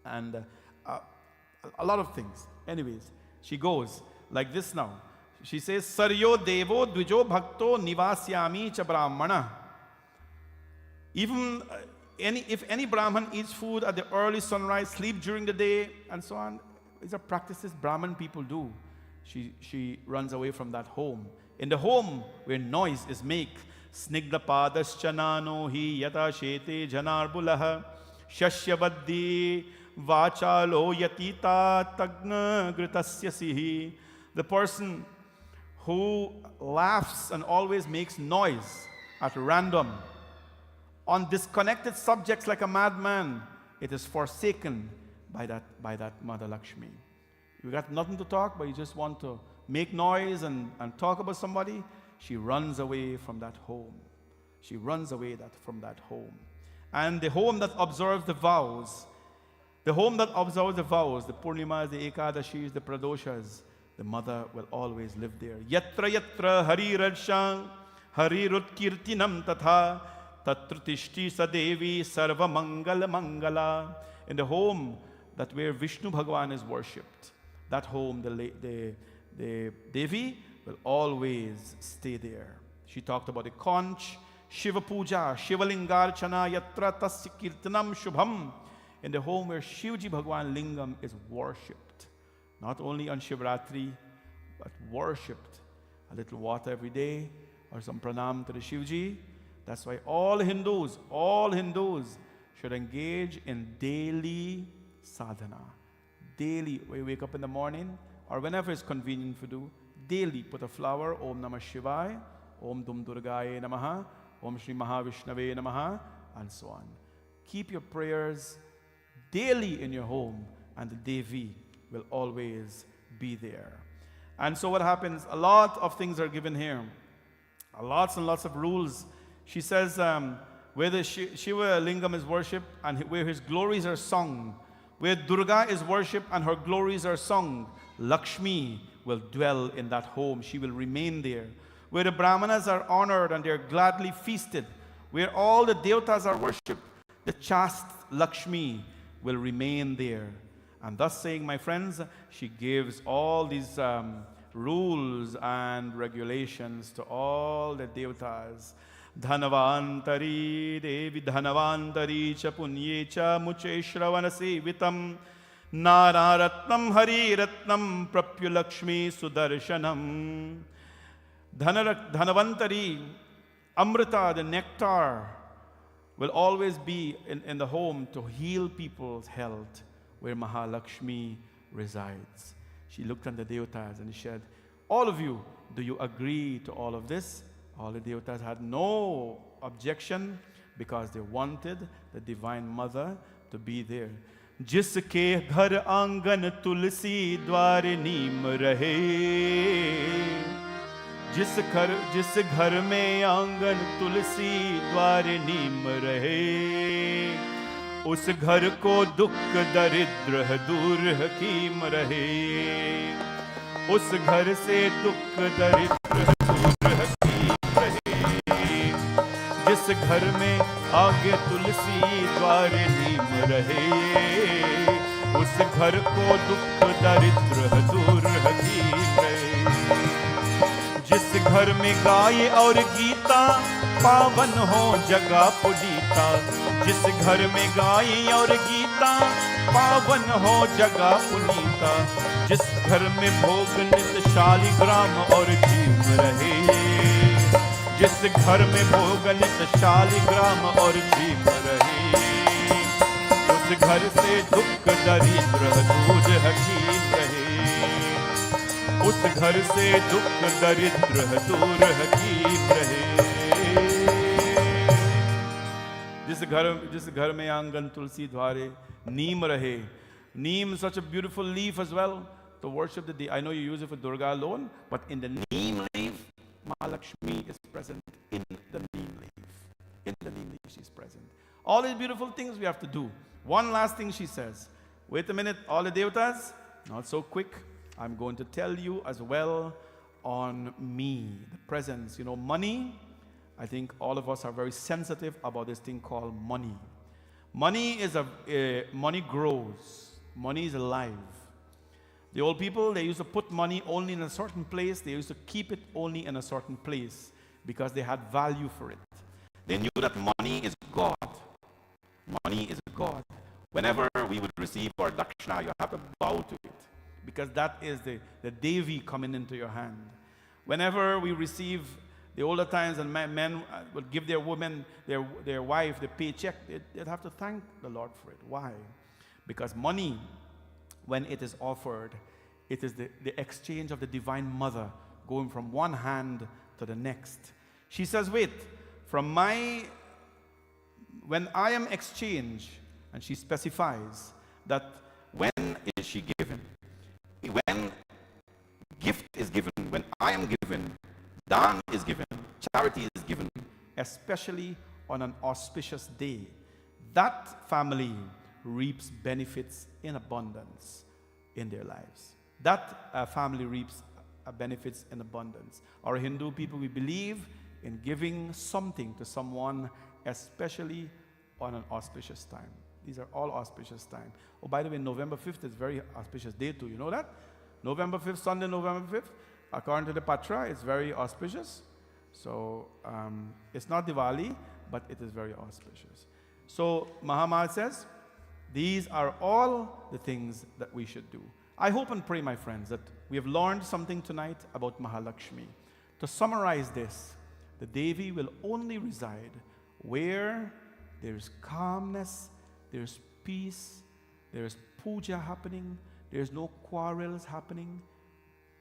And a lot of things. Anyways, she goes like this now. She says, Saryo Devo Dvijo Bhakto Nivasyami Cha Brahmana. Even if any Brahman eats food at the early sunrise, sleep during the day, and so on, these are practices Brahman people do. She runs away from that home. In the home where noise is made, Snigdha Padaschanano hi yata shete janarbulaha Shashyavaddi Vachalo yatita tagna gritasya sihi. The person who laughs and always makes noise at random on disconnected subjects like a madman, it is forsaken by that Mother Lakshmi. You got nothing to talk, but you just want to make noise and talk about somebody, she runs away from that home. She runs away from that home. And the home that observes the vows, the Purnimas, the Ekadashis, the Pradoshas, the mother will always live there. Yatra yatra Hari Radsha, Hari Rutkirtinam Tatha, Tatrutishti Sadevi Sarva Mangala Mangala. In the home where Vishnu Bhagavan is worshipped, that home, the Devi will always stay there. She talked about the conch, Shiva Puja, Shivalingarchana Yatra Tasya Kirtanam Shubham, in the home where Shivji Bhagwan Lingam is worshipped. Not only on Shivratri, but worshipped. A little water every day, or some pranam to the Shivji. That's why all Hindus should engage in daily sadhana. Daily, when you wake up in the morning, or whenever it's convenient for you, daily put a flower, Om Namah Shivaya, Om Dum Durgaye Namaha, Om Shri Mahavishnave Namaha, and so on. Keep your prayers daily in your home, and the Devi will always be there. And so what happens, a lot of things are given here. Lots and lots of rules. She says, where the Shiva Lingam is worshipped and where his glories are sung, where Durga is worshipped and her glories are sung, Lakshmi will dwell in that home. She will remain there. Where the Brahmanas are honored and they're gladly feasted, where all the Devatas are worshipped, the chaste Lakshmi will remain there. And thus saying, my friends, she gives all these rules and regulations to all the Devatas. Dhanavantari Devi Dhanavantari cha punye cha muche shravana sevitam Nararatnam Hari Ratnam Prapyu Lakshmi Sudarshanam. Dhanavantari, Amrita, the nectar, will always be in the home to heal people's health, where Mahalakshmi resides. She looked at the Devatas and said, all of you, do you agree to all of this? All the Devatas had no objection because they wanted the Divine Mother to be there. जिसके घर आंगन तुलसी द्वार नीम रहे, जिस घर में आंगन तुलसी द्वार नीम रहे, उस घर को दुख दरिद्र दूर हकीम रहे, उस घर से दुख दरिद्र दूर हकीम रहे, जिस घर में आगे तुलसी द्वार नीम रहे, उस घर को दुख दरिद्र दूर हकीम रहे, जिस घर में गाय और गीता पावन हो जगह पुनीता, जिस घर में गाय और गीता पावन हो जगह पुनीता, जिस घर में भोग नित शालिग्राम और जीव रहे, जिस घर में भोग नित शालिग्राम और जीव रहे, उस घर से दुख दरिद्र दूर हकीम रहे, उस घर से दुख दरिद्र दूर हकीम रहे। जिस घर में आंगन तुलसी द्वारे नीम रहे. Neem, such a beautiful leaf as well to worship the day. I know you use it for Durga alone, but in the neem leaf, Mahalakshmi is present in the neem leaf. In the neem leaf, she's present. All these beautiful things we have to do. One last thing she says. Wait a minute, all the devatas, not so quick. I'm going to tell you as well on me, the presence. You know, money, I think all of us are very sensitive about this thing called money. Money is money grows. Money is alive. The old people, they used to put money only in a certain place. They used to keep it only in a certain place because they had value for it. They knew that money is God. Money is God. Whenever we would receive our dakshina, you have to bow to it because that is the Devi coming into your hand. Whenever we receive, the older times, and men would give their women, their wife, the paycheck, they'd have to thank the Lord for it. Why? Because money, when it is offered, it is the exchange of the Divine Mother going from one hand to the next. She says, wait, when I am exchanged, and she specifies that when is she given? When gift is given, when I am given, dan is given, charity is given, especially on an auspicious day, that family reaps benefits in abundance in their lives. That family reaps benefits in abundance. Our Hindu people, we believe in giving something to someone, especially on an auspicious time. These are all auspicious time. Oh, by the way, November 5th is a very auspicious day too. You know that? November 5th, Sunday, November 5th. according to the Patra, it's very auspicious. So it's not Diwali, but it is very auspicious. So Mahamal says, these are all the things that we should do. I hope and pray, my friends, that we have learned something tonight about Mahalakshmi. To summarize this, the Devi will only reside where there is calmness, there is peace, there is puja happening, there is no quarrels happening.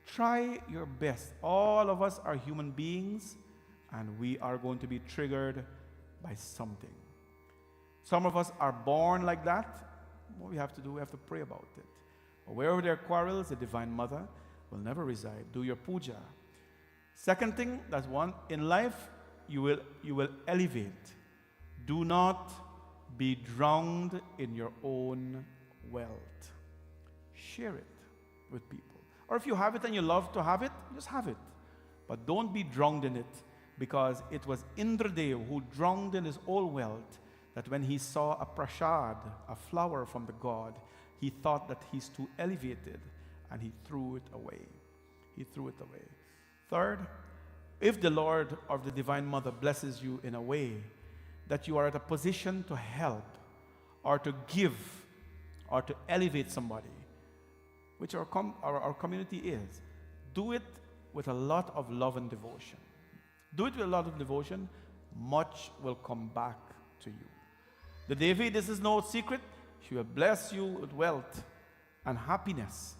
Try your best. All of us are human beings, and we are going to be triggered by something. Some of us are born like that. What we have to do, we have to pray about it. But wherever there are quarrels, the Divine Mother will never reside. Do your puja. Second thing, that's one, in life, you will elevate. Do not be drowned in your own wealth. Share it with people. Or if you have it and you love to have it, just have it. But don't be drowned in it, because it was Indra who drowned in his own wealth, that when he saw a prasad, a flower from the god, he thought that he's too elevated, and he threw it away. He threw it away. Third, if the Lord or the Divine Mother blesses you in a way that you are at a position to help or to give or to elevate somebody, which our community is, do it with a lot of love and devotion. Do it with a lot of devotion. Much will come back to you. The Devi, this is no secret, she will bless you with wealth and happiness.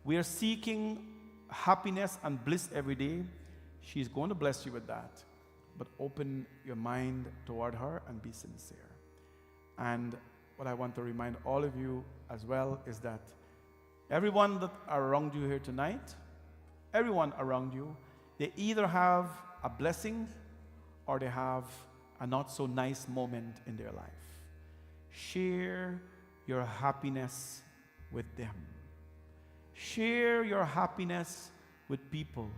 We are seeking happiness and bliss every day. She's going to bless you with that. But open your mind toward her and be sincere. And what I want to remind all of you as well is that everyone that are around you here tonight, everyone around you, they either have a blessing or they have a not so nice moment in their life. Share your happiness with them. Share your happiness with people.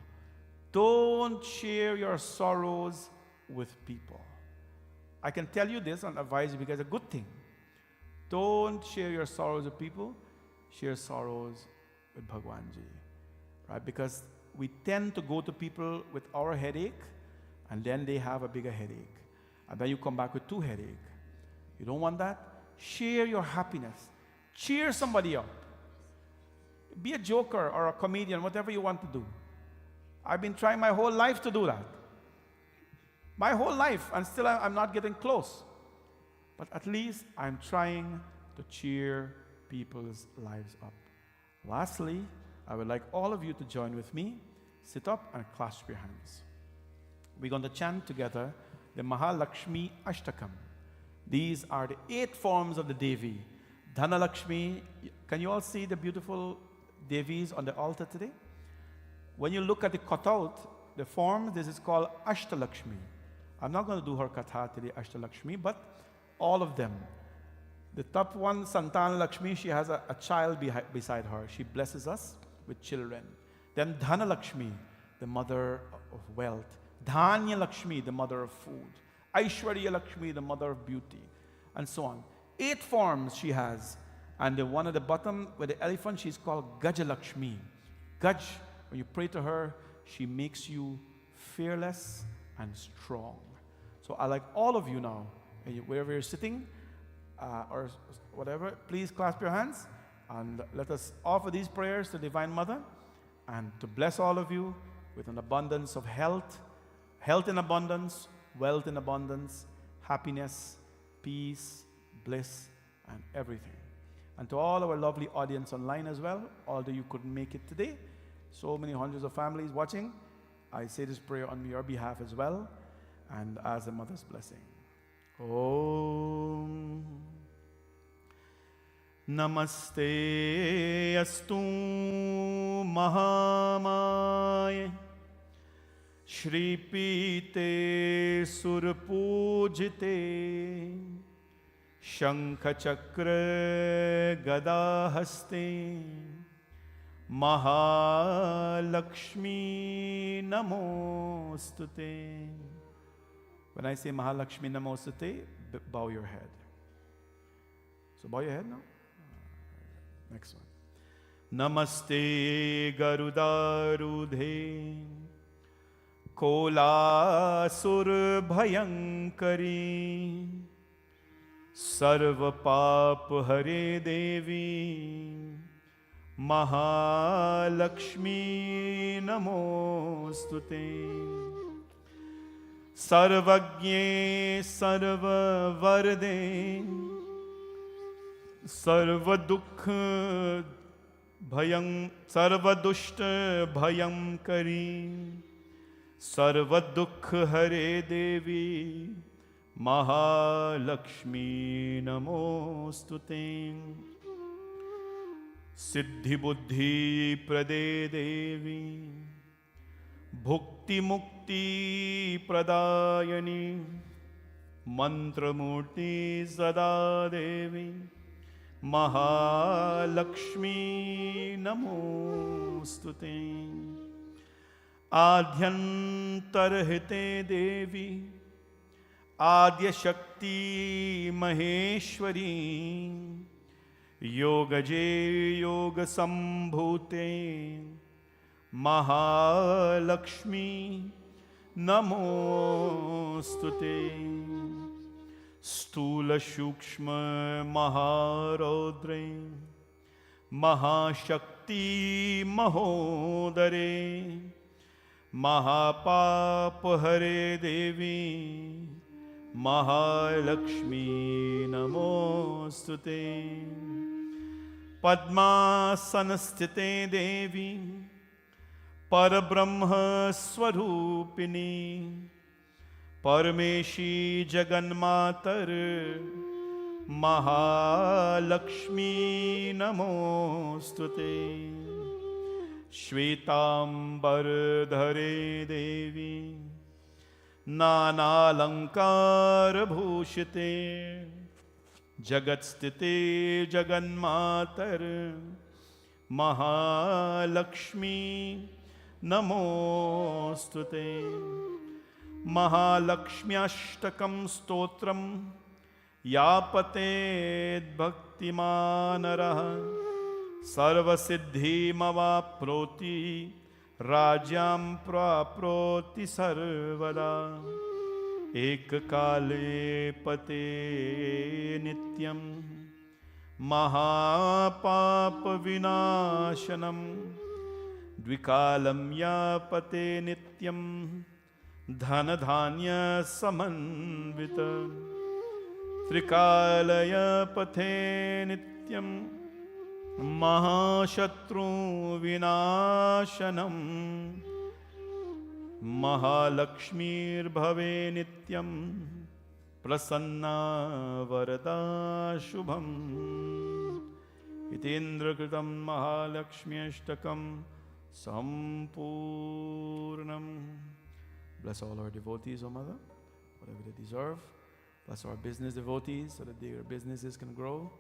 Don't share your sorrows with people. I can tell you this and advise you because it's a good thing. Don't share your sorrows with people. Share sorrows with Bhagwanji. Right? Because we tend to go to people with our headache, and then they have a bigger headache. And then you come back with 2 headaches. You don't want that? Share your happiness. Cheer somebody up. Be a joker or a comedian, whatever you want to do. I've been trying my whole life to do that. My whole life, and still I'm not getting close. But at least I'm trying to cheer people's lives up. Lastly, I would like all of you to join with me. Sit up and clasp your hands. We're going to chant together the Mahalakshmi Ashtakam. These are the 8 forms of the Devi. Dhanalakshmi, can you all see the beautiful Devis on the altar today? When you look at the cutout, the form, this is called Ashtalakshmi. I'm not going to do her katha today, Ashtalakshmi, but all of them. The top one, Santan Lakshmi, she has a child beside her. She blesses us with children. Then Dhanalakshmi, the mother of wealth. Dhanya Lakshmi, the mother of food. Aishwarya Lakshmi, the mother of beauty. And so on. 8 forms she has. And the one at the bottom with the elephant, she's called Gajalakshmi. Gaj, when you pray to her, she makes you fearless and strong. So I like all of you now, wherever you're sitting, or whatever, please clasp your hands and let us offer these prayers to Divine Mother and to bless all of you with an abundance of health, health in abundance, wealth in abundance, happiness, peace, bliss, and everything. And to all our lovely audience online as well, although you couldn't make it today, so many hundreds of families watching, I say this prayer on your behalf as well, and as a mother's blessing. Om Namaste Astu Mahamaya Shri Pite Surpujite Shankha Chakra Gada Haste Mahalakshmi Namostute. When I say Mahalakshmi Namostute, bow your head. So bow your head now. Next one. Namaste Garudarudhe Kolasur Bhayankari Sarva Pap Hare Devi Mahalakshmi Namostute Sarvagye Sarva Varde Sarva Dukha Bhayam Sarva Dushta Bhayam Kari Sarva Dukha Hare Devi Mahalakshmi Namostute Siddhi Buddhi Prade Devi Bhukti Mukti Pradayani Mantra Murti Sada Devi Mahalakshmi Namostute Adhyantarhite Devi Adya Shakti Maheshwari Yogaje Yoga Sambhute Mahalakshmi Namostute Stula Shukshma Maharodre Mahashakti Mahodare Mahapap Hare Devi Mahalakshmi Namostute Padma Sanastite Devi Parabrahma Swarupini Parmeshi Jaganmatar Mahalakshmi Namostute Shvetambar Dhare Devi Nanalankar Bhushite Jagatstite Jaganmatar Mahalakshmi Namostute Mahalakshmi Ashtakam Stotram Yapate Bhaktimanaraha Sarva Siddhi Mavaproti Rajyam Praproti Sarvada Ekakale Pate Nityam Mahapapa Vinashanam Dvikalam Yapate Nityam Dhanadhanya Samanvita Trikalaya Pathe Nityam Mahashatru Vinashanam Mahalakshmir Bhave Nityam Prasanna Varada Shubham Itindra Kritam Mahalakshmi Ashtakam Sampurnam. Bless all our devotees, O Mother, whatever they deserve. Bless our business devotees so that their businesses can grow.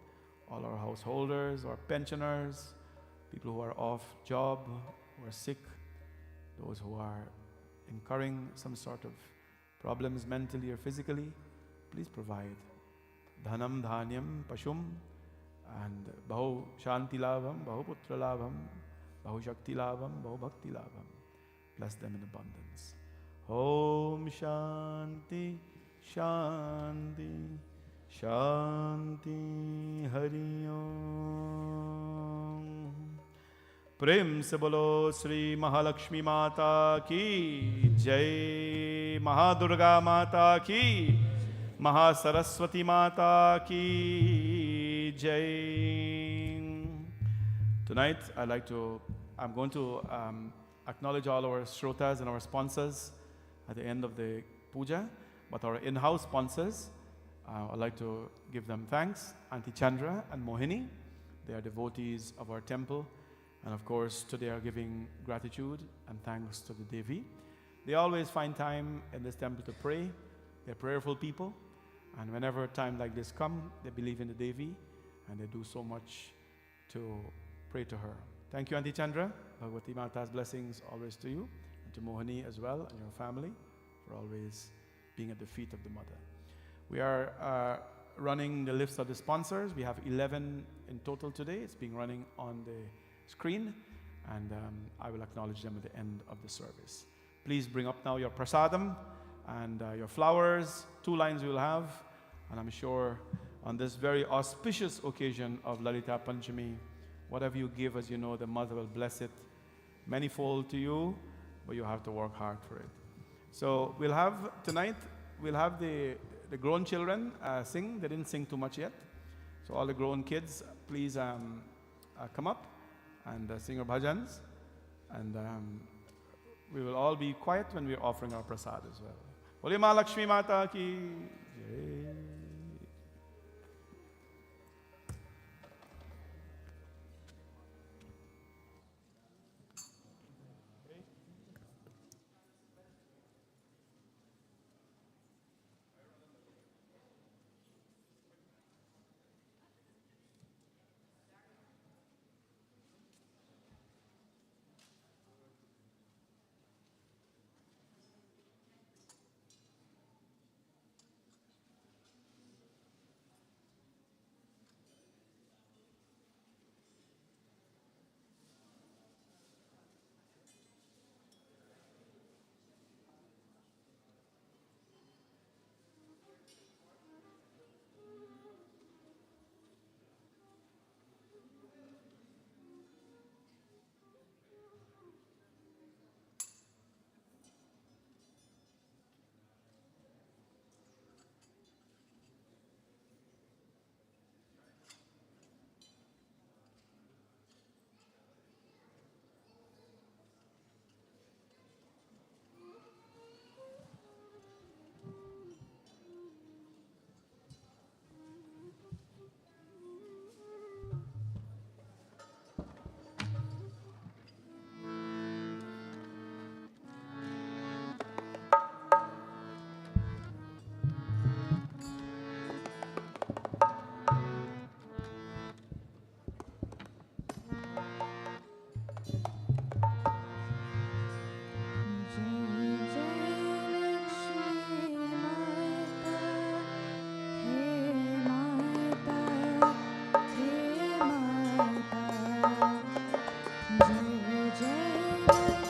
All our householders, our pensioners, people who are off job, who are sick, those who are incurring some sort of problems mentally or physically, please provide. Dhanam, Dhanyam, Pashum, and Bahu Shanti Labham, Bahu Putra Labham, Bahu Shakti Labham, Bahu Bhakti Labham. Bless them in abundance. Om Shanti, Shanti, Shanti, Hari Om. Prem se bolo Shri Mahalakshmi Mata ki Jai, Mahadurga Mata ki, Mahasaraswati Mata ki Jai. Tonight I'm going to acknowledge all our shrotas and our sponsors at the end of the puja, but our in-house sponsors, I'd like to give them thanks. Auntie Chandra and Mohini, they are devotees of our temple, and of course today are giving gratitude and thanks to the Devi. They always find time in this temple to pray. They're prayerful people, and whenever a time like this comes, they believe in the Devi, and they do so much to pray to her. Thank you, Auntie Chandra. Bhagavati Mata's blessings always to you, and to Mohini as well and your family for always being at the feet of the Mother. We are running the list of the sponsors. We have 11 in total today. It's being running on the screen, and I will acknowledge them at the end of the service. Please bring up now your prasadam and your flowers. 2 lines we will have, and I'm sure on this very auspicious occasion of Lalita Panchami, whatever you give, as you know, the mother will bless it manifold to you, but you have to work hard for it. So we'll have tonight, we'll have the grown children sing. They didn't sing too much yet. So all the grown kids, please come up and sing your bhajans. And we will all be quiet when we're offering our prasad as well. Bole Mahalakshmi Mata ki jai. Jai Lakshmi Mata,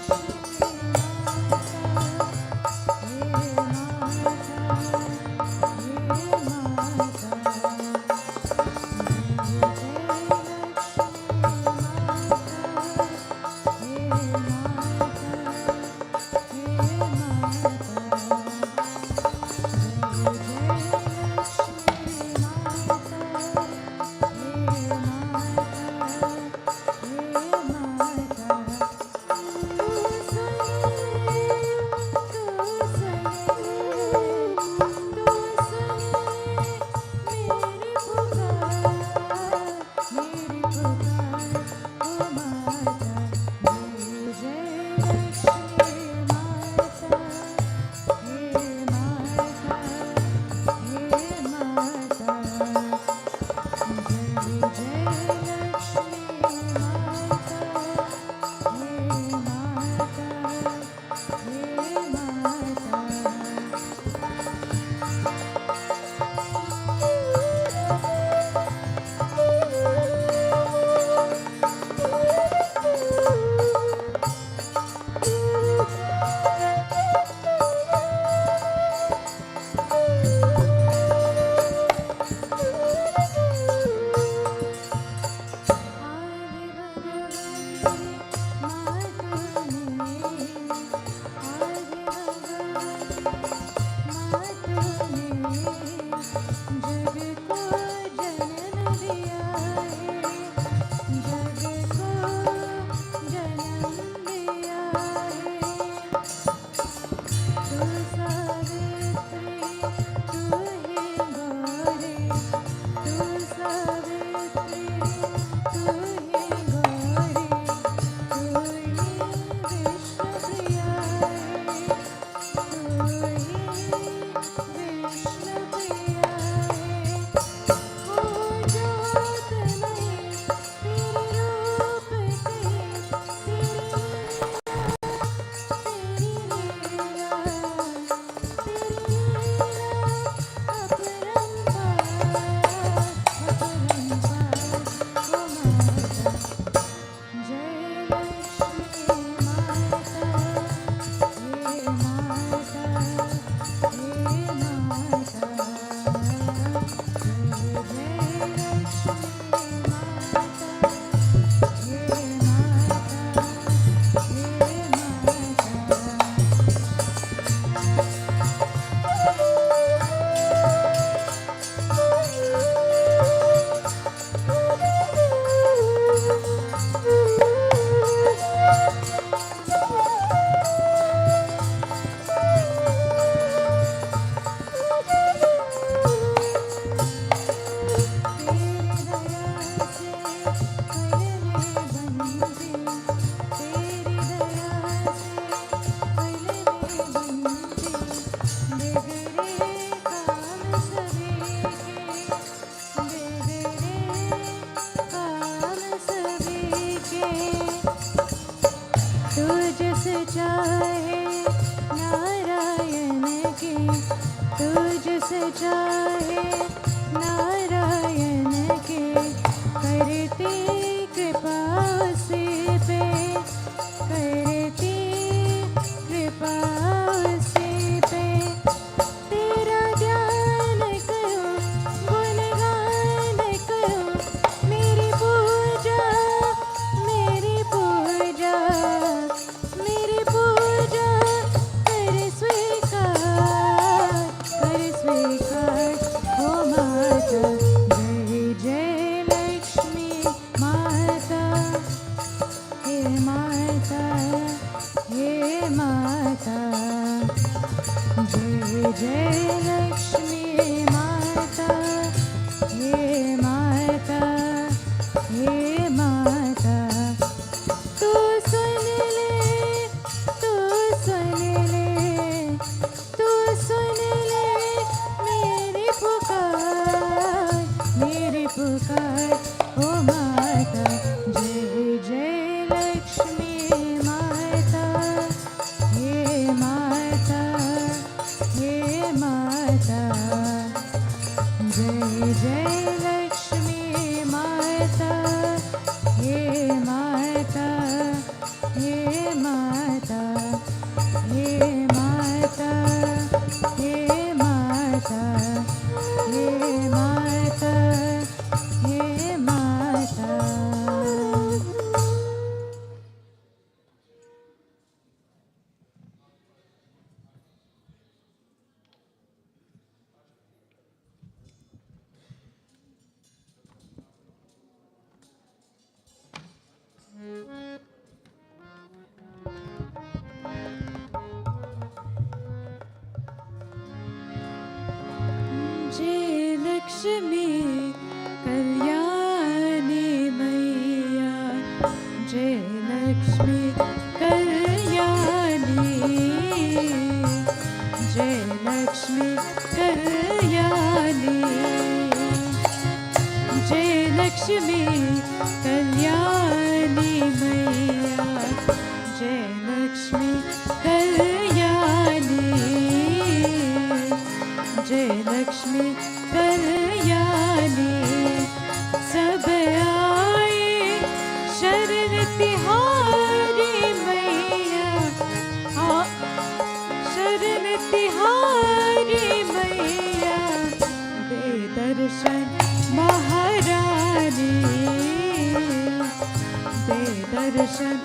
तुझ से चाहे नारायण के करती कृपा उसी पे करती कृपा उसी पे तेरा ध्यान करो गुणगान करो मेरी पूजा मेरी पूजा मेरी पूजा कर स्वीकार हो माता जय जय लक्ष्मी माता हे माता हे माता जय जय लक्ष्मी माता हे माता हे माता तू सुन ले तू सुन ले तू सुन ले मेरी पुकार ओ माता जय जय लक्ष्मी माता हे माता हे माता जय जय लक्ष्मी माता हे माता हे माता हे माता हे माता हे माता हे माता जय लक्ष्मी कल्याणी मैया जय लक्ष्मी कल्याणी जय लक्ष्मी कल्याणी जय लक्ष्मी कल्याणी मैया जय लक्ष्मी कल्याणी जय लक्ष्मी कल्याणी सब आए शरण तिहारी मैया शरण तिहारी मैया दे दर्शन महारानी दे दर्शन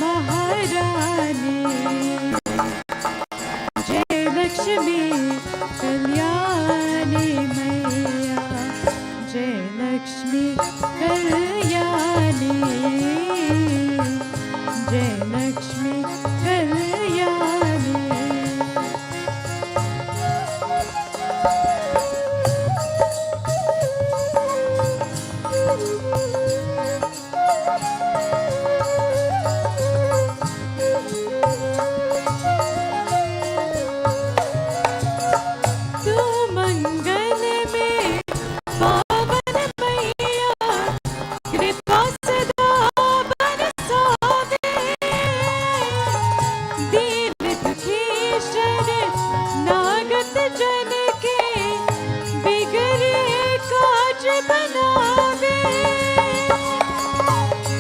महारानी जय लक्ष्मी कल्याणी मैया जय लक्ष्मी कल्याणी जय लक्ष्मी कल्याणी तू मंगल में पावन मैया कृपा सदा बरसावे दीन दुखी शरण नागत जन के बिगड़े काज बनावे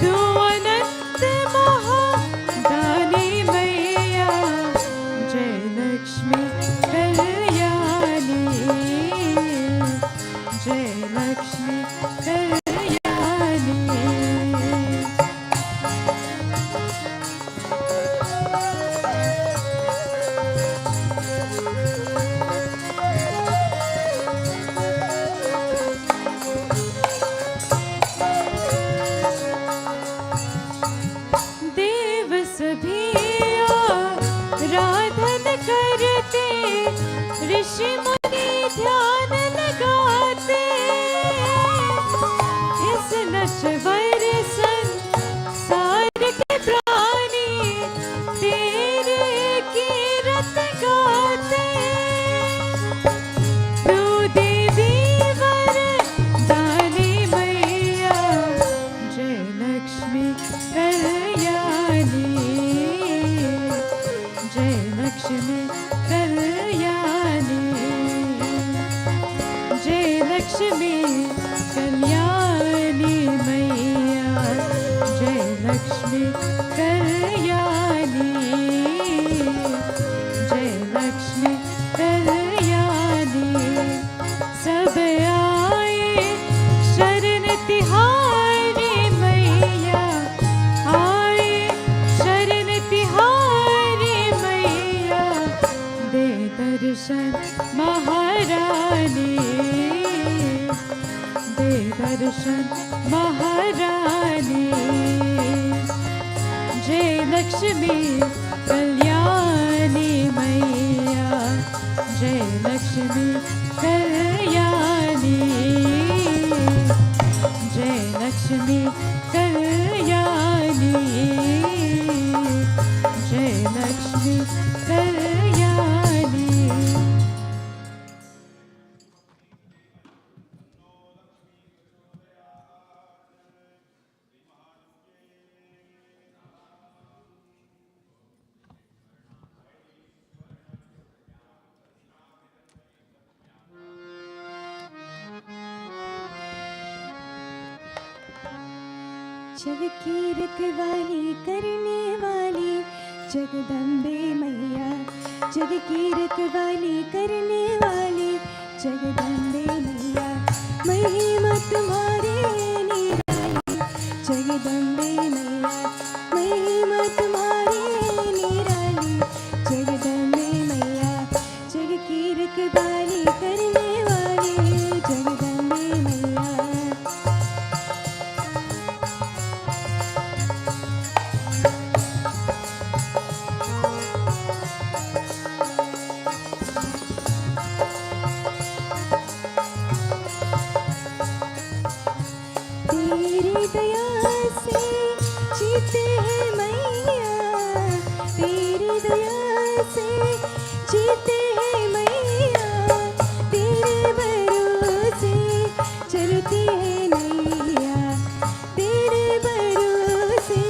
तू अनंत महादानी मैया जय लक्ष्मी कल्याणी जय लक्ष्मी कल्याणी देव सभी आराधन करते ऋषि मुनि ध्यान लगाते इस नश्वर संसार के प्राणी तेरे कीरत गाते तू देवी वरदानी मैया जय लक्ष्मी कल्याणी जय लक्ष्मी कल्याणी दर्शन महारानी, दे दर्शन महारानी। जय लक्ष्मी कल्याणी मैया, जय लक्ष्मी कल्याणी, जय लक्ष्मी कल्याणी, जय लक्ष्मी कल्याणी। जग की रखवाली करने वाली जगदम्बे मैया, जग की रखवाली करने वाली जगदम्बे मैया। महिमा तुम्हारे निराली जगदम्बे मैया, महिमा तुम्हारे निराली जगदम्बे मैया। जग की रखवाली करने वाली जगदम्बे मैया। तेरी दया से जीते हैं मैया, तेरी दया से जीते हैं मैया। तेरे भरोसे चलती है नैया, तेरे भरोसे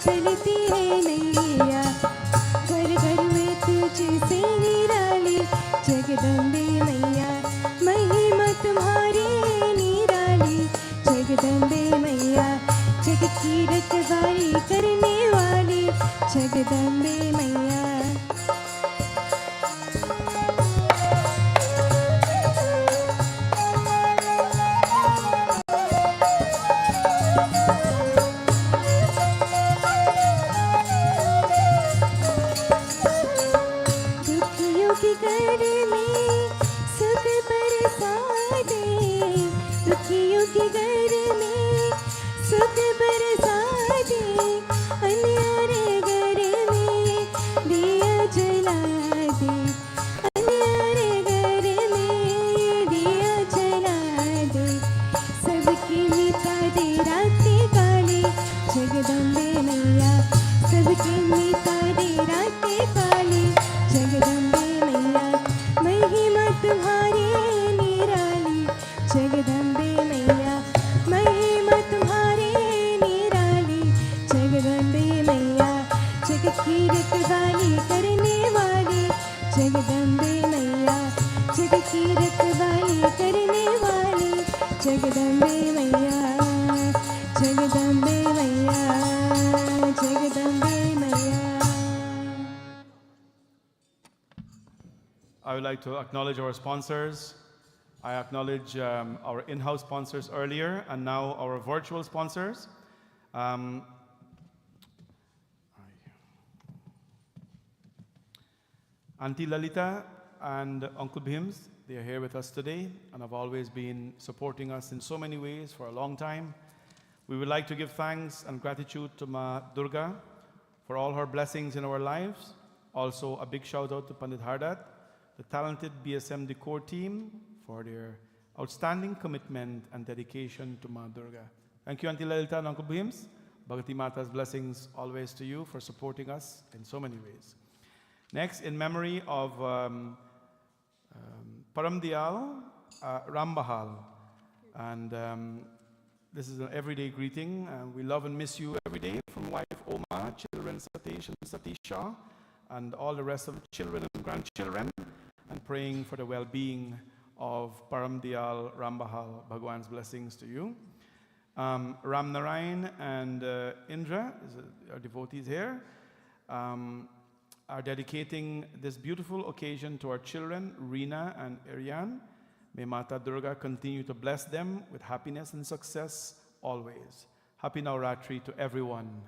चलती है नैया। घर घर में तुझसे निराली जगदम्बे मैया, महिमा तुम्हारी निराली जगदम्बे मैया। जग की रखवाली करने वाली जगदम्बे मैया। दुखियों के घर में सुख बरसा दे, दुखियों के घर में सुख बरसा दे। अन्यारे घर में दिया जला दे, अन्यारे घर में दिया जला दे। सबकी मिटा दे रातें काली जगदम्बे मैया, सबकी मिटा दे रातें काली जगदम्बे मैया। महिमा तुम्हारी निराली जगदम्बे मैया, महिमा तुम्हारी निराली जगदम्बे मैया। जग की रखवाली करने वाली जगदम्बे मैया, जग की रखवाली करने वाली जगदम्बे मैया, जगदम्बे मैया, जगदम्बे मैया। I would like to acknowledge our sponsors. I acknowledge our in-house sponsors earlier and now our virtual sponsors. Auntie Lalita and Uncle Bhims, they are here with us today and have always been supporting us in so many ways for a long time. We would like to give thanks and gratitude to Ma Durga for all her blessings in our lives. Also, a big shout out to Pandit Hardat, the talented BSM Decor team, for their outstanding commitment and dedication to Ma Durga. Thank you, Auntie Lalita and Uncle Bhims. Bhagati Mata's blessings always to you for supporting us in so many ways. Next, in memory of Paramdial Rambahal. And this is an everyday greeting. We love and miss you every day from wife Oma, children Satish and Satisha, and all the rest of the children and grandchildren, and praying for the well-being of Paramdial Rambahal. Bhagwan's blessings to you. Ram Narayan and Indra, our devotees here, are dedicating this beautiful occasion to our children, Reena and Aryan. May Mata Durga continue to bless them with happiness and success always. Happy Navratri to everyone.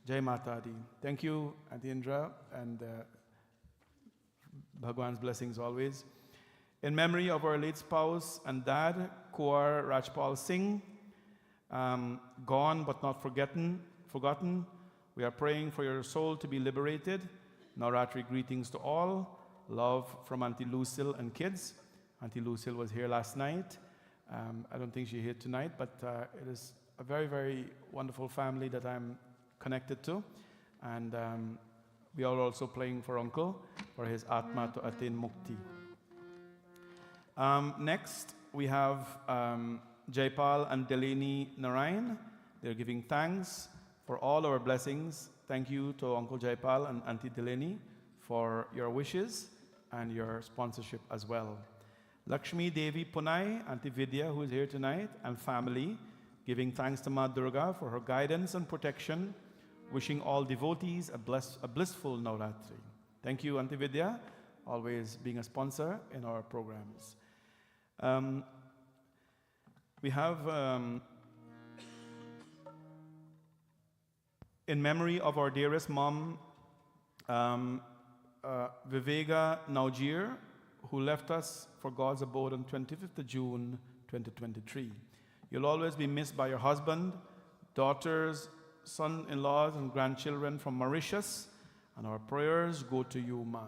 Jai Mata Di. Thank you, Auntie Indra, and Bhagwan's blessings always. In memory of our late spouse and dad, Kuar Rajpal Singh, gone but not forgotten. We are praying for your soul to be liberated. Navratri greetings to all. Love from Auntie Lucille and kids. Auntie Lucille was here last night. I don't think she's here tonight, but it is a very, very wonderful family that I'm connected to. And we are also praying for Uncle, for his Atma to attain Mukti. Next, we have Jaipal and Delaney Narayan. They're giving thanks for all our blessings. Thank you to Uncle Jaipal and Auntie Delaney for your wishes and your sponsorship as well. Lakshmi Devi Punai, Auntie Vidya, who is here tonight, and family, giving thanks to Ma Durga for her guidance and protection, wishing all devotees a blissful Navratri. Thank you, Auntie Vidya, always being a sponsor in our programs. We have, in memory of our dearest mom, Viveka Naujir, who left us for God's abode on 25th of June, 2023. You'll always be missed by your husband, daughters, son-in-laws, and grandchildren from Mauritius, and our prayers go to you, Ma.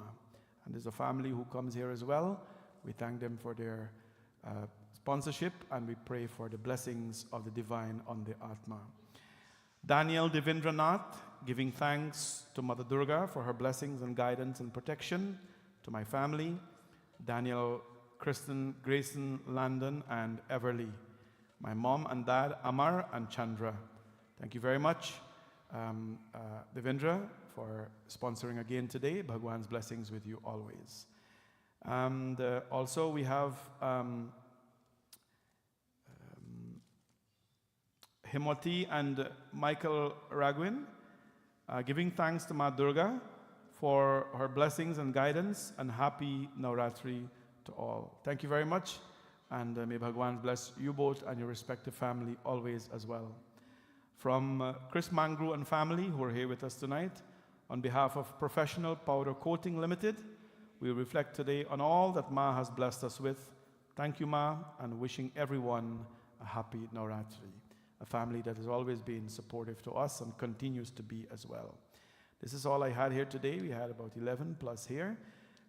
And there's a family who comes here as well. We thank them for their sponsorship, and we pray for the blessings of the divine on the Atma. Daniel Devindranath, giving thanks to Mother Durga for her blessings and guidance and protection, to my family, Daniel, Kristen, Grayson, Landon, and Everly. My mom and dad, Amar and Chandra. Thank you very much, Devendra, for sponsoring again today. Bhagwan's blessings with you always. And also we have Himati and Michael Ragwin, giving thanks to Ma Durga for her blessings and guidance, and happy Navratri to all. Thank you very much, and may Bhagwan bless you both and your respective family always as well. From Chris Mangru and family who are here with us tonight, on behalf of Professional Powder Coating Limited, we reflect today on all that Ma has blessed us with. Thank you, Ma, and wishing everyone a happy Navratri, a family that has always been supportive to us and continues to be as well. This is all I had here today. We had about 11 plus here.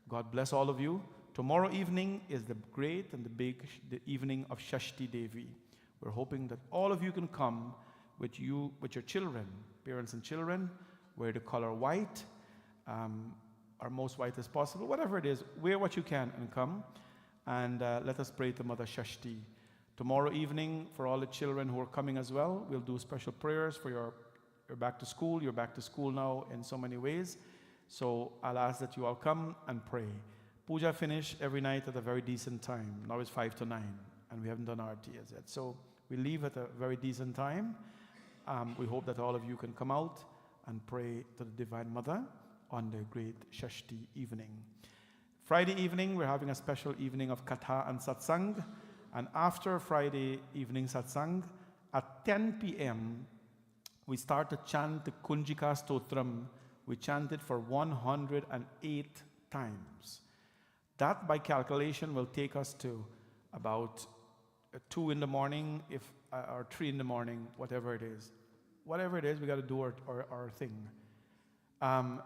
God bless all of you. Tomorrow evening is the great and the evening of Shashti Devi. We're hoping that all of you can come with your children, parents and children, wear the color white, or most white as possible, whatever it is, wear what you can and come, and let us pray to Mother Shashti. Tomorrow evening, for all the children who are coming as well, we'll do special prayers for you're back to school. You're back to school now in so many ways. So I'll ask that you all come and pray. Puja finish every night at a very decent time. Now it's 8 to 9, and we haven't done Aarti as yet. So we leave at a very decent time. We hope that all of you can come out and pray to the Divine Mother on the great Shashti evening. Friday evening, we're having a special evening of Katha and Satsang. And after Friday evening Satsang, at 10 p.m., we start to chant the Kunjika Stotram. We chant it for 108 times. That, by calculation, will take us to about 2 in the morning, or 3 in the morning, whatever it is. Whatever it is, we got to do our thing.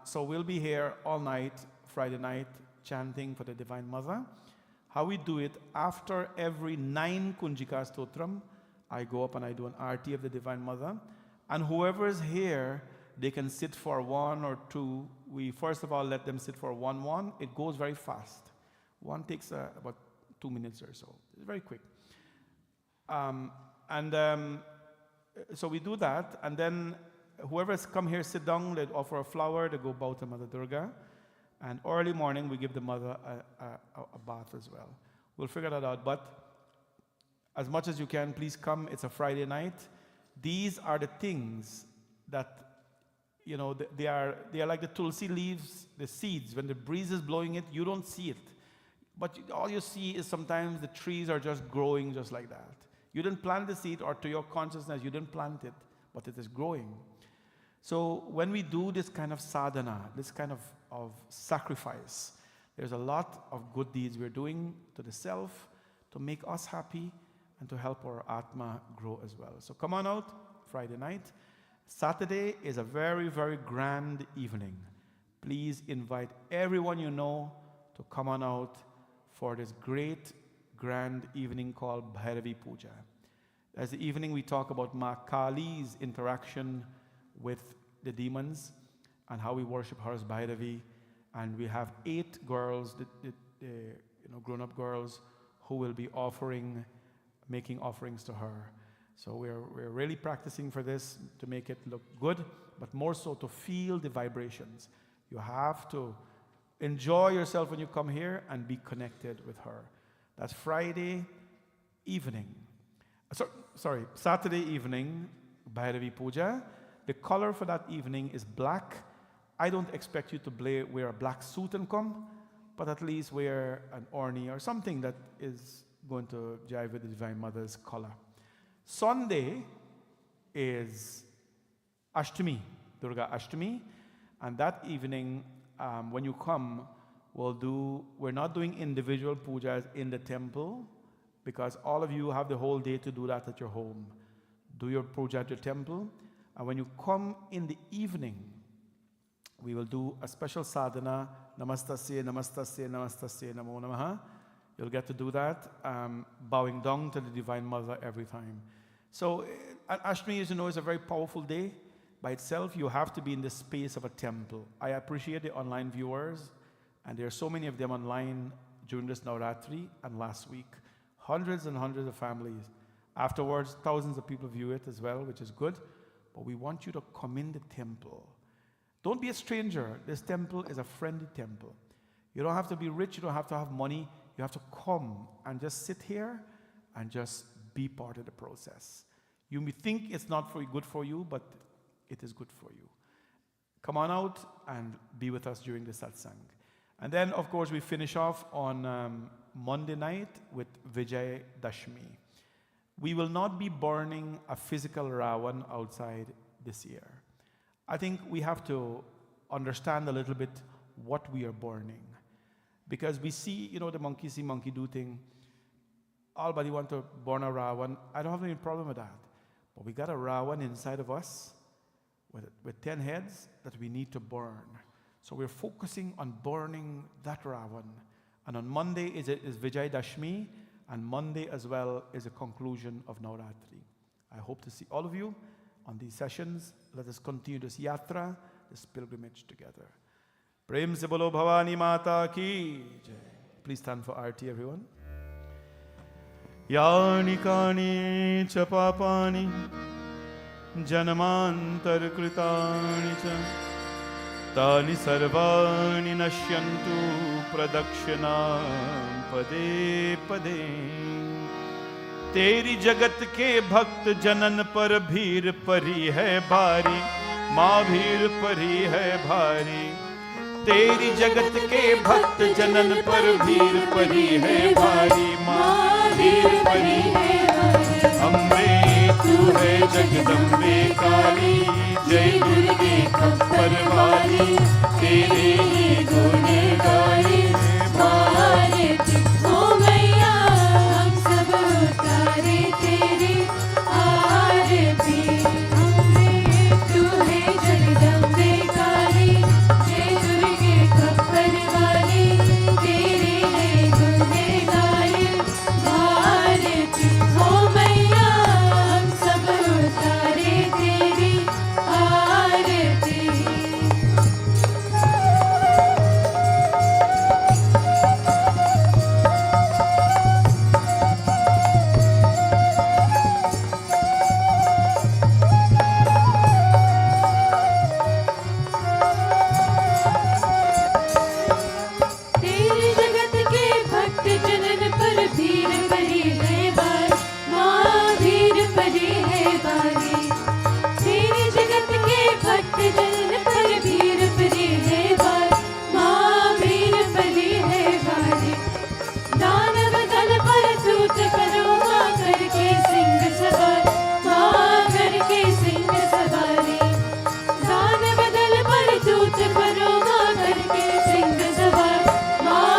So we'll be here all night, Friday night, chanting for the Divine Mother. How we do it, after every 9 Kunjika Stotram, I go up and I do an Aarti of the Divine Mother. And whoever is here, they can sit for 1 or 2. We first of all let them sit for 1. It goes very fast. One takes about 2 minutes or so. It's very quick. So we do that, and then whoever's come here, sit down, they offer a flower, they go bow to Mother Durga. And early morning, we give the mother a bath as well. We'll figure that out, but as much as you can, please come. It's a Friday night. These are the things that, you know, they are like the tulsi leaves, the seeds. When the breeze is blowing it, you don't see it. But all you see is sometimes the trees are just growing just like that. You didn't plant the seed, or to your consciousness, you didn't plant it, but it is growing. So when we do this kind of sadhana, this kind of sacrifice, There's a lot of good deeds we're doing to the self to make us happy and to help our Atma grow as well. So come on out Friday night. Saturday is a very, very grand evening. Please invite everyone you know to come on out for this great, grand evening called Bhairavi Puja. As the evening we talk about Ma Kali's interaction with the demons and how we worship her as Bhairavi. And we have 8 girls, grown-up girls, who will be making offerings to her. So we're really practicing for this to make it look good, but more so to feel the vibrations. You have to enjoy yourself when you come here and be connected with her. That's Friday evening. Saturday evening, Bhairavi Puja. The color for that evening is black. I don't expect you to wear a black suit and come, but at least wear an orni or something that is going to jive with the Divine Mother's color. Sunday is Ashtami, Durga Ashtami, and that evening, when you come, we're not doing individual pujas in the temple, because all of you have the whole day to do that at your home. Do your puja at your temple, and when you come in the evening, we will do a special sadhana, Namastasya, Namastasya, Namastasya, Namo Namaha. You'll get to do that, bowing down to the Divine Mother every time. So, Ashtami, as you know, is a very powerful day. By itself, you have to be in the space of a temple. I appreciate the online viewers, and there are so many of them online during this Navratri and last week. Hundreds and hundreds of families. Afterwards, thousands of people view it as well, which is good. But we want you to come in the temple. Don't be a stranger. This temple is a friendly temple. You don't have to be rich. You don't have to have money. You have to come and just sit here and just be part of the process. You may think it's not good for you, but it is good for you. Come on out and be with us during the satsang. And then, of course, we finish off on Monday night with Vijay Dashmi. We will not be burning a physical Ravan outside this year. I think we have to understand a little bit what we are burning. Because we see, the monkey see, monkey do thing. All body want to burn a Ravan. I don't have any problem with that. But we got a Ravan inside of us with 10 heads that we need to burn. So we're focusing on burning that Ravan. And on Monday is Vijay Dashmi, and Monday as well is a conclusion of Navratri. I hope to see all of you on these sessions. Let us continue this yatra, this pilgrimage together. Prem se bolo Bhavani Mata ki jai. Please stand for Aarti, everyone. Yani kani cha papani janmantar kritani cha tani sarvani nashyantu pradakshina pade pade. तेरी जगत के भक्त जनन पर भीर परी है भारी, माँ भीर परी है भारी। तेरी जगत के भक्त जनन पर भीर परी है भारी, माँ भीर परी है भारी। अम्बे तू है जगदम्बे काली, जय दुर्गे खप्पर वाली, तेरे ही गुण गाए भारत। ओ मैया हम सब उतारे तेरी आरती। अम्बे तू है जगदम्बे काली, जय दुर्गे खप्पर वाली, तेरे ही गुण गाए भारत। ओ मैया हम सब उतारे तेरी आरती। तेरी जगत के भक्त जनन पर भीर परी है भारी, माँ भीर परी है भारी। तेरी जगत के भक्त जनन पर भीर परी है भारी, माँ भीर परी है भारी। दानव दल पर तूत करो माँ करके सिंह सवार, माँ करके सिंह सवारी। दानव दल पर तूत करो माँ करके सिंह सवार, माँ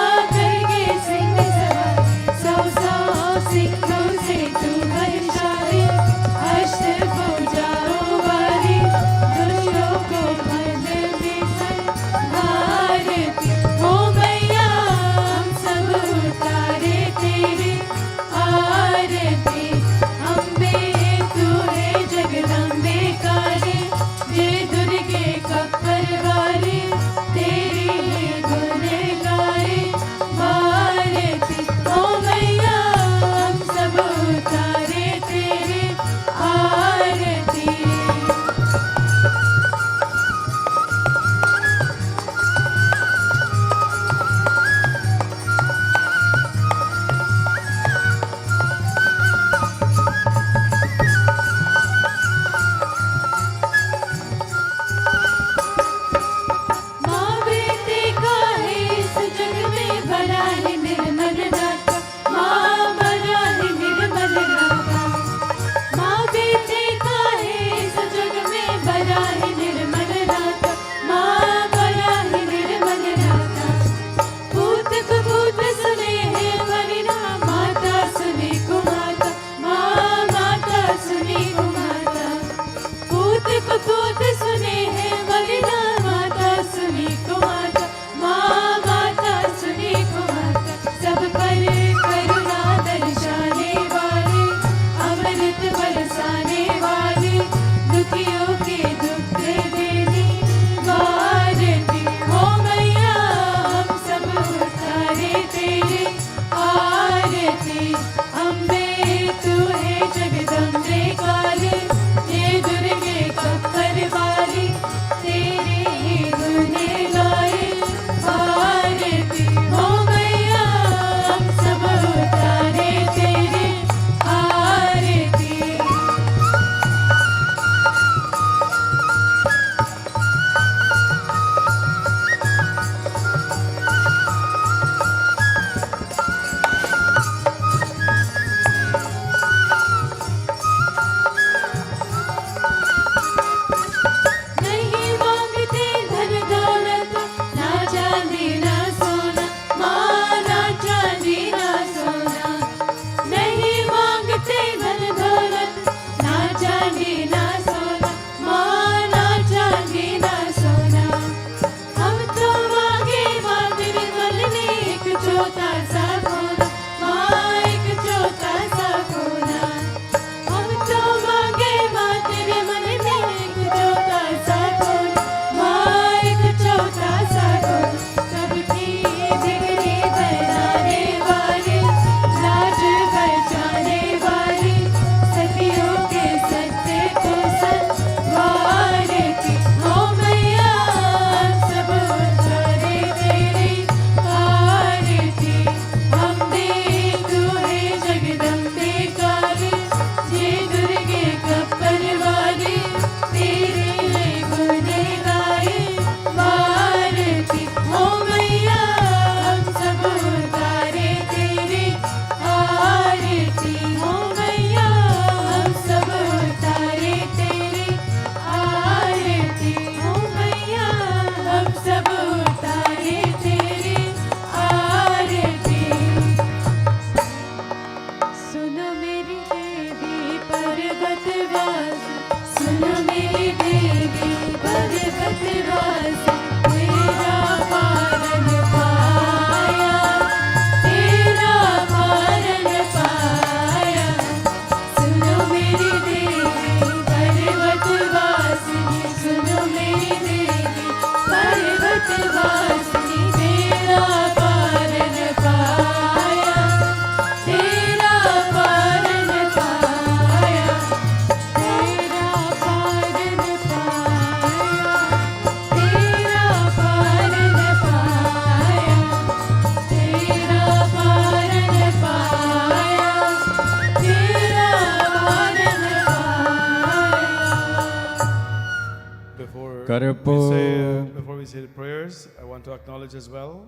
Before we say the prayers, I want to acknowledge as well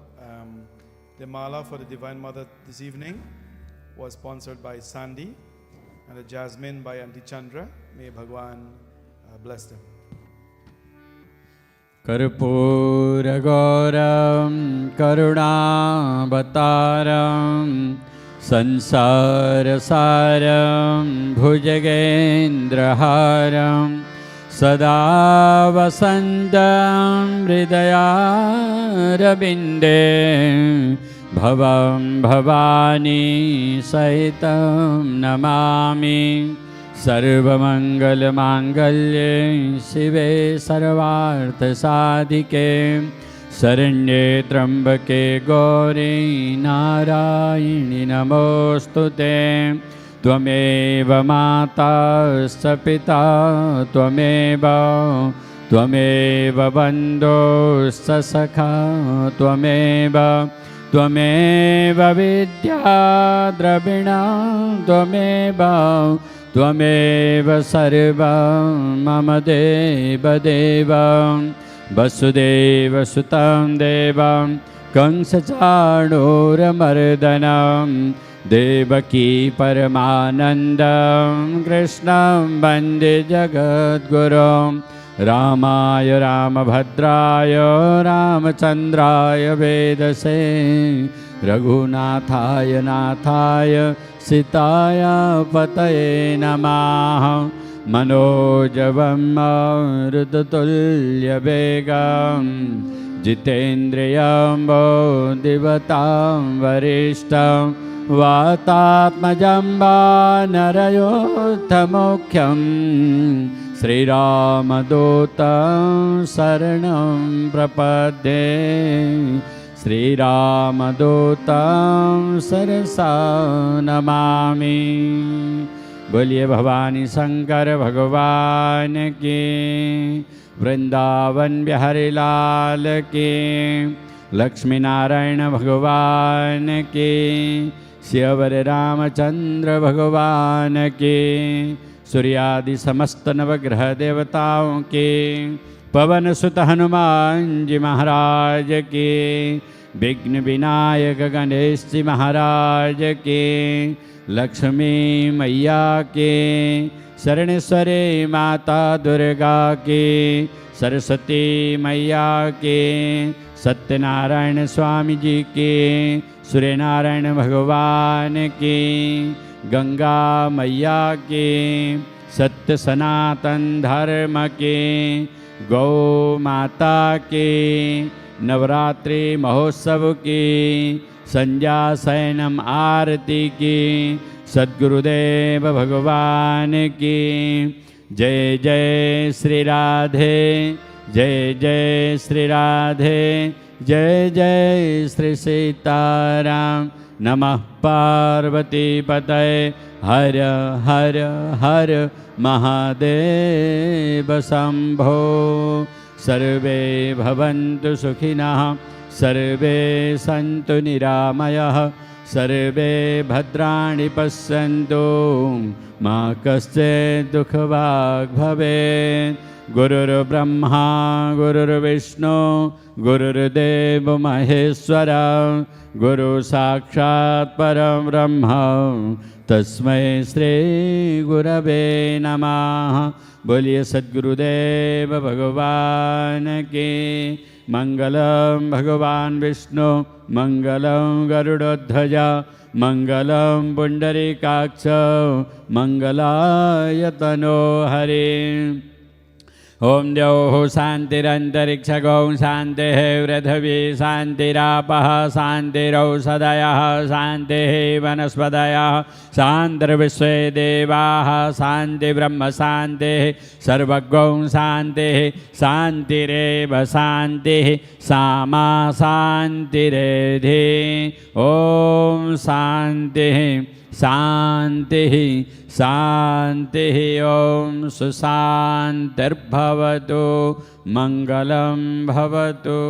the mala for the Divine Mother this evening was sponsored by Sandy, and the jasmine by Auntie Chandra. May Bhagwan bless them. Karpuragauram karunavataram sansarasaram bhujagendraharam sada vasantam hridayarabinde bhavam bhavani sahitam namami सर्वमंगलमांगल्ये शिवे सर्वार्थसाधिके शरण्ये त्र्यंबके गौरी नारायणि नमोस्तुते त्वमेव माता च पिता त्वमेव बन्धुश्च सखा त्वमेव विद्या द्रविणा त्वमेव सर्वं मम देवदेवं वसुदेवसुतं देवं कंसचाणूरमर्दनं देवकी परमानन्दं कृष्णं वन्दे जगद्गुरुं रामाय रामभद्राय रामचन्द्राय वेदसे रघुनाथाय नाथाय सीताय पतये नमः मनोजवं मरुततुल्यवेगं जितेन्द्रियं बुद्धिमतां वरिष्ठं वातात्मजं वानरयोत्तमोख्यं श्रीरामदूतं शरणं प्रपद्ये श्रीरामदूतं सरसा नमामि। बोलिए भवानी शंकर भगवान की, वृंदावन बिहारी लाल की, लक्ष्मी नारायण भगवान की, श्यावर रामचंद्र भगवान की, सूर्यादि समस्त नवग्रह देवताओं की, पवन सुत हनुमान जी महाराज की, विघ्न विनायक गणेश जी महाराज की, लक्ष्मी मैया की, शरणेश्वरी माता दुर्गा की, सरस्वती मैया की, सत्यनारायण स्वामी जी की, सूर्यनारायण भगवान की, गंगा मैया की, सत्य सनातन धर्म की, गौ माता की, नवरात्रि महोत्सव की, संध्या शयनम आरती की, सद्गुरुदेव भगवान की जय जय श्री राधे, जय जय श्री राधे, जय जय श्री सीताराम। नमः पार्वती पतये हर हर हर महादेव शंभो। सर्वे भवन्तु सुखिनः, सर्वे सन्तु निरामयः, सर्वे भद्राणि पश्यन्तु मा कश्चित् दुःखभाग् भवेत्। गुरुर्ब्रह्मा गुरुर्विष्णु गुरुर्देव महेश्वर, गुरु साक्षात् परं ब्रह्म तस्मै श्री गुरवे नमः। बोलिए सद्गुरुदेव भगवान की। मंगलम भगवान विष्णु, मंगलम गरुड़ध्वज, मंगलम पुंडरीकाक्ष, मंगलाय तनो हरि। ओम द्यौः शान्तिरन्तरिक्षगौ शान्तिः, पृथिवी शान्तिरापः शान्तिरौषधयः, शान्तिः वनस्पतयः, शान्तिर्विश्वे देवाः, शान्तिर्ब्रह्म शान्तिः, सर्वगौ शान्तिः, शान्तिरेव शान्तिः, सामा शान्तिरेधि। ॐ शान्तिः शान्तिः शान्तिः। ॐ सुशान्तिर्भवतु, मङ्गलं भवतु।